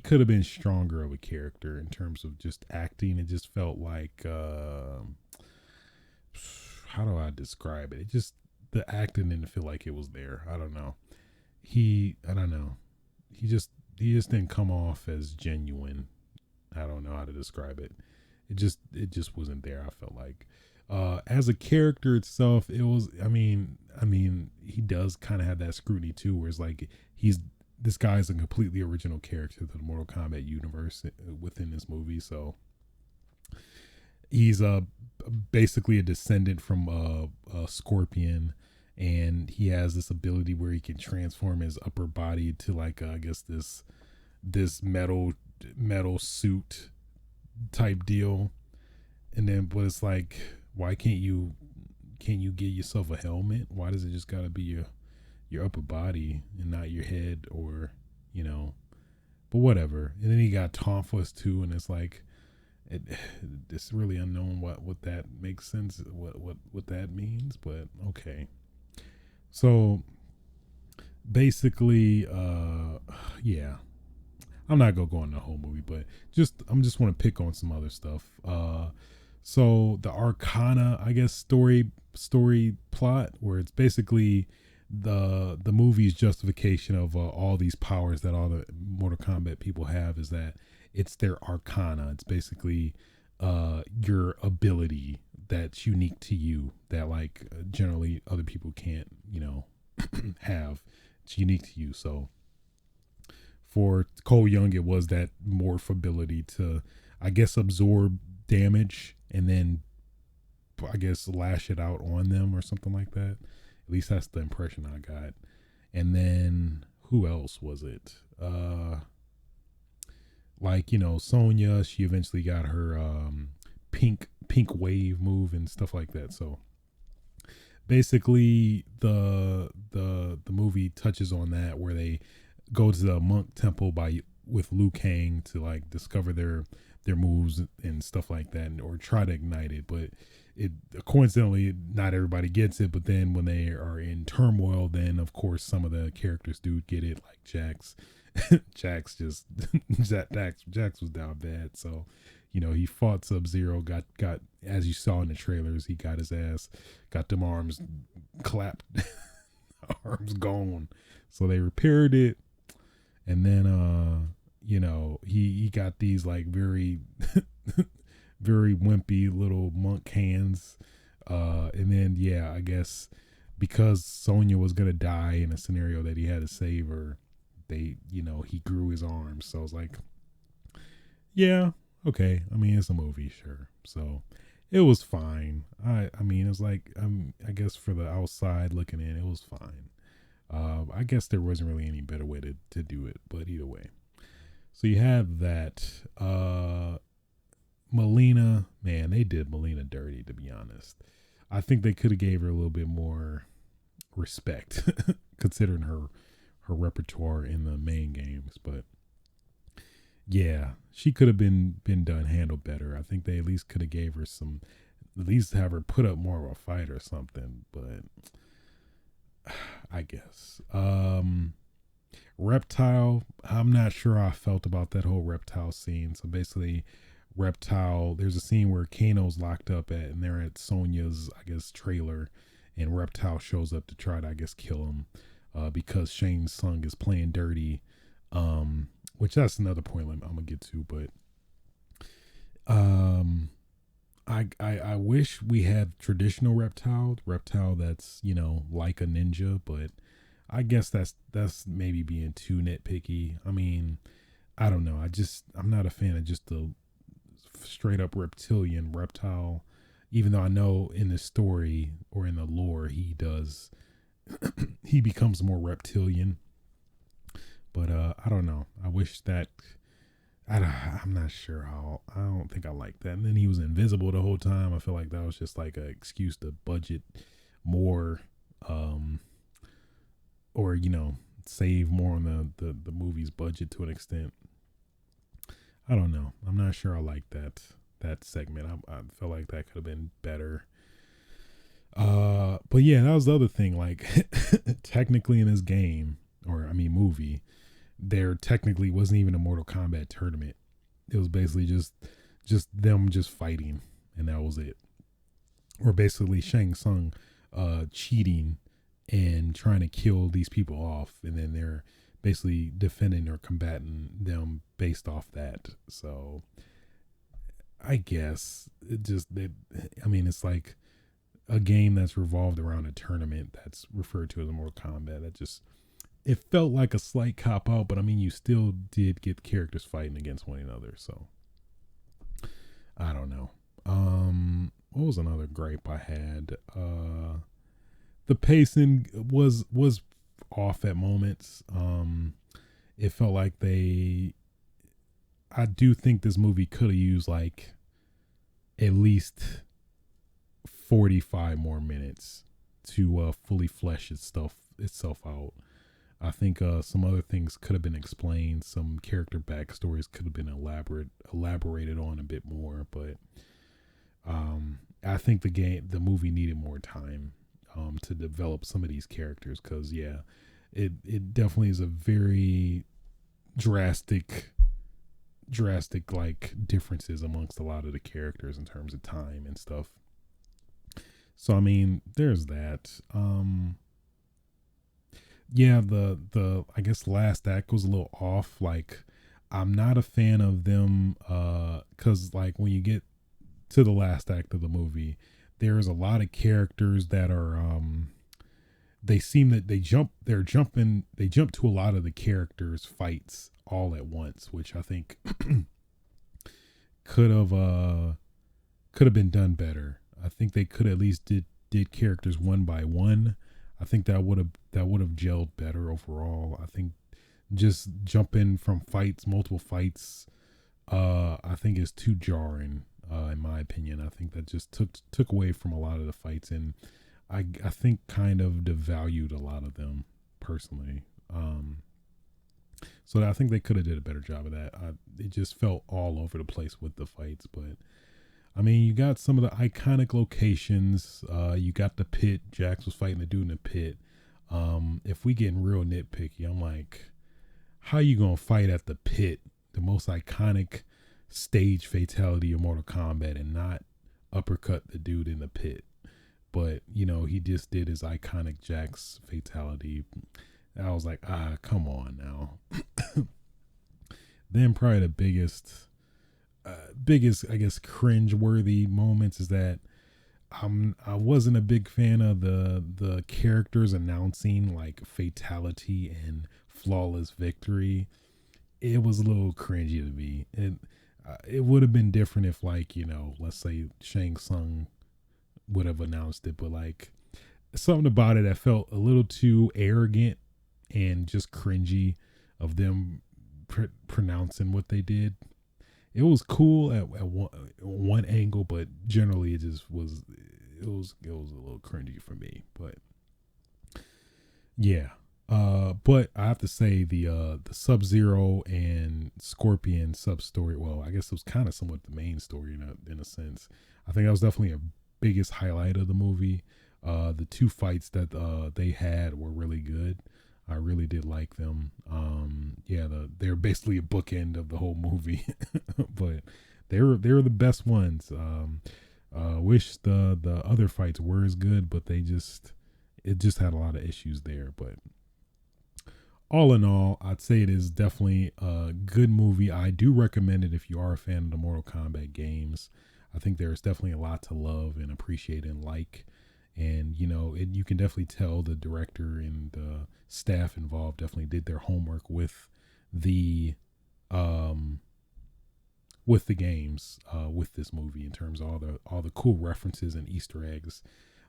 could have been stronger of a character in terms of just acting. It just felt like how do I describe it? It just, the acting didn't feel like it was there. I don't know. He just didn't come off as genuine. I don't know how to describe it. It just wasn't there. I felt like As a character itself, it was. I mean, he does kind of have that scrutiny too, where it's like this guy is a completely original character to the Mortal Kombat universe within this movie. So he's basically a descendant from a scorpion, and he has this ability where he can transform his upper body to like I guess this metal suit type deal. And then, but it's like, why can't you get yourself a helmet? Why does it just gotta be your upper body and not your head, or you know? But whatever. And then he got Tonfas too, and it's like it's really unknown what that makes sense, what that means. But okay, so basically, yeah, I'm not gonna go on the whole movie, but I'm just want to pick on some other stuff. So the Arcana, I guess, story plot, where it's basically the movie's justification of all these powers that all the Mortal Kombat people have, is that it's their Arcana. It's basically your ability that's unique to you, that like generally other people can't, have. It's unique to you. So for Cole Young, it was that morph ability to, I guess, absorb damage and then, I guess, lash it out on them or something like that. At least that's the impression I got. And then who else was it? Sonya, she eventually got her pink wave move and stuff like that. So basically the movie touches on that, where they go to the monk temple with Liu Kang to like discover their moves and stuff like that, or try to ignite it. But it coincidentally, not everybody gets it. But then when they are in turmoil, then of course some of the characters do get it, like Jax. Jax was down bad. So he fought Sub-Zero, got as you saw in the trailers, he got his ass, got them arms clapped, arms gone. So they repaired it. And then, he got these like very, very wimpy little monk hands. And then, yeah, I guess because Sonya was going to die in a scenario that he had to save her, he grew his arms. So I was like, yeah, okay. I mean, it's a movie, sure. So it was fine. I mean, it was like, I guess for the outside looking in, it was fine. I guess there wasn't really any better way to do it, but either way. So you have that. Melina, man, they did Melina dirty, to be honest. I think they could have gave her a little bit more respect, considering her repertoire in the main games. But yeah, she could have been handled better. I think they at least could have gave her at least have her put up more of a fight or something. But I guess. Reptile, I'm not sure how I felt about that whole Reptile scene. So basically, Reptile, there's a scene where Kano's locked up and they're at Sonya's, I guess, trailer, and Reptile shows up to try to, I guess, kill him because Shang Tsung is playing dirty, which that's another point I'm gonna get to. But I wish we had traditional Reptile that's, like a ninja, but I guess that's maybe being too nitpicky. I mean, I don't know. I'm not a fan of just the straight up reptilian Reptile, even though I know in the story or in the lore he becomes more reptilian. But I don't know. I wish that I'm not sure how. I don't think I like that. And then he was invisible the whole time. I feel like that was just like an excuse to budget more, or save more on the movie's budget to an extent. I don't know. I'm not sure I like that segment. I felt like that could have been better. But yeah, that was the other thing. Like, technically in this game, or I mean movie, there technically wasn't even a Mortal Kombat tournament. It was basically just them just fighting, and that was it. Or basically Shang Tsung cheating and trying to kill these people off, and then they're basically defending or combating them based off that. So I guess it's like a game that's revolved around a tournament that's referred to as a Mortal Kombat. That just, it felt like a slight cop out, but I mean, you still did get characters fighting against one another. So I don't know. What was another gripe I had? The pacing was off at moments. It felt like I do think this movie could have used like at least 45 more minutes to fully flesh itself out. I think some other things could have been explained. Some character backstories could have been elaborated on a bit more. But I think the movie needed more time to develop some of these characters. Because it definitely is a very drastic like differences amongst a lot of the characters in terms of time and stuff. So I mean, there's that. The I guess last act was a little off. Like, I'm not a fan of them cuz like when you get to the last act of the movie, there's a lot of characters that are they seem that they jump to a lot of the characters fights all at once, which I think could have been done better. I think they could at least did characters one by one. I think that would have gelled better overall. I think just jumping from multiple fights, I think is too jarring. In my opinion, I think that just took away from a lot of the fights, and I think kind of devalued a lot of them personally. So I think they could have did a better job of that. It just felt all over the place with the fights, but I mean, you got some of the iconic locations. You got the pit. Jax was fighting the dude in the pit. If we getting real nitpicky, I'm like, how you gonna fight at the pit, the most iconic stage fatality of Mortal Kombat, and not uppercut the dude in the pit? But he just did his iconic Jax fatality. I was like, come on now. Then probably the biggest, I guess, cringe-worthy moments is that I wasn't a big fan of the characters announcing like fatality and flawless victory. It was a little cringy to me. It would have been different if, like, let's say Shang Tsung would have announced it, but like something about it that felt a little too arrogant and just cringy of them pronouncing what they did. It was cool at one angle, but generally it just was it was a little cringy for me. But yeah, but I have to say the Sub-Zero and Scorpion sub story. Well, I guess it was kind of somewhat the main story in a sense. I think that was definitely a biggest highlight of the movie. The two fights that they had were really good. I really did like them. They're basically a bookend of the whole movie, but they were the best ones. Wish the other fights were as good, but it just had a lot of issues there. But all in all, I'd say it is definitely a good movie. I do recommend it if you are a fan of the Mortal Kombat games. I think there's definitely a lot to love and appreciate and like. And, you can definitely tell the director and the staff involved definitely did their homework with the games, with this movie, in terms of all the cool references and Easter eggs,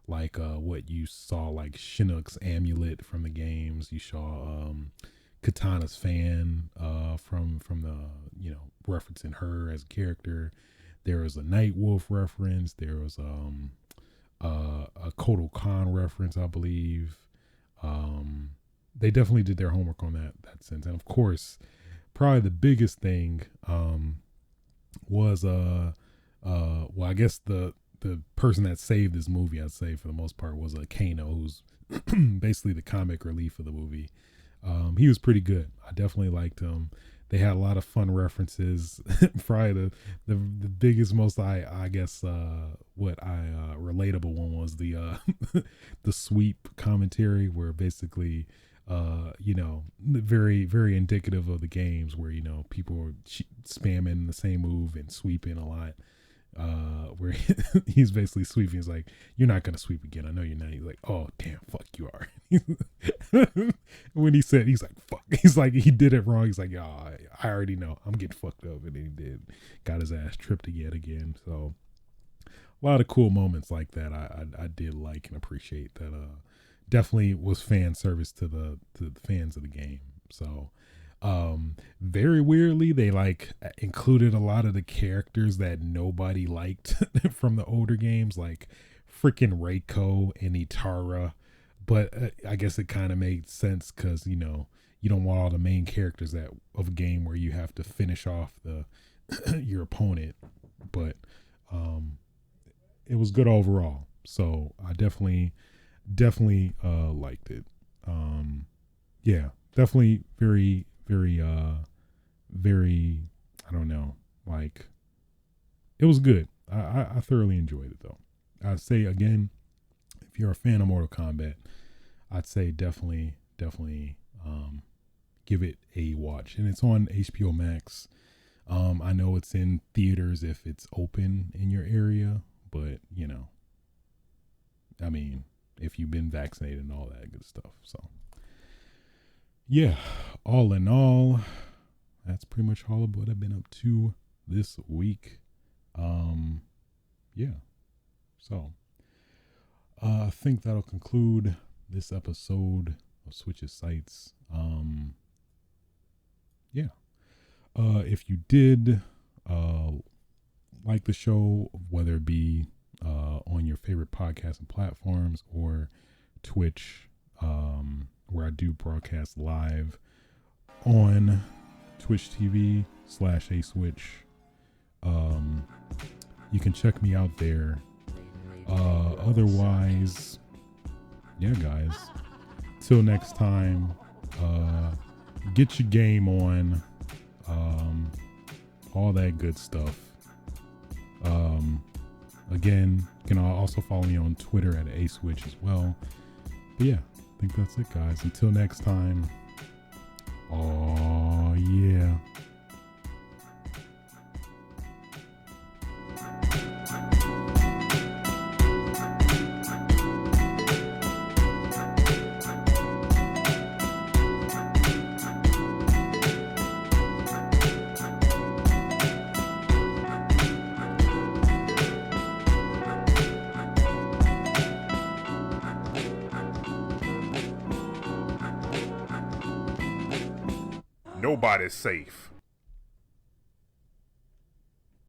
like what you saw, like Chinook's amulet from the games. You saw Katana's fan from the referencing her as a character. There was a Night Wolf reference. There was a Kotal Khan reference, I believe. They definitely did their homework on that sense. And of course, probably the biggest thing was well, I guess the person that saved this movie, I'd say for the most part, was Kano, who's basically the comic relief of the movie. He was pretty good. I definitely liked him. They had a lot of fun references. Probably the biggest, most I guess relatable one was the the sweep commentary, where basically very very indicative of the games, where people are spamming the same move and sweeping a lot. where he's basically sweeping. He's like, "You're not gonna sweep again. I know you're not." He's like, "Oh damn, fuck you are." When he said, he's like, "Fuck," he's like, he did it wrong. He's like, "Oh, I already know. I'm getting fucked up," and he did, got his ass tripped yet again. So a lot of cool moments like that. I did like and appreciate that. Definitely was fan service to the fans of the game. So very weirdly, they like included a lot of the characters that nobody liked from the older games, like freaking Reiko and Itara. But I guess it kind of made sense because you don't want all the main characters of a game where you have to finish off the your opponent. But it was good overall, so I definitely liked it. Yeah, definitely very very, I don't know, like it was good. I thoroughly enjoyed it though. I'd say again, if you're a fan of Mortal Kombat, I'd say definitely give it a watch, and it's on HBO Max. I know it's in theaters if it's open in your area, but I mean, if you've been vaccinated and all that good stuff. So yeah, all in all, that's pretty much all of what I've been up to this week. Yeah. So I think that'll conclude this episode of Switches Sites. Yeah. If you did like the show, whether it be on your favorite podcasting platforms or Twitch, where I do broadcast live on Twitch TV/aswitch. You can check me out there. Otherwise, yeah, guys. Till next time, get your game on. All that good stuff. Again, you can also follow me on Twitter at aswitch as well. But yeah, I think that's it, guys. Until next time. Oh yeah. Nobody's safe.